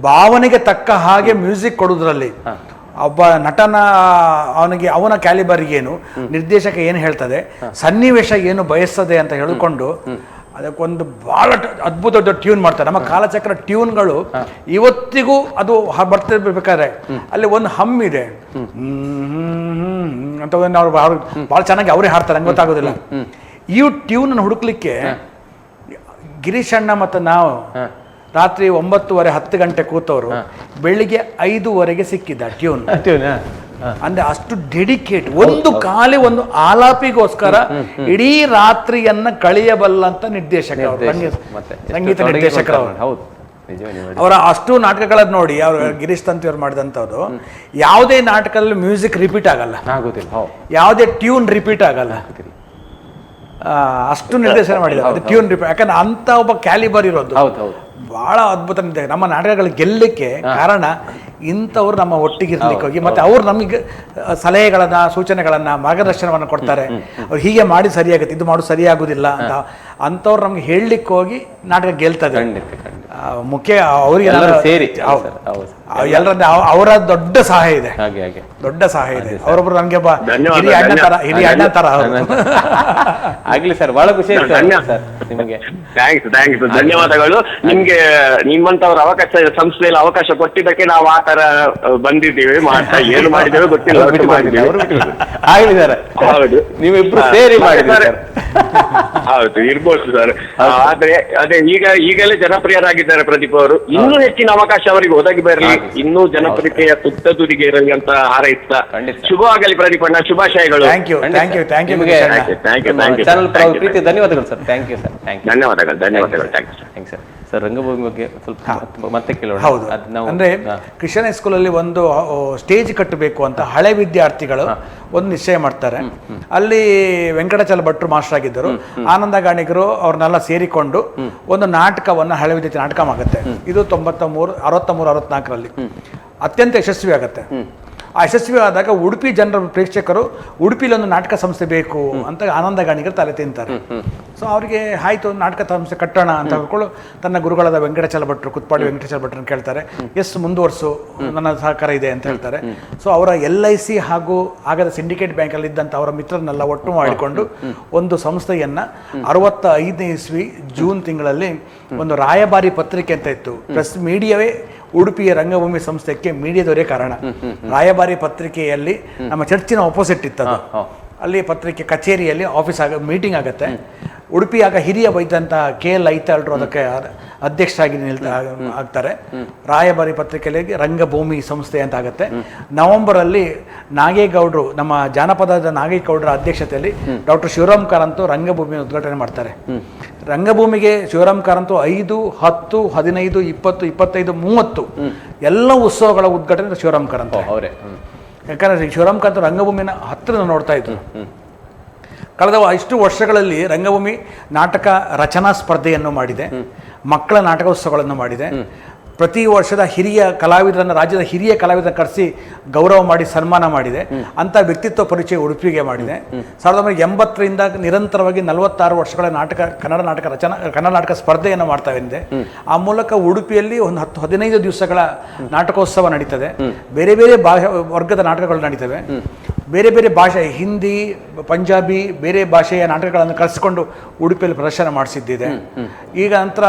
ಭಾವನೆಗೆ ತಕ್ಕ ಹಾಗೆ ಮ್ಯೂಸಿಕ್ ಕೊಡುವುದರಲ್ಲಿ, ಒಬ್ಬ ನಟನ ಅವನ ಕ್ಯಾಲಿಬರ್ ಏನು, ನಿರ್ದೇಶಕ ಏನು ಹೇಳ್ತದೆ, ಸನ್ನಿವೇಶ ಏನು ಬಯಸ್ತದೆ ಅಂತ ಹೇಳಿಕೊಂಡು ಅದಕ್ಕೊಂದು ಬಹಳ ಅದ್ಭುತ ಟ್ಯೂನ್ ಮಾಡ್ತಾರೆ. ನಮ್ಮ ಕಾಲಚಕ್ರ ಟ್ಯೂನ್ಗಳು ಇವತ್ತಿಗೂ ಅದು ಬರ್ತಿರ್ಬೇಕಾದ್ರೆ ಅಲ್ಲಿ ಒಂದು ಹಮ್ ಇದೆ ಅಂತ ಅವ್ರು ಬಹಳ ಚೆನ್ನಾಗಿ ಅವರೇ ಹಾಡ್ತಾರೆ, ಹಂಗೆ ಗೊತ್ತಾಗೋದಿಲ್ಲ. ಈ ಟ್ಯೂನ್ ಹುಡುಕ್ಲಿಕ್ಕೆ ಗಿರೀಶಣ್ಣ ಮತ್ತು ನಾವು ರಾತ್ರಿ 9:30 10 ಗಂಟೆ ಕೂತವರು ಬೆಳಿಗ್ಗೆ 5:00 ಸಿಕ್ಕಿದ್ದ ಟ್ಯೂನ್. ಅಂದ್ರೆ ಅಷ್ಟು ಡೆಡಿಕೇಟ್, ಒಂದು ಆಲಾಪಿಗೋಸ್ಕರ ಇಡೀ ರಾತ್ರಿಯನ್ನ ಕಳೆಯಬಲ್ಲಂತ ನಿರ್ದೇಶಕ, ಸಂಗೀತ ನಿರ್ದೇಶಕರು. ಅವರ ಅಷ್ಟು ನಾಟಕಗಳನ್ನ ನೋಡಿ, ಅವರು ಗಿರೀಶ್ ತಂತಿ ಅವ್ರು ಮಾಡಿದಂಥದ್ದು, ಯಾವುದೇ ನಾಟಕದಲ್ಲಿ ಮ್ಯೂಸಿಕ್ ರಿಪೀಟ್ ಆಗಲ್ಲ, ಯಾವುದೇ ಟ್ಯೂನ್ ರಿಪೀಟ್ ಆಗಲ್ಲ. ಅಷ್ಟು ನಿರ್ದೇಶನ ಮಾಡಿದ್ದಾರೆ. ಟ್ಯೂನ್ ರಿಪೇರ್, ಯಾಕಂದ್ರೆ ಅಂತ ಒಬ್ಬ ಕ್ಯಾಲಿಬರ್ ಇರೋದು ಬಹಳ ಅದ್ಭುತ ನಿರ್ದೇಶನ. ನಮ್ಮ ನಾಟಕಗಳು ಗೆಲ್ಲಲಿಕ್ಕೆ ಕಾರಣ ಇಂಥವ್ರು ನಮ್ಮ ಒಟ್ಟಿಗೆ ಇರ್ಲಿಕ್ಕೆ ಹೋಗಿ, ಮತ್ತೆ ಅವ್ರು ನಮಗೆ ಸಲಹೆಗಳನ್ನ, ಸೂಚನೆಗಳನ್ನ, ಮಾರ್ಗದರ್ಶನವನ್ನು ಕೊಡ್ತಾರೆ. ಅವ್ರು ಹೀಗೆ ಮಾಡಿ ಸರಿಯಾಗುತ್ತೆ, ಇದು ಮಾಡೋದು ಸರಿಯಾಗುದಿಲ್ಲ ಅಂತ ಅಂಥವ್ರು ನಮ್ಗೆ ಹೇಳಲಿಕ್ಕೆ ಹೋಗಿ ನಾಟಕ ಗೆಲ್ತದೆ. ಮುಖ್ಯ ಅವರಿಗೆ ಎಲ್ಲರ ಅವರ ದೊಡ್ಡ ಸಹಾಯ ಇದೆ, ದೊಡ್ಡ ಸಹಾಯ ಇದೆ. ಅವರೊಬ್ರು ನಮ್ಗೆ ಹಿರಿಯ ಅಣ್ಣ ತರ. ಆಗ್ಲಿ ಸರ್, ಬಹಳ ಖುಷಿ ಆಯ್ತು ನಿಮಗೆ. ಥ್ಯಾಂಕ್ಸ್, ಧನ್ಯವಾದಗಳು ನಿಮ್ಗೆ. ನಿಮ್ಮಂತವ್ರ ಅವಕಾಶ ಸಂಸ್ಥೆಯಲ್ಲಿ ಅವಕಾಶ ಕೊಟ್ಟಿದ್ದಕ್ಕೆ ನಾವು ಆ ತರ ಬಂದಿದ್ದೀವಿ. ಏನು ಮಾಡಿದ್ದೇವೆ ಗೊತ್ತಿಲ್ಲ. ಆಗ್ಲಿ ಸರ್, ಹೌದು, ನೀವಿಬ್ರು ಸೇರಿ ಮಾಡಿದ್ದಾರೆ. ಹೌದು, ಇರ್ಬೋದು ಸರ್. ಆದ್ರೆ ಅದೇ ಈಗಲೇ ಜನಪ್ರಿಯರಾಗಿದ್ದಾರೆ ಪ್ರದೀಪ್ ಅವರು. ಇನ್ನೂ ಹೆಚ್ಚಿನ ಅವಕಾಶ ಅವರಿಗೆ ಒದಗಿ ಬರಲಿ, ಇನ್ನೂ ಜನಪ್ರಿಯತೆಯ ತುತ್ತ ತುದಿಗೆ ಇರಲಿ ಅಂತ ಹಾರೈಸ್ತಾ, ಶುಭವಾಗಲಿ ಪ್ರದೀಪ್ ಅಣ್ಣ, ಶುಭಾಶಯಗಳು. ಪ್ರೀತಿ ಧನ್ಯವಾದಗಳು ಸರ್. Thank you sir. ಧನ್ಯವಾದಗಳು. Thank sir. ಸರ್, ರಂಗಭೂಮಿ ಬಗ್ಗೆ ಸ್ವಲ್ಪ ಮತ್ತೆ ಕೇಳೋಣ. ಹೌದು, ಅಂದ್ರೆ ಕ್ರಿಶ್ಚಿಯನ್ ಹೈಸ್ಕೂಲಲ್ಲಿ ಒಂದು ಸ್ಟೇಜ್ ಕಟ್ಟಬೇಕು ಅಂತ ಹಳೆ ವಿದ್ಯಾರ್ಥಿಗಳು ಒಂದು ನಿಶ್ಚಯ ಮಾಡ್ತಾರೆ. ಅಲ್ಲಿ ವೆಂಕಟಾಚಲ ಭಟ್ರು ಮಾಸ್ಟರ್ ಆಗಿದ್ದರು, ಆನಂದ ಗಾಣಿಗರು ಅವ್ರನ್ನೆಲ್ಲ ಸೇರಿಕೊಂಡು ಒಂದು ನಾಟಕವನ್ನು, ಹಳೆ ವಿದ್ಯಾರ್ಥಿ ನಾಟಕ ಆಗುತ್ತೆ. ಇದು 63-64ರಲ್ಲಿ ಅತ್ಯಂತ ಯಶಸ್ವಿ ಆಗುತ್ತೆ. ಆ ಯಶಸ್ವಿ ಆದಾಗ ಉಡುಪಿ ಜನರ ಪ್ರೇಕ್ಷಕರು ಉಡುಪಿಲಿ ಒಂದು ನಾಟಕ ಸಂಸ್ಥೆ ಬೇಕು ಅಂತ ಆನಂದ ಗಾಣಿಗರು ತಲೆ ತಿಂತಾರೆ. ಸೊ ಅವರಿಗೆ ಆಯ್ತು, ನಾಟಕ ಸಂಸ್ಥೆ ಕಟ್ಟೋಣ ಅಂತ ಹೇಳ್ಕೊಂಡು ತನ್ನ ಗುರುಗಳಾದ ವೆಂಕಟಾಚಲ ಭಟ್ರು, ಕುತ್ಪಾಡಿ ವೆಂಕಟಾಚಲ ಭಟ್ರನ್ನ ಕೇಳ್ತಾರೆ. ಎಸ್, ಮುಂದುವರ್ಸು, ನನ್ನ ಸಹಕಾರ ಇದೆ ಅಂತ ಹೇಳ್ತಾರೆ. ಸೊ ಅವರ LIC ಹಾಗೂ ಆಗದ ಸಿಂಡಿಕೇಟ್ ಬ್ಯಾಂಕಲ್ಲಿ ಇದ್ದಂಥ ಅವರ ಮಿತ್ರರನ್ನೆಲ್ಲ ಒಟ್ಟು ಮಾಡಿಕೊಂಡು ಒಂದು ಸಂಸ್ಥೆಯನ್ನು 65ನೇ ಇಸ್ವಿ ಜೂನ್ ತಿಂಗಳಲ್ಲಿ ಒಂದು ರಾಯಭಾರಿ ಪತ್ರಿಕೆ ಅಂತ ಇತ್ತು. ಪ್ರೆಸ್ ಮೀಡಿಯಾವೇ ಉಡುಪಿಯ ರಂಗಭೂಮಿ ಸಂಸ್ಥೆಗೆ ಮೀಡಿಯಾದವರೇ ಕಾರಣ. ರಾಯಭಾರಿ ಪತ್ರಿಕೆಯಲ್ಲಿ ನಮ್ಮ ಚರ್ಚಿನ ಆಪೋಸಿಟ್ ಇತ್ತದು. ಅಲ್ಲಿ ಪತ್ರಿಕೆ ಕಚೇರಿಯಲ್ಲಿ ಆಫೀಸ್ ಮೀಟಿಂಗ್ ಆಗುತ್ತೆ. ಉಡುಪಿ ಆಗ ಹಿರಿಯ ವೈದ್ಯಂತ KL ಐತಾಳ್ರು ಅದಕ್ಕೆ ಅಧ್ಯಕ್ಷರಾಗಿ ಆಗ್ತಾರೆ. ರಾಯಭಾರಿ ಪತ್ರಿಕೆಯಲ್ಲಿ ರಂಗಭೂಮಿ ಸಂಸ್ಥೆ ಅಂತ ಆಗುತ್ತೆ. ನವೆಂಬರಲ್ಲಿ ನಾಗೇಗೌಡರು, ನಮ್ಮ ಜಾನಪದದ ನಾಗೇಗೌಡರ ಅಧ್ಯಕ್ಷತೆಯಲ್ಲಿ ಡಾಕ್ಟರ್ ಶಿವರಾಮ್ ಕಾರಂತು ರಂಗಭೂಮಿ ಉದ್ಘಾಟನೆ ಮಾಡ್ತಾರೆ. ರಂಗಭೂಮಿಗೆ ಶಿವರಾಮ್ ಕಾರಂತು 5, 10, 15, 20, 25, 30 ಎಲ್ಲ ಉತ್ಸವಗಳ ಉದ್ಘಾಟನೆ ಶಿವರಾಮ್ ಕಾರಂತ ಅವರೇ. ಯಾಕಂದ್ರೆ ಶಿವರಾಮ್ ಕಾರಂತ ರಂಗಭೂಮಿನ ಹತ್ತಿರ ನೋಡ್ತಾ ಇದ್ರು. ಕಳೆದ ಇಷ್ಟು ವರ್ಷಗಳಲ್ಲಿ ರಂಗಭೂಮಿ ನಾಟಕ ರಚನಾ ಸ್ಪರ್ಧೆಯನ್ನು ಮಾಡಿದೆ, ಮಕ್ಕಳ ನಾಟಕೋತ್ಸವಗಳನ್ನು ಮಾಡಿದೆ. ಪ್ರತಿ ವರ್ಷದ ಹಿರಿಯ ಕಲಾವಿದರನ್ನು, ರಾಜ್ಯದ ಹಿರಿಯ ಕಲಾವಿದರನ್ನು ಕರೆಸಿ ಗೌರವ ಮಾಡಿ ಸನ್ಮಾನ ಮಾಡಿದೆ. ಅಂಥ ವ್ಯಕ್ತಿತ್ವ ಪರಿಚಯ ಉಡುಪಿಗೆ ಮಾಡಿದೆ. 1980ರಿಂದ ನಿರಂತರವಾಗಿ 46 ವರ್ಷಗಳ ಕನ್ನಡ ನಾಟಕ ಸ್ಪರ್ಧೆಯನ್ನು ಮಾಡ್ತಾ ಬಂದಿದೆ. ಆ ಮೂಲಕ ಉಡುಪಿಯಲ್ಲಿ ಒಂದು 10-15 ದಿವಸಗಳ ನಾಟಕೋತ್ಸವ ನಡೀತದೆ. ಬೇರೆ ಬೇರೆ ವರ್ಗದ ನಾಟಕಗಳು ನಡೀತವೆ. ಬೇರೆ ಬೇರೆ ಭಾಷೆ, ಹಿಂದಿ, ಪಂಜಾಬಿ, ಬೇರೆ ಭಾಷೆಯ ನಾಟಕಗಳನ್ನು ಕರೆಸಿಕೊಂಡು ಉಡುಪಿಯಲ್ಲಿ ಪ್ರದರ್ಶನ ಮಾಡಿಸಿದ್ದಿದೆ. ಈಗ ನಂತರ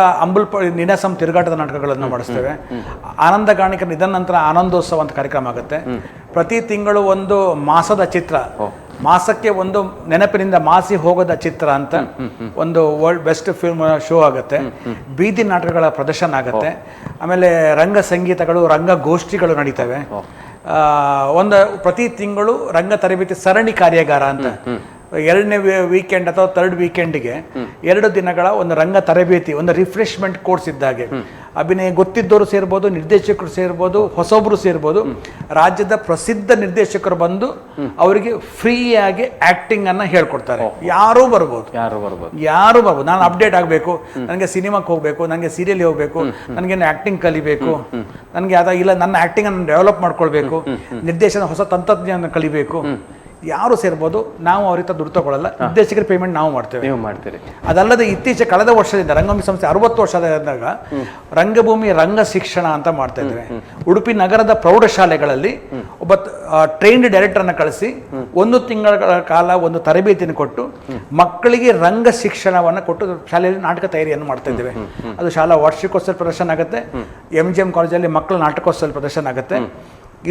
ನಿನಾಸಂ ತಿರುಗಾಟದ ನಾಟಕಗಳನ್ನು ಮಾಡಿಸ್ತೇವೆ. ಆನಂದ ಗಾಣಿಕರ ನಿಧನ ನಂತರ ಆನಂದೋತ್ಸವ ಅಂತ ಕಾರ್ಯಕ್ರಮ ಆಗುತ್ತೆ. ಪ್ರತಿ ತಿಂಗಳು ಒಂದು ಮಾಸದ ಚಿತ್ರ, ಮಾಸಕ್ಕೆ ಒಂದು ನೆನಪಿನಿಂದ ಮಾಸಿ ಹೋಗೋದ ಚಿತ್ರ ಅಂತ ಒಂದು ವರ್ಲ್ಡ್ ಬೆಸ್ಟ್ ಫಿಲ್ಮ್ ಶೋ ಆಗುತ್ತೆ. ಬೀದಿ ನಾಟಕಗಳ ಪ್ರದರ್ಶನ ಆಗುತ್ತೆ. ಆಮೇಲೆ ರಂಗ ಸಂಗೀತಗಳು, ರಂಗಗೋಷ್ಠಿಗಳು ನಡೀತವೆ. ಪ್ರತಿ ತಿಂಗಳು ರಂಗ ತರಬೇತಿ ಸರಣಿ ಕಾರ್ಯಾಗಾರ ಅಂತ 2ನೇ ವೀಕೆಂಡ್ ಅಥವಾ 3rd ವೀಕೆಂಡ್ಗೆ 2 ದಿನಗಳ ಒಂದು ರಂಗ ತರಬೇತಿ, ಒಂದು ರಿಫ್ರೆಶ್ಮೆಂಟ್ ಕೋರ್ಸ್ ಇದ್ದಾಗೆ. ಅಭಿನಯ ಗೊತ್ತಿದ್ದವರು ಸೇರ್ಬೋದು, ನಿರ್ದೇಶಕರು ಸೇರ್ಬೋದು, ಹೊಸೊಬ್ರು ಸೇರ್ಬೋದು. ರಾಜ್ಯದ ಪ್ರಸಿದ್ಧ ನಿರ್ದೇಶಕರು ಬಂದು ಅವರಿಗೆ ಫ್ರೀಯಾಗಿ ಆಕ್ಟಿಂಗ್ ಅನ್ನ ಹೇಳ್ಕೊಡ್ತಾರೆ. ಯಾರೂ ಬರ್ಬೋದು. ನಾನು ಅಪ್ಡೇಟ್ ಆಗಬೇಕು, ನನಗೆ ಸಿನಿಮಾಕ್ಕೆ ಹೋಗ್ಬೇಕು, ನನಗೆ ಸೀರಿಯಲ್ ಹೋಗ್ಬೇಕು, ನನಗೆ ಆಕ್ಟಿಂಗ್ ಕಲಿಬೇಕು, ನನಗೆ ಇಲ್ಲ ನನ್ನ ಆಕ್ಟಿಂಗ್ ಅನ್ನು ಡೆವಲಪ್ ಮಾಡ್ಕೊಳ್ಬೇಕು, ನಿರ್ದೇಶನ ಹೊಸ ತಂತ್ರಜ್ಞಾನ ಕಲಿಬೇಕು, ಯಾರು ಸೇರ್ಬೋದು. ನಾವು ಅವ್ರಿಂದ ದುಡ್ಡು ತಗೊಳ್ಳಲ್ಲ, ನಿರ್ದೇಶಕರ ಪೇಮೆಂಟ್ ನಾವು ಮಾಡ್ತೇವೆ. ಅದಲ್ಲದೆ ಇತ್ತೀಚೆಗೆ ಕಳೆದ ವರ್ಷದಿಂದ ರಂಗಭೂಮಿ ಸಂಸ್ಥೆ 60 ವರ್ಷದಾಗ ರಂಗಭೂಮಿ ರಂಗ ಶಿಕ್ಷಣ ಅಂತ ಮಾಡ್ತಾ ಇದ್ದೇವೆ. ಉಡುಪಿ ನಗರದ ಪ್ರೌಢಶಾಲೆಗಳಲ್ಲಿ ಒಬ್ಬ ಟ್ರೈನ್ಡ್ ಡೈರೆಕ್ಟರ್ನ ಕಳಿಸಿ 1 ತಿಂಗಳ ಕಾಲ ಒಂದು ತರಬೇತಿಯನ್ನು ಕೊಟ್ಟು ಮಕ್ಕಳಿಗೆ ರಂಗ ಶಿಕ್ಷಣವನ್ನು ಕೊಟ್ಟು ಶಾಲೆಯಲ್ಲಿ ನಾಟಕ ತಯಾರಿಯನ್ನು ಮಾಡ್ತಾ ಇದ್ದೇವೆ. ಅದು ಶಾಲಾ ವಾರ್ಷಿಕೋತ್ಸವ ಪ್ರದರ್ಶನ ಆಗುತ್ತೆ. MGM ಕಾಲೇಜಲ್ಲಿ ಮಕ್ಕಳ ನಾಟಕೋತ್ಸವ ಪ್ರದರ್ಶನ ಆಗುತ್ತೆ.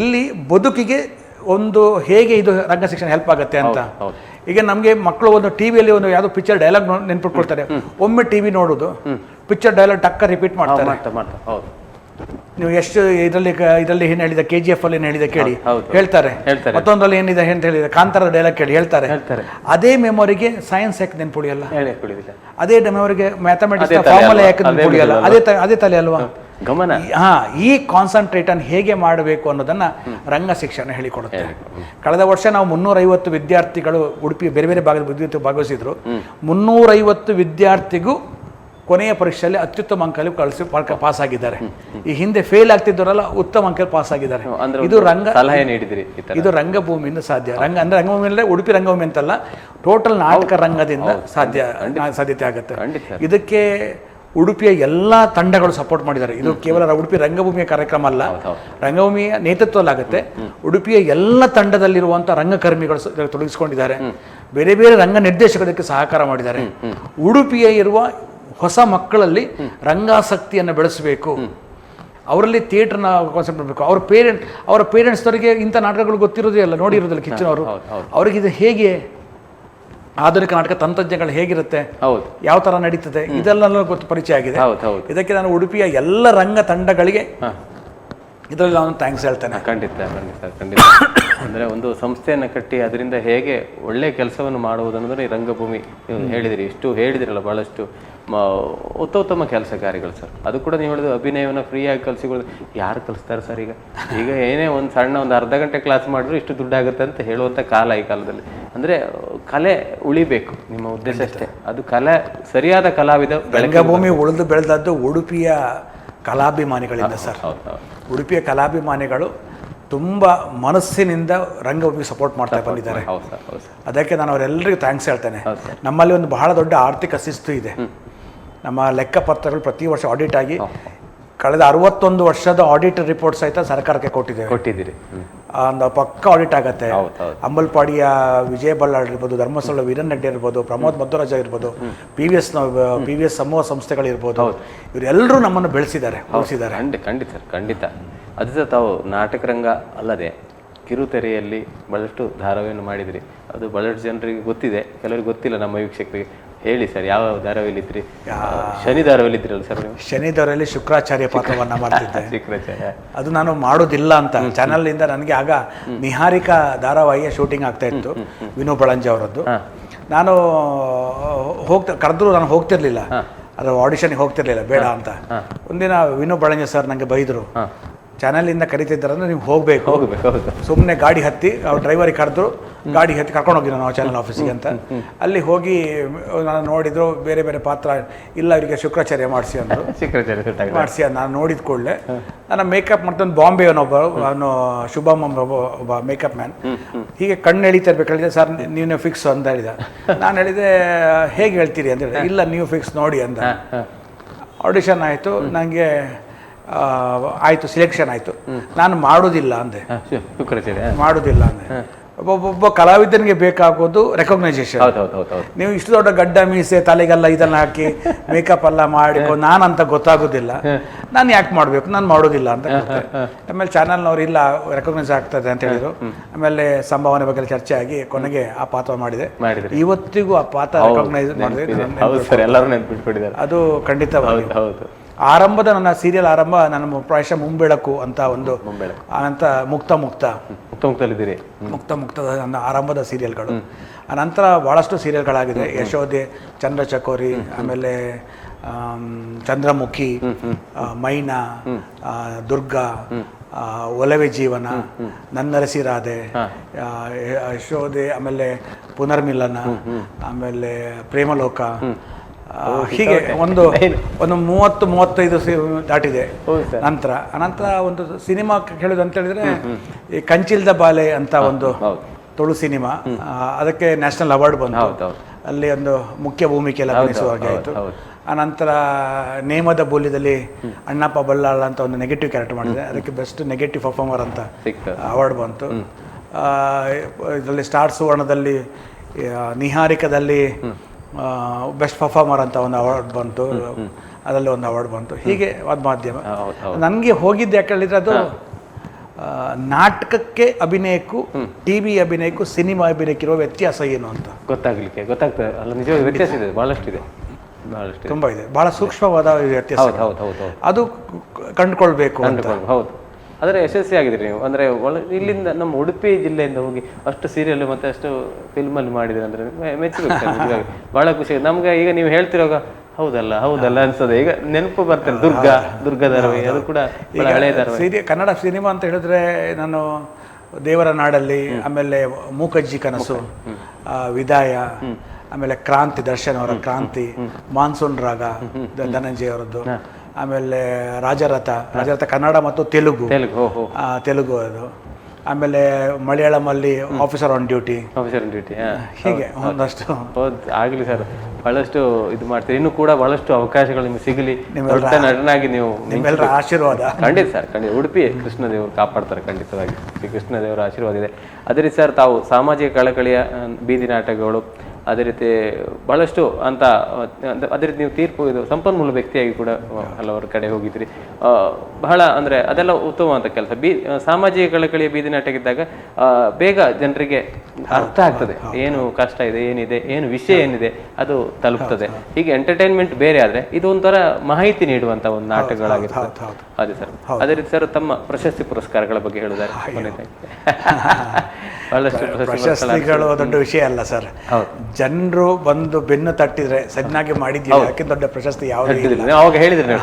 ಇಲ್ಲಿ ಬದುಕಿಗೆ ಒಂದು ಹೇಗೆ ಇದು ರಂಗ ಶಿಕ್ಷಣ ಹೆಲ್ಪ್ ಆಗುತ್ತೆ ಅಂತ. ಈಗ ನಮಗೆ ಮಕ್ಕಳು ಒಂದು ಟಿವಿಯಲ್ಲಿ ಒಂದು ಯಾವುದೋ ಪಿಕ್ಚರ್ ಡೈಲಾಗ್ ನೆನ್ಪಿಟ್ಕೊಳ್ತಾರೆ. ಒಮ್ಮೆ ಟಿವಿ ನೋಡೋದು, ಪಿಕ್ಚರ್ ಡೈಲಾಗ್ ಟಕ್ಕ ರಿಪೀಟ್ ಮಾಡ್ತಾರೆ. ನೀವು ಎಷ್ಟು ಇದರಲ್ಲಿ ಏನು ಹೇಳಿದ, KGF ಅಲ್ಲಿ ಏನು ಹೇಳಿದ ಕೇಳಿ ಹೇಳ್ತಾರೆ. ಮತ್ತೊಂದ್ರಲ್ಲಿ ಏನಿದೆ ಅಂತ ಹೇಳಿದ, ಕಾಂತಾರದ ಡೈಲಾಗ್ ಕೇಳಿ ಹೇಳ್ತಾರೆ. ಅದೇ ಮೆಮೊರಿಗೆ ಸೈನ್ಸ್ ಯಾಕೆ ನೆನ್ಪುಳಿಯಲ್ಲ, ಅದೇ ಮೆಮೊರಿಗೆ ಮ್ಯಾಥಮೆಟಿಕ್ಸ್ ಫಾರ್ಮುಲಾ ಯಾಕೆ ನೆನ್ಪುಳಿಯಲ್ಲ, ಅದೇ ತಲೆ ಅಲ್ವಾ. ಗಮನ ಈ ಕಾನ್ಸಂಟ್ರೇಟನ್ನು ಹೇಗೆ ಮಾಡಬೇಕು ಅನ್ನೋದನ್ನು ರಂಗ ಶಿಕ್ಷಣ ಹೇಳಿಕೊಡುತ್ತೆ. ಕಳೆದ ವರ್ಷ ನಾವು 350 ವಿದ್ಯಾರ್ಥಿಗಳು ಉಡುಪಿ ಬೇರೆ ಬೇರೆ ಭಾಗದ ವಿದ್ಯಾರ್ಥಿ ಭಾಗವಹಿಸಿದ್ರು. 350 ವಿದ್ಯಾರ್ಥಿಗೂ ಕೊನೆಯ ಪರೀಕ್ಷೆಯಲ್ಲಿ ಅತ್ಯುತ್ತಮ ಅಂಕಲ್ಲಿ ಪಾಸ್ ಆಗಿದ್ದಾರೆ. ಈ ಹಿಂದೆ ಫೇಲ್ ಆಗ್ತಿದ್ದವರೆಲ್ಲ ಉತ್ತಮ ಅಂಕಲ್ಲಿ ಪಾಸ್ ಆಗಿದ್ದಾರೆ. ಇದು ಸಲಹೆ ನೀಡಿದಿರಿ. ಇದು ರಂಗಭೂಮಿಯಿಂದ ಸಾಧ್ಯ. ರಂಗಭೂಮಿಯಲ್ಲೇ ಉಡುಪಿ ರಂಗಭೂಮಿ ಅಂತಲ್ಲ, ಟೋಟಲ್ ನಾಟಕ ರಂಗದಿಂದ ಸಾಧ್ಯತೆ ಆಗುತ್ತೆ. ಇದಕ್ಕೆ ಉಡುಪಿಯ ಎಲ್ಲ ತಂಡಗಳು ಸಪೋರ್ಟ್ ಮಾಡಿದ್ದಾರೆ. ಇದು ಕೇವಲ ಉಡುಪಿ ರಂಗಭೂಮಿಯ ಕಾರ್ಯಕ್ರಮ ಅಲ್ಲ, ರಂಗಭೂಮಿಯ ನೇತೃತ್ವದಲ್ಲಾಗುತ್ತೆ. ಉಡುಪಿಯ ಎಲ್ಲ ತಂಡದಲ್ಲಿರುವಂಥ ರಂಗಕರ್ಮಿಗಳು ತೊಡಗಿಸಿಕೊಂಡಿದ್ದಾರೆ. ಬೇರೆ ಬೇರೆ ರಂಗ ನಿರ್ದೇಶಕರಿಗೆ ಸಹಕಾರ ಮಾಡಿದ್ದಾರೆ. ಉಡುಪಿಯ ಇರುವ ಹೊಸ ಮಕ್ಕಳಲ್ಲಿ ರಂಗಾಸಕ್ತಿಯನ್ನು ಬೆಳೆಸಬೇಕು, ಅವರಲ್ಲಿ ಥಿಯೇಟರ್ನ ಕಾನ್ಸೆಪ್ಟ್ ಮಾಡಬೇಕು. ಅವರ ಪೇರೆಂಟ್ಸ್ದವರಿಗೆ ಇಂಥ ನಾಟಕಗಳು ಗೊತ್ತಿರೋದೇ ಅಲ್ಲ, ನೋಡಿರೋದಿಲ್ಲ ಕಿಚ್ಚನವರು. ಅವ್ರಿಗೆ ಇದು ಹೇಗೆ ಆಧುನಿಕ ನಾಟಕ ತಂತ್ರಜ್ಞಗಳು ಹೇಗಿರುತ್ತೆ, ಯಾವ ಥರ ನಡೀತದೆ, ಇದೆಲ್ಲ ಗೊತ್ತು ಪರಿಚಯ ಆಗಿದೆ. ಇದಕ್ಕೆ ನಾನು ಉಡುಪಿಯ ಎಲ್ಲ ರಂಗ ತಂಡಗಳಿಗೆ ಇದರಲ್ಲಿ ನಾನು ಥ್ಯಾಂಕ್ಸ್ ಹೇಳ್ತೇನೆ. ಖಂಡಿತ ಖಂಡಿತ ಖಂಡಿತ. ಅಂದರೆ ಒಂದು ಸಂಸ್ಥೆಯನ್ನು ಕಟ್ಟಿ ಅದರಿಂದ ಹೇಗೆ ಒಳ್ಳೆಯ ಕೆಲಸವನ್ನು ಮಾಡುವುದನ್ನೋದನ್ನು ಈ ರಂಗಭೂಮಿ ಹೇಳಿದಿರಿ. ಇಷ್ಟು ಹೇಳಿದಿರಲ್ಲ, ಭಾಳಷ್ಟು ಉತ್ತಮ ಕೆಲಸ ಕಾರ್ಯಗಳು ಸರ್. ಅದು ಕೂಡ ನೀವು ಹೇಳಿದ್ರು ಅಭಿನಯವನ್ನು ಫ್ರೀಯಾಗಿ ಕಲಿಸಿಕೊಳ್ಳೋದು. ಯಾರು ಕಲಿಸ್ತಾರೆ ಸರ್? ಈಗ ಏನೇ ಒಂದು ಸಣ್ಣ ಒಂದು ಅರ್ಧ ಗಂಟೆ ಕ್ಲಾಸ್ ಮಾಡಿದ್ರು ಇಷ್ಟು ದುಡ್ಡಾಗುತ್ತೆ ಅಂತ ಹೇಳುವಂಥ ಕಾಲ ಈ ಕಾಲದಲ್ಲಿ. ಅಂದರೆ ಕಲೆ ಉಳಿಬೇಕು, ನಿಮ್ಮ ಉದ್ದೇಶ ಅಷ್ಟೇ. ಅದು ಕಲೆ ಸರಿಯಾದ ಕಲಾವಿದ. ರಂಗಭೂಮಿ ಉಳಿದು ಬೆಳೆದದ್ದು ಉಡುಪಿಯ ಕಲಾಭಿಮಾನಿಗಳಿಂದ ಸರ್. ಉಡುಪಿಯ ಕಲಾಭಿಮಾನಿಗಳು ತುಂಬ ಮನಸ್ಸಿನಿಂದ ರಂಗಭೂಮಿಗೆ ಸಪೋರ್ಟ್ ಮಾಡ್ತಾ ಬಂದಿದ್ದಾರೆ. ಅದಕ್ಕೆ ನಾನು ಅವರೆಲ್ಲರಿಗೂ ಥ್ಯಾಂಕ್ಸ್ ಹೇಳ್ತೇನೆ. ನಮ್ಮಲ್ಲಿ ಒಂದು ಬಹಳ ದೊಡ್ಡ ಆರ್ಥಿಕ ಶಿಸ್ತು ಇದೆ. ನಮ್ಮ ಲೆಕ್ಕಪತ್ರಗಳು ಪ್ರತಿ ವರ್ಷ ಆಡಿಟ್ ಆಗಿ ಕಳೆದ 61 ವರ್ಷದ ಆಡಿಟ್ ರಿಪೋರ್ಟ್ ಸಹಿತ ಸರ್ಕಾರಕ್ಕೆ ಕೊಟ್ಟಿದ್ದೀರಿ. ಒಂದು ಪಕ್ಕ ಆಡಿಟ್ ಆಗುತ್ತೆ. ಅಂಬಲ್ಪಾಡಿಯ ವಿಜಯ ಬಲ್ಲಾಳ್ ಇರ್ಬೋದು, ಧರ್ಮಸ್ಥಳ ವೀರನ್ ರೆಡ್ಡಿ ಇರ್ಬೋದು, ಪ್ರಮೋದ್ ಮಧ್ವರಾಜ ಇರ್ಬೋದು, ಪಿ ವಿ ಎಸ್ ಸಮೂಹ ಸಂಸ್ಥೆಗಳಿರ್ಬೋದು, ಇವರೆಲ್ಲರೂ ನಮ್ಮನ್ನು ಬೆಳೆಸಿದ್ದಾರೆ, ಉಳಿಸಿದ್ದಾರೆ. ಖಂಡಿತ ಸರ್, ಖಂಡಿತ. ಅದು ತಾವು ನಾಟಕ ರಂಗ ಅಲ್ಲದೆ ಕಿರುತೆರೆಯಲ್ಲಿ ಬಹಳಷ್ಟು ಧಾರಾವಾಹಿಯನ್ನು ಮಾಡಿದಿರಿ. ಅದು ಬಹಳಷ್ಟು ಜನರಿಗೆ ಗೊತ್ತಿದೆ, ಕೆಲವರಿಗೆ ಗೊತ್ತಿಲ್ಲ. ನಮ್ಮ ವೀಕ್ಷಕರಿಗೆ ಹೇಳಿ ಸರ್, ಯಾವ ಧಾರಾವಾಹಿಲಿದ್ರಿ? ಶನಿ ಧಾರಾವಾಹಿಲಿದ್ರಲ್ಲ ಸರ್ ನೀವು? ಶನಿ ಧಾರಾವಾಹಿಲಿ ಶುಕ್ರಾಚಾರ್ಯ ಪಾತ್ರವನ್ನು ಮಾಡ್ತಿದ್ದೆ. ಅದು ನಾನು ಮಾಡೋದಿಲ್ಲ ಅಂತ ಚಾನಲ್ನಿಂದ ನನಗೆ ಆಗ ನಿಹಾರಿಕಾ ಧಾರಾವಾಹಿಯ ಶೂಟಿಂಗ್ ಆಗ್ತಾ ಇತ್ತು, ವಿನು ಬಳಂಜಿ ಅವರದ್ದು. ನಾನು ಕರೆದ್ರು ನಾನು ಹೋಗ್ತಿರ್ಲಿಲ್ಲ, ಅದು ಆಡಿಷನ್ಗೆ ಹೋಗ್ತಿರ್ಲಿಲ್ಲ, ಬೇಡ ಅಂತ. ಒಂದಿನ ವಿನು ಬಳಂಜಿ ಸರ್ ನನಗೆ ಬೈದರು, ಚಾನಲಿಂದ ಕರಿತಿದ್ದಾರಂದ್ರೆ ನೀವು ಹೋಗಬೇಕು, ಸುಮ್ಮನೆ ಗಾಡಿ ಹತ್ತಿ ಅವ್ರು ಡ್ರೈವರಿಗೆ ಕರೆದ್ರು, ಗಾಡಿ ಹತ್ತಿ ಕರ್ಕೊಂಡು ಹೋಗಿದ್ರು ನಾವು ಚಾನಲ್ ಆಫೀಸಿಗೆ ಅಂತ. ಅಲ್ಲಿ ಹೋಗಿ ನಾನು ನೋಡಿದ್ರು, ಬೇರೆ ಬೇರೆ ಪಾತ್ರ ಇಲ್ಲ, ಇವರಿಗೆ ಶುಕ್ರಾಚಾರ್ಯ ಮಾಡಿಸಿ ಅಂದರು. ಮಾಡಿಸಿ ನಾನು ನೋಡಿದ ಕೂಡಲೇ ನಾನು ಮೇಕಪ್ ಮಾಡ್ಕೊಂಡು ಬಾಂಬೆ ಅವನು ಶುಭಮ್ ಒಬ್ಬ ಮೇಕಪ್ ಮ್ಯಾನ್, ಹೀಗೆ ಕಣ್ಣು ಎಳಿತಾ ಇರ್ಬೇಕು. ಸರ್ ನೀವೇ ಫಿಕ್ಸ್ ಅಂತ ಹೇಳಿದ. ನಾನು ಹೇಳಿದೆ ಹೇಗೆ ಹೇಳ್ತೀರಿ ಅಂತ ಹೇಳಿದೆ. ಇಲ್ಲ ನೀವು ಫಿಕ್ಸ್ ನೋಡಿ ಅಂದ. ಆಡಿಷನ್ ಆಯಿತು, ನನಗೆ ಆಯಿತು, ಸಿಲೆಕ್ಷನ್ ಆಯಿತು. ನಾನು ಮಾಡೋದಿಲ್ಲ ಅಂದೆ, ಮಾಡೋದಿಲ್ಲ ಅಂದೆ. ಒಬ್ಬ ಕಲಾವಿದನಿಗೆ ಬೇಕಾಗೋದು ರೆಕಗ್ನೈಸೇಷನ್. ನೀವು ಇಷ್ಟು ದೊಡ್ಡ ಗಡ್ಡ ಮೀಸೆ ತಲೆಗೆಲ್ಲ ಇದನ್ನ ಹಾಕಿ ಮೇಕಪ್ ಎಲ್ಲ ಮಾಡಿಕೊಂಡು ನಾನಂತ ಗೊತ್ತಾಗೋದಿಲ್ಲ, ನಾನು ಯಾಕೆ ಮಾಡಬೇಕು, ನಾನು ಮಾಡೋದಿಲ್ಲ ಅಂತ. ಆಮೇಲೆ ಚಾನಲ್ನವ್ರು ಇಲ್ಲ ರೆಕಗ್ನೈಸ್ ಆಗ್ತದೆ ಅಂತ ಹೇಳಿದ್ರು. ಆಮೇಲೆ ಸಂಭಾವನೆ ಬಗ್ಗೆ ಚರ್ಚೆ ಆಗಿ ಕೊನೆಗೆ ಆ ಪಾತ್ರ ಮಾಡಿದೆ. ಇವತ್ತಿಗೂ ಆ ಪಾತ್ರ ರೆಕಗ್ನೈಸ್ ಮಾಡಿದೆ. ಅದು ಖಂಡಿತವಾಗಿ ಆರಂಭದ ನನ್ನ ಸೀರಿಯಲ್ ಆರಂಭ ನನ್ನ ಪ್ರಾಯಶಃ ಮುಂಬೆಳಕು ಅಂತ ಒಂದು, ಅನಂತರ ಮುಕ್ತದ ನನ್ನ ಆರಂಭದ ಸೀರಿಯಲ್ಗಳು. ಅನಂತರ ಭಾಳಷ್ಟು ಸೀರಿಯಲ್ಗಳಾಗಿದೆ. ಯಶೋದೆ, ಚಂದ್ರಚಕೋರಿ, ಆಮೇಲೆ ಚಂದ್ರಮುಖಿ, ಮೈನಾ, ದುರ್ಗಾ, ಒಲವೆ ಜೀವನ, ನನ್ನರಸಿ ರಾಧೆ, ಯಶೋದೆ, ಆಮೇಲೆ ಪುನರ್ಮಿಲನ, ಆಮೇಲೆ ಪ್ರೇಮಲೋಕ, ಹೀಗೆ ಒಂದು 30-35 ದಾಟಿದೆ. ಅನಂತರ ಒಂದು ಸಿನಿಮಾ ಹೇಳೋದು ಅಂತ ಹೇಳಿದ್ರೆ ಈ ಕಂಚಿಲ್ದ ಬಾಲೆ ಅಂತ ಒಂದು ತುಳು ಸಿನಿಮಾ, ಅದಕ್ಕೆ ನ್ಯಾಷನಲ್ ಅವಾರ್ಡ್ ಬಂತು. ಅಲ್ಲಿ ಒಂದು ಮುಖ್ಯ ಭೂಮಿಕೆಯಲ್ಲಿ ಅಭಿನಯಿಸುವ ಹಾಗೆ ಆಯಿತು. ಅನಂತರ ನೇಮದ ಬೋಲ್ಯದಲ್ಲಿ ಅಣ್ಣಪ್ಪ ಬಲ್ಲಾಳ್ ಅಂತ ಒಂದು ನೆಗೆಟಿವ್ ಕ್ಯಾರೆಕ್ಟರ್ ಮಾಡಿದೆ, ಅದಕ್ಕೆ ಬೆಸ್ಟ್ ನೆಗೆಟಿವ್ ಪರ್ಫಾರ್ಮರ್ ಅಂತ ಅವಾರ್ಡ್ ಬಂತು. ಇದರಲ್ಲಿ ಸ್ಟಾರ್ ಸುವರ್ಣದಲ್ಲಿ ನಿಹಾರಿಕದಲ್ಲಿ ಬೆಸ್ಟ್ ಪರ್ಫಾರ್ಮರ್ ಅಂತ ಒಂದು ಅವಾರ್ಡ್ ಬಂತು, ಅದರಲ್ಲಿ ಒಂದು ಅವಾರ್ಡ್ ಬಂತು. ಹೀಗೆ ಅದು ಮಾಧ್ಯಮ. ನನಗೆ ಹೋಗಿದ್ದು ಯಾಕೆ ಹೇಳಿದ್ರೆ, ಅದು ನಾಟಕಕ್ಕೆ ಅಭಿನಯಕ್ಕೂ ಟಿವಿ ಅಭಿನಯಕ್ಕೂ ಸಿನಿಮಾ ಅಭಿನಯಕ್ಕಿರುವ ವ್ಯತ್ಯಾಸ ಏನು ಅಂತ ಗೊತ್ತಾಗ್ತದೆ. ಅಲ್ಲ, ನಿಜವಾಗಿ ವ್ಯತ್ಯಾಸ ಇದೆ, ಬಹಳಷ್ಟಿದೆ, ತುಂಬ ಇದೆ, ಬಹಳ ಸೂಕ್ಷ್ಮವಾದ ವ್ಯತ್ಯಾಸ. ಅದು ಕಂಡುಕೊಳ್ಬೇಕು ಅಂತ. ಹೌದು, ಆದರೆ ಯಶಸ್ವಿ ಆಗಿದ್ರಿ ನೀವು. ಅಂದರೆ ಇಲ್ಲಿಂದ ನಮ್ಮ ಉಡುಪಿ ಜಿಲ್ಲೆಯಿಂದ ಹೋಗಿ ಅಷ್ಟು ಸೀರಿಯಲ್ ಮತ್ತು ಅಷ್ಟು ಫಿಲ್ಮಲ್ಲಿ ಮಾಡಿದ್ರೆ ಅಂದರೆ ಮೆಚ್ಚಬೇಕು. ಭಾಳ ಖುಷಿ ನಮ್ಗೆ. ಈಗ ನೀವು ಹೇಳ್ತಿರುವಾಗ ಹೌದಲ್ಲ ಹೌದಲ್ಲ ಅನ್ಸದೆ. ಈಗ ನೆನಪು ಬರ್ತದೆ ದುರ್ಗ ಧಾರಾವಾಹಿ, ಅದು ಕೂಡ ಬಹಳ ಹಳೆಯ ಧಾರಾವಾಹಿ. ಕನ್ನಡ ಸಿನಿಮಾ ಅಂತ ಹೇಳಿದ್ರೆ ನಾನು ದೇವರ ನಾಡಲ್ಲಿ, ಆಮೇಲೆ ಮೂಕಜ್ಜಿ ಕನಸು, ವಿದಾಯ, ಆಮೇಲೆ ಕ್ರಾಂತಿ, ದರ್ಶನ್ ಅವರ ಕ್ರಾಂತಿ, ಮಾನ್ಸೂನ್ ರಾಗ ಧನಂಜಯ ಅವರದ್ದು, ಆಮೇಲೆ ರಾಜರಥ ಕನ್ನಡ ಮತ್ತು ತೆಲುಗು ಅದು, ಆಮೇಲೆ ಮಲಯಾಳಮಲ್ಲಿ ಆಫೀಸರ್ ಆನ್ ಡ್ಯೂಟಿ. ಹೀಗೆ ಒಂದಷ್ಟು ಆಗಲಿ ಸರ್, ಬಹಳಷ್ಟು ಇದು ಮಾಡ್ತೀರಿ. ಇನ್ನೂ ಕೂಡ ಬಹಳಷ್ಟು ಅವಕಾಶಗಳು ನಿಮ್ಗೆ ಸಿಗಲಿ, ದೊಡ್ಡ ನಟನಾಗಿ ನೀವು. ನಿಮ್ಮೆಲ್ಲರ ಆಶೀರ್ವಾದ. ಖಂಡಿತ ಸರ್, ಖಂಡಿತ. ಉಡುಪಿ ಕೃಷ್ಣದೇವರು ಕಾಪಾಡ್ತಾರೆ ಖಂಡಿತವಾಗಿ. ಶ್ರೀ ಕೃಷ್ಣದೇವರ ಆಶೀರ್ವಾದ ಇದೆ. ಅದೇ ರೀತಿ ಸರ್, ತಾವು ಸಾಮಾಜಿಕ ಕಳಕಳಿಯ ಬೀದಿ ನಾಟಕಗಳು, ಅದೇ ರೀತಿ ಬಹಳಷ್ಟು ಅಂತ, ಅದೇ ರೀತಿ ನೀವು ತೀರ್ಪು ಇದು ಸಂಪನ್ಮೂಲ ವ್ಯಕ್ತಿಯಾಗಿ ಕೂಡ ಹಲವಾರು ಕಡೆ ಹೋಗಿದ್ರಿ. ಬಹಳ ಅಂದರೆ ಅದೆಲ್ಲ ಉತ್ತಮ ಅಂತ ಕೆಲಸ. ಸಾಮಾಜಿಕ ಕಳಕಳಿಯ ಬೀದಿ ನಾಟಕ ಇದ್ದಾಗ ಬೇಗ ಜನರಿಗೆ ಅರ್ಥ ಆಗ್ತದೆ, ಏನು ಕಷ್ಟ ಇದೆ, ಏನಿದೆ, ಏನು ವಿಷಯ ಏನಿದೆ ಅದು ತಲುಪ್ತದೆ. ಹೀಗೆ ಎಂಟರ್ಟೈನ್ಮೆಂಟ್ ಬೇರೆ ಆದರೆ ಇದು ಒಂಥರ ಮಾಹಿತಿ ನೀಡುವಂಥ ಒಂದು ನಾಟಕಗಳಾಗಿರ್ತದೆ. ಅದೇ ಸರ್. ಅದೇ ರೀತಿ ಸರ್, ತಮ್ಮ ಪ್ರಶಸ್ತಿ ಪುರಸ್ಕಾರಗಳ ಬಗ್ಗೆ ಹೇಳಿದ್ದಾರೆ. ಬಹಳಷ್ಟು ಪ್ರಶಸ್ತಿಗಳು ದೊಡ್ಡ ವಿಷಯ ಅಲ್ಲ ಸರ್. ಜನರು ಬಂದು ಬೆನ್ನು ತಟ್ಟಿದ್ರೆ ಸಜ್ಜನಾಗಿ ಮಾಡಿದ್ದೀವಿ, ಯಾಕೆ ದೊಡ್ಡ ಪ್ರಶಸ್ತಿ ಯಾವುದು ಅವಾಗ ಹೇಳಿದ್ರಿ.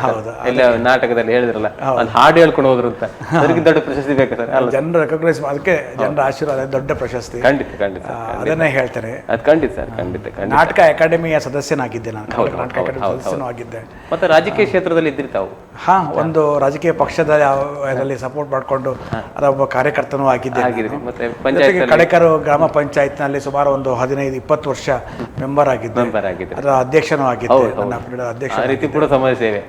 ಎಲ್ಲ ನಾಟಕದಲ್ಲಿ ಹೇಳಿದ್ರಲ್ಲ, ಒಂದು ಹಾಡು ಹೇಳ್ಕೊಂಡು ಹೋದ್ರು ಅಂತ, ಅದಕ್ಕಿಂತ ದೊಡ್ಡ ಪ್ರಶಸ್ತಿ ಬೇಕಾ ಸರ್? ಜನರು ರೆಕಗ್ನೈಸ್, ಅದಕ್ಕೆ ಜನರ ಆಶೀರ್ವಾದ ದೊಡ್ಡ ಪ್ರಶಸ್ತಿ. ಖಂಡಿತ ಖಂಡಿತ ಅದನ್ನೇ ಹೇಳ್ತೇನೆ. ಅದು ಖಂಡಿತ ಸರ್, ಖಂಡಿತ. ನಾಟಕ ಅಕಾಡೆಮಿಯ ಸದಸ್ಯನಾಗಿದ್ದೆ ನಾನು, ನಾಟಕ ಅಕಾಡೆಮಿ ಸದಸ್ಯನೂ ಆಗಿದ್ದೆ. ಮತ್ತೆ ರಾಜಕೀಯ ಕ್ಷೇತ್ರದಲ್ಲಿ ಇದ್ರಿ ತಾವು? ಒಂದು ರಾಜಕೀಯ ಪಕ್ಷದಲ್ಲಿ ಸಪೋರ್ಟ್ ಮಾಡಿಕೊಂಡು ಅದೊಬ್ಬ ಕಾರ್ಯಕರ್ತನೂ ಆಗಿದ್ದೆ. ಮತ್ತೆ ಕಡೆಕರು ಗ್ರಾಮ ಪಂಚಾಯತ್ನಲ್ಲಿ ಸುಮಾರು ಒಂದು 15-20 ವರ್ಷ ಮೆಂಬರ್ ಆಗಿದ್ದೆ. ಅದರ ಅಧ್ಯಕ್ಷನೂ ಆಗಿದ್ದೆ. ನನ್ನ ಅಧ್ಯಕ್ಷ ರೀತಿ ಕೂಡ ಸಮಾಜ ಸೇವೆ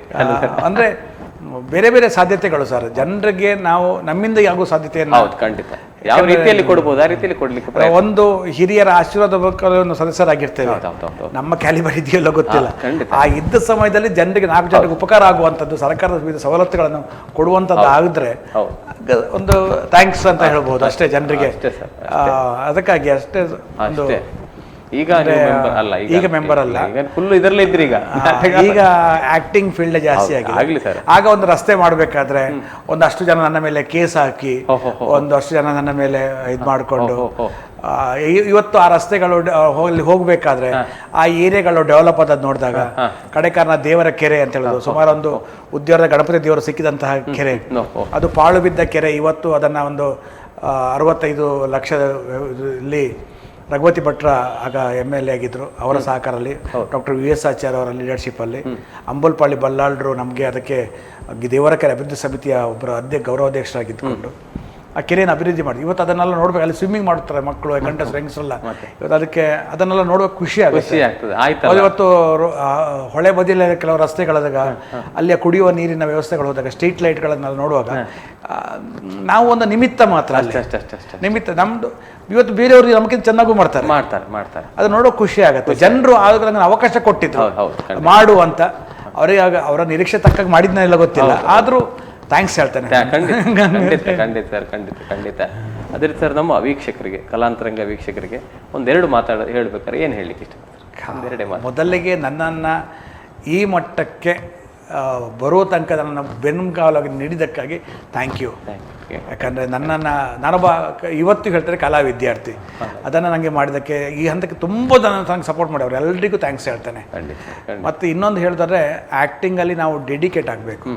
ಅಂದ್ರೆ ಬೇರೆ ಬೇರೆ ಸಾಧ್ಯತೆಗಳು ಸರ್. ಜನರಿಗೆ ನಾವು ನಮ್ಮಿಂದ ಆಗುವ ಸಾಧ್ಯತೆಯನ್ನು ಖಂಡಿತ ಯಾವ ರೀತಿಯಲ್ಲಿ ಕೊಡಬಹುದು ಆ ರೀತಿಯಲ್ಲಿ ಕೊಡ್ಲಿಕ್ಕೆ ಒಂದು ಹಿರಿಯರ ಆಶೀರ್ವಾದ ಸದಸ್ಯರಾಗಿರ್ತೇವೆ. ನಮ್ಮ ಕ್ಯಾಲಿಬರ್ ಇದೆಯಲ್ಲ ಗೊತ್ತಿಲ್ಲ. ಆ ಇದ್ದ ಸಮಯದಲ್ಲಿ ಜನರಿಗೆ 4 ಜನರಿಗೆ ಉಪಕಾರ ಆಗುವಂಥದ್ದು, ಸರ್ಕಾರದ ವಿವಿಧ ಸವಲತ್ತುಗಳನ್ನು ಕೊಡುವಂಥದ್ದು ಆಗಿದ್ರೆ ಒಂದು ಥ್ಯಾಂಕ್ಸ್ ಅಂತ ಹೇಳ್ಬೋದು ಅಷ್ಟೇ ಜನರಿಗೆ. ಅದಕ್ಕಾಗಿ ಅಷ್ಟೇ. ಒಂದು ಈಗ ಮೆಂಬರ್ ಅಲ್ಲ, ಫುಲ್ ಇದರಲ್ಲೇ ಇದ್ರಿ. ಈಗ ಆಕ್ಟಿಂಗ್ ಫೀಲ್ಡ್ ಜಾಸ್ತಿ ಆಗಿದೆ. ಆಗ ಒಂದು ರಸ್ತೆ ಮಾಡ್ಬೇಕಾದ್ರೆ ಒಂದಷ್ಟು ಜನ ನನ್ನ ಮೇಲೆ ಕೇಸ್ ಹಾಕಿ, ಒಂದಷ್ಟು ಜನ ನನ್ನ ಮೇಲೆ ಇದು ಮಾಡಿಕೊಂಡು, ಇವತ್ತು ಆ ರಸ್ತೆಗಳು ಹೋಗ್ಬೇಕಾದ್ರೆ ಆ ಏರಿಯಾಗಳು ಡೆವಲಪ್ ಆದದ್ದು ನೋಡಿದಾಗ, ಕಡೆಕಾರನ ದೇವರ ಕೆರೆ ಅಂತ ಹೇಳೋದು, ಸುಮಾರು ಒಂದು ಉದ್ಯೋಗದ ಗಣಪತಿ ದೇವರು ಸಿಕ್ಕಿದಂತಹ ಕೆರೆ, ಅದು ಪಾಳು ಬಿದ್ದ ಕೆರೆ. ಇವತ್ತು ಅದನ್ನ ಒಂದು 65 ಲಕ್ಷದಲ್ಲಿ ರಘುವತಿ ಭಟ್ರ ಆಗ MLA ಆಗಿದ್ರು, ಅವರ ಸಹಕಾರದಲ್ಲಿ, ಡಾಕ್ಟರ್ VS ಆಚಾರ್ಯ ಅವರ ಲೀಡರ್ಶಿಪ್ಪಲ್ಲಿ, ಅಂಬೋಲ್ಪಾಳಿ ಬಲ್ಲಾಳ್ರು ನಮಗೆ ಅದಕ್ಕೆ ದೇವರ ಕೆರೆ ಅಭಿವೃದ್ಧಿ ಸಮಿತಿಯ ಒಬ್ಬರು ಗೌರವಾಧ್ಯಕ್ಷರಾಗಿದ್ದುಕೊಂಡು ಆ ಕೆರೆಯನ್ನು ಅಭಿವೃದ್ಧಿ ಮಾಡಿ. ಇವತ್ತು ಅದನ್ನೆಲ್ಲ ನೋಡ್ಬೇಕು. ಅಲ್ಲಿ ಸ್ವಿಮ್ಮಿಂಗ್ ಮಾಡ್ತಾರೆ ಮಕ್ಕಳು, ಗಂಡಸರು, ಹೆಂಗಸರಲ್ಲ. ಇವತ್ತು ಅದಕ್ಕೆ ಅದನ್ನೆಲ್ಲ ನೋಡುವಾಗ ಖುಷಿ ಆಗುತ್ತೆ. ಇವತ್ತು ಹೊಳೆ ಬದಿಯಲ್ಲಿ ಕೆಲವು ರಸ್ತೆಗಳಾದಾಗ, ಅಲ್ಲಿಯ ಕುಡಿಯುವ ನೀರಿನ ವ್ಯವಸ್ಥೆಗಳು ಹೋದಾಗ, ಸ್ಟ್ರೀಟ್ ಲೈಟ್ಗಳನ್ನೆಲ್ಲ ನೋಡುವಾಗ ನಾವು ಒಂದು ನಿಮಿತ್ತ ಮಾತ್ರ, ನಿಮಿತ್ತ. ನಮ್ದು ಇವತ್ತು ಬೇರೆಯವರು ನಮ್ಗಿಂತ ಚೆನ್ನಾಗೂ ಮಾಡ್ತಾರೆ. ಅದು ನೋಡೋ ಖುಷಿ ಆಗುತ್ತೆ. ಜನರು ಆಗ ಅವಕಾಶ ಕೊಟ್ಟಿದ್ರು ಮಾಡು ಅಂತ. ಅವರಿಗೆ ಅವರ ನಿರೀಕ್ಷೆ ತಕ್ಕಾಗಿ ಮಾಡಿದ್ನೆಲ್ಲ ಗೊತ್ತಿಲ್ಲ, ಆದ್ರೂ ಥ್ಯಾಂಕ್ಸ್ ಹೇಳ್ತೇನೆ. ಖಂಡಿತ ಸರ್, ಖಂಡಿತ. ಅದೇ ರೀತಿ ಸರ್, ನಮ್ಮ ವೀಕ್ಷಕರಿಗೆ, ಕಲಾಂತರಂಗ ವೀಕ್ಷಕರಿಗೆ ಒಂದೆರಡು ಹೇಳ್ಬೇಕಾದ್ರೆ ಏನು ಹೇಳಲಿಕ್ಕೆ ಇಷ್ಟ? ಮೊದಲಿಗೆ ನನ್ನನ್ನು ಈ ಮಟ್ಟಕ್ಕೆ ಬರೋ ತನಕ ನನ್ನ ಬೆನ್ನುಗಾಲಾಗಿ ನೀಡಿದ್ದಕ್ಕಾಗಿ ಥ್ಯಾಂಕ್ ಯು. ಯಾಕಂದರೆ ನಾನೊಬ್ಬ ಇವತ್ತು ಹೇಳ್ತಾರೆ ಕಲಾ ವಿದ್ಯಾರ್ಥಿ. ಅದನ್ನು ನನಗೆ ಮಾಡಿದ್ದಕ್ಕೆ, ಈ ಹಂತಕ್ಕೆ ತುಂಬ ಜನ ನನಗೆ ಸಪೋರ್ಟ್ ಮಾಡಿದ್ರು, ಎಲ್ಲರಿಗೂ ಥ್ಯಾಂಕ್ಸ್ ಹೇಳ್ತೇನೆ. ಮತ್ತು ಇನ್ನೊಂದು ಹೇಳಿದ್ರೆ, ಆ್ಯಕ್ಟಿಂಗಲ್ಲಿ ನಾವು ಡೆಡಿಕೇಟ್ ಆಗಬೇಕು.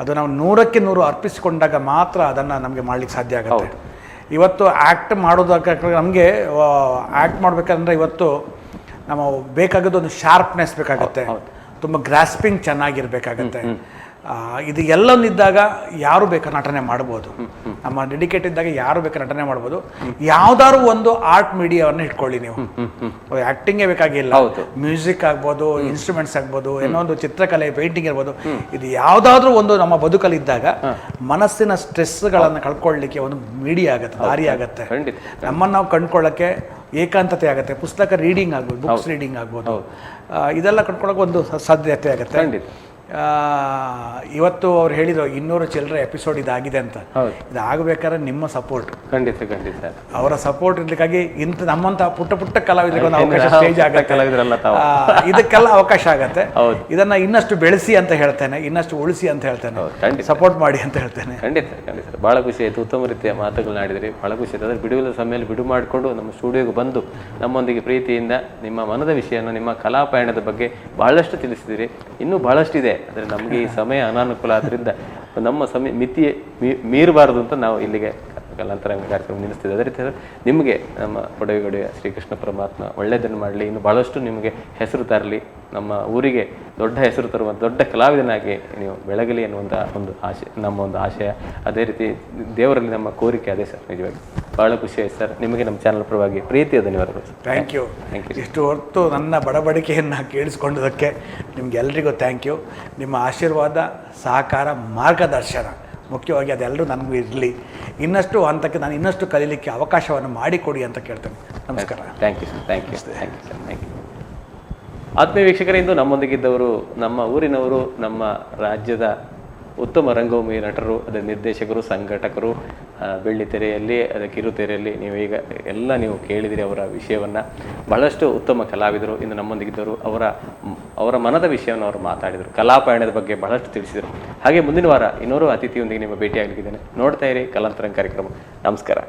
ಅದು ನಾವು 100ಕ್ಕೆ 100 ಅರ್ಪಿಸಿಕೊಂಡಾಗ ಮಾತ್ರ ಅದನ್ನು ನಮಗೆ ಮಾಡಲಿಕ್ಕೆ ಸಾಧ್ಯ ಆಗುತ್ತೆ. ಇವತ್ತು ಆ್ಯಕ್ಟ್ ಮಾಡೋದಕ್ಕೆ ನಮಗೆ ಆ್ಯಕ್ಟ್ ಮಾಡಬೇಕಂದ್ರೆ ಇವತ್ತು ನಾವು ಬೇಕಾಗೋದು ಒಂದು ಶಾರ್ಪ್ನೆಸ್ ಬೇಕಾಗುತ್ತೆ, ತುಂಬ ಗ್ರಾಸ್ಪಿಂಗ್ ಚೆನ್ನಾಗಿರ್ಬೇಕಾಗತ್ತೆ. ಇದು ಎಲ್ಲೊಂದಿದ್ದಾಗ ಯಾರು ಬೇಕಾದ್ರೆ ನಟನೆ ಮಾಡ್ಬೋದು. ನಮ್ಮ ಡೆಡಿಕೇಟ್ ಇದ್ದಾಗ ಯಾರು ಬೇಕಾದ್ರೆ ನಟನೆ ಮಾಡ್ಬೋದು. ಯಾವ್ದಾದ್ರು ಒಂದು ಆರ್ಟ್ ಮೀಡಿಯಾವನ್ನು ಇಟ್ಕೊಳ್ಳಿ ನೀವು. ಆಕ್ಟಿಂಗೇ ಬೇಕಾಗಿಲ್ಲ, ಮ್ಯೂಸಿಕ್ ಆಗ್ಬೋದು, ಇನ್ಸ್ಟ್ರೂಮೆಂಟ್ಸ್ ಆಗ್ಬೋದು, ಏನೋ ಒಂದು ಚಿತ್ರಕಲೆ, ಪೇಂಟಿಂಗ್ ಇರ್ಬೋದು. ಇದು ಯಾವ್ದಾದ್ರು ಒಂದು ನಮ್ಮ ಬದುಕಲ್ಲಿದ್ದಾಗ ಮನಸ್ಸಿನ ಸ್ಟ್ರೆಸ್ಗಳನ್ನು ಕಳ್ಕೊಳ್ಳಿಕ್ಕೆ ಒಂದು ಮೀಡಿಯಾ ಆಗುತ್ತೆ, ದಾರಿ ಆಗುತ್ತೆ. ನಮ್ಮನ್ನು ನಾವು ಕಂಡ್ಕೊಳ್ಳೋಕ್ಕೆ ಏಕಾಂತತೆ ಆಗುತ್ತೆ. ಪುಸ್ತಕ ರೀಡಿಂಗ್ ಆಗ್ಬೋದು, ಬುಕ್ಸ್ ರೀಡಿಂಗ್ ಆಗ್ಬೋದು, ಇದೆಲ್ಲ ಕಂಡ್ಕೊಳ್ಳೋಕೆ ಒಂದು ಸಾಧ್ಯತೆ ಆಗುತ್ತೆ. ಇವತ್ತು ಅವ್ರು ಹೇಳಿದ್ರು 200 ಚಿಲ್ಲರೆ ಎಪಿಸೋಡ್ ಇದಾಗಿದೆ ಅಂತ. ಇದು ಆಗಬೇಕಾದ್ರೆ ನಿಮ್ಮ ಸಪೋರ್ಟ್, ಖಂಡಿತ ಖಂಡಿತ ಅವರ ಸಪೋರ್ಟ್ ಇರ್ಲಿಕ್ಕಾಗಿ ಇಂಥ ನಮ್ಮಂತ ಪುಟ್ಟ ಪುಟ್ಟ ಕಲಾವಿದರಿಗೆ ಒಂದು ಅವಕಾಶ ಸ್ಟೇಜ್ ಆಗತ್ತೆ, ಇದಕ್ಕೆಲ್ಲ ಅವಕಾಶ ಆಗತ್ತೆ. ಇದನ್ನ ಇನ್ನಷ್ಟು ಬೆಳೆಸಿ ಅಂತ ಹೇಳ್ತೇನೆ, ಇನ್ನಷ್ಟು ಉಳಿಸಿ ಅಂತ ಹೇಳ್ತೇನೆ, ಸಪೋರ್ಟ್ ಮಾಡಿ ಅಂತ ಹೇಳ್ತೇನೆ. ಖಂಡಿತ ಖಂಡಿತ ಬಹಳ ಖುಷಿ ಆಯ್ತು, ಉತ್ತಮ ರೀತಿಯ ಮಾತುಗಳನ್ನಾಡಿದ್ರಿ, ಬಹಳ ಖುಷಿ ಆಯ್ತು. ಅದ್ರ ಬಿಡುವಿನ ಸಮಯದಲ್ಲಿ ಬಿಡು ಮಾಡಿಕೊಂಡು ನಮ್ಮ ಸ್ಟುಡಿಯೋಗೆ ಬಂದು ನಮ್ಮೊಂದಿಗೆ ಪ್ರೀತಿಯಿಂದ ನಿಮ್ಮ ಮನದ ವಿಷಯನ, ನಿಮ್ಮ ಕಲಾ ಪಯಣದ ಬಗ್ಗೆ ಬಹಳಷ್ಟು ತಿಳಿಸಿದಿರಿ. ಇನ್ನೂ ಬಹಳಷ್ಟು ಇದೆ, ಆದರೆ ನಮಗೆ ಈ ಸಮಯ ಅನಾನುಕೂಲ ಆದ್ದರಿಂದ ನಮ್ಮ ಮಿತಿ ಮೀರಬಾರದು ಅಂತ ನಾವು ಇಲ್ಲಿಗೆ ಕಲಾಂತರಂಗ ಕಾರ್ಯಕ್ರಮ ನಿಲ್ಲಿಸ್ತಿದ್ದೆ. ಅದೇ ರೀತಿ ನಿಮಗೆ ನಮ್ಮ ಕೊಡವೆಗೊಡೆಯ ಶ್ರೀಕೃಷ್ಣ ಪರಮಾತ್ಮ ಒಳ್ಳೆಯದನ್ನು ಮಾಡಲಿ, ಇನ್ನು ಭಾಳಷ್ಟು ನಿಮಗೆ ಹೆಸರು ತರಲಿ, ನಮ್ಮ ಊರಿಗೆ ದೊಡ್ಡ ಹೆಸರು ತರುವಂಥ ದೊಡ್ಡ ಕಲಾವಿದನಾಗಿ ನೀವು ಬೆಳಗಲಿ ಅನ್ನುವಂಥ ಒಂದು ಆಶೆ, ನಮ್ಮ ಒಂದು ಆಶಯ. ಅದೇ ರೀತಿ ದೇವರಲ್ಲಿ ನಮ್ಮ ಕೋರಿಕೆ ಅದೇ ಸರ್. ನಿಜವಾಗಿ ಭಾಳ ಖುಷಿ ಆಯ್ತು ಸರ್. ನಿಮಗೆ ನಮ್ಮ ಚಾನಲ್ ಪರವಾಗಿ ಪ್ರೀತಿಯ ಧನ್ಯವಾದಗಳು ಸರ್. Thank you. ಇಷ್ಟು ಹೊತ್ತು ನನ್ನ ಬಡಬಡಿಕೆಯನ್ನು ಕೇಳಿಸ್ಕೊಂಡಿದ್ದಕ್ಕೆ ನಿಮಗೆಲ್ಲರಿಗೂ ಥ್ಯಾಂಕ್ ಯು. ನಿಮ್ಮ ಆಶೀರ್ವಾದ, ಸಹಕಾರ, ಮಾರ್ಗದರ್ಶನ ಮುಖ್ಯವಾಗಿ ಅದೆಲ್ಲರೂ ನನಗೂ ಇರಲಿ. ಇನ್ನಷ್ಟು ಹಂತಕ್ಕೆ ನಾನು ಇನ್ನಷ್ಟು ಕಲೀಲಿಕ್ಕೆ ಅವಕಾಶವನ್ನು ಮಾಡಿಕೊಡಿ ಅಂತ ಕೇಳ್ತೇನೆ. ನಮಸ್ಕಾರ. Thank you sir. Thank you thank you sir. Thank you. ಆತ್ಮೀಯ ವೀಕ್ಷಕರಿಂದ ನಮ್ಮೊಂದಿಗಿದ್ದವರು ನಮ್ಮ ಊರಿನವರು, ನಮ್ಮ ರಾಜ್ಯದ ಉತ್ತಮ ರಂಗಭೂಮಿ ನಟರು, ಅದರ ನಿರ್ದೇಶಕರು, ಸಂಘಟಕರು, ಬೆಳ್ಳಿತೆರೆಯಲ್ಲಿ, ಅದರ ಕಿರುತೆರೆಯಲ್ಲಿ ನೀವು ಕೇಳಿದಿರಿ ಅವರ ವಿಷಯವನ್ನು. ಬಹಳಷ್ಟು ಉತ್ತಮ ಕಲಾವಿದರು ಇನ್ನು ನಮ್ಮೊಂದಿಗಿದ್ದವರು. ಅವರ ಮನದ ವಿಷಯವನ್ನು ಅವರು ಮಾತಾಡಿದರು, ಕಲಾಪಯಣದ ಬಗ್ಗೆ ಬಹಳಷ್ಟು ತಿಳಿಸಿದರು. ಹಾಗೆ ಮುಂದಿನ ವಾರ ಇನ್ನೋರು ಅತಿಥಿಯೊಂದಿಗೆ ನಿಮ್ಮ ಭೇಟಿಯಾಗಲಿಕ್ಕಿದ್ದೇನೆ. ನೋಡ್ತಾ ಇರಿ ಕಲಾಂತರಂಗ ಕಾರ್ಯಕ್ರಮ. ನಮಸ್ಕಾರ.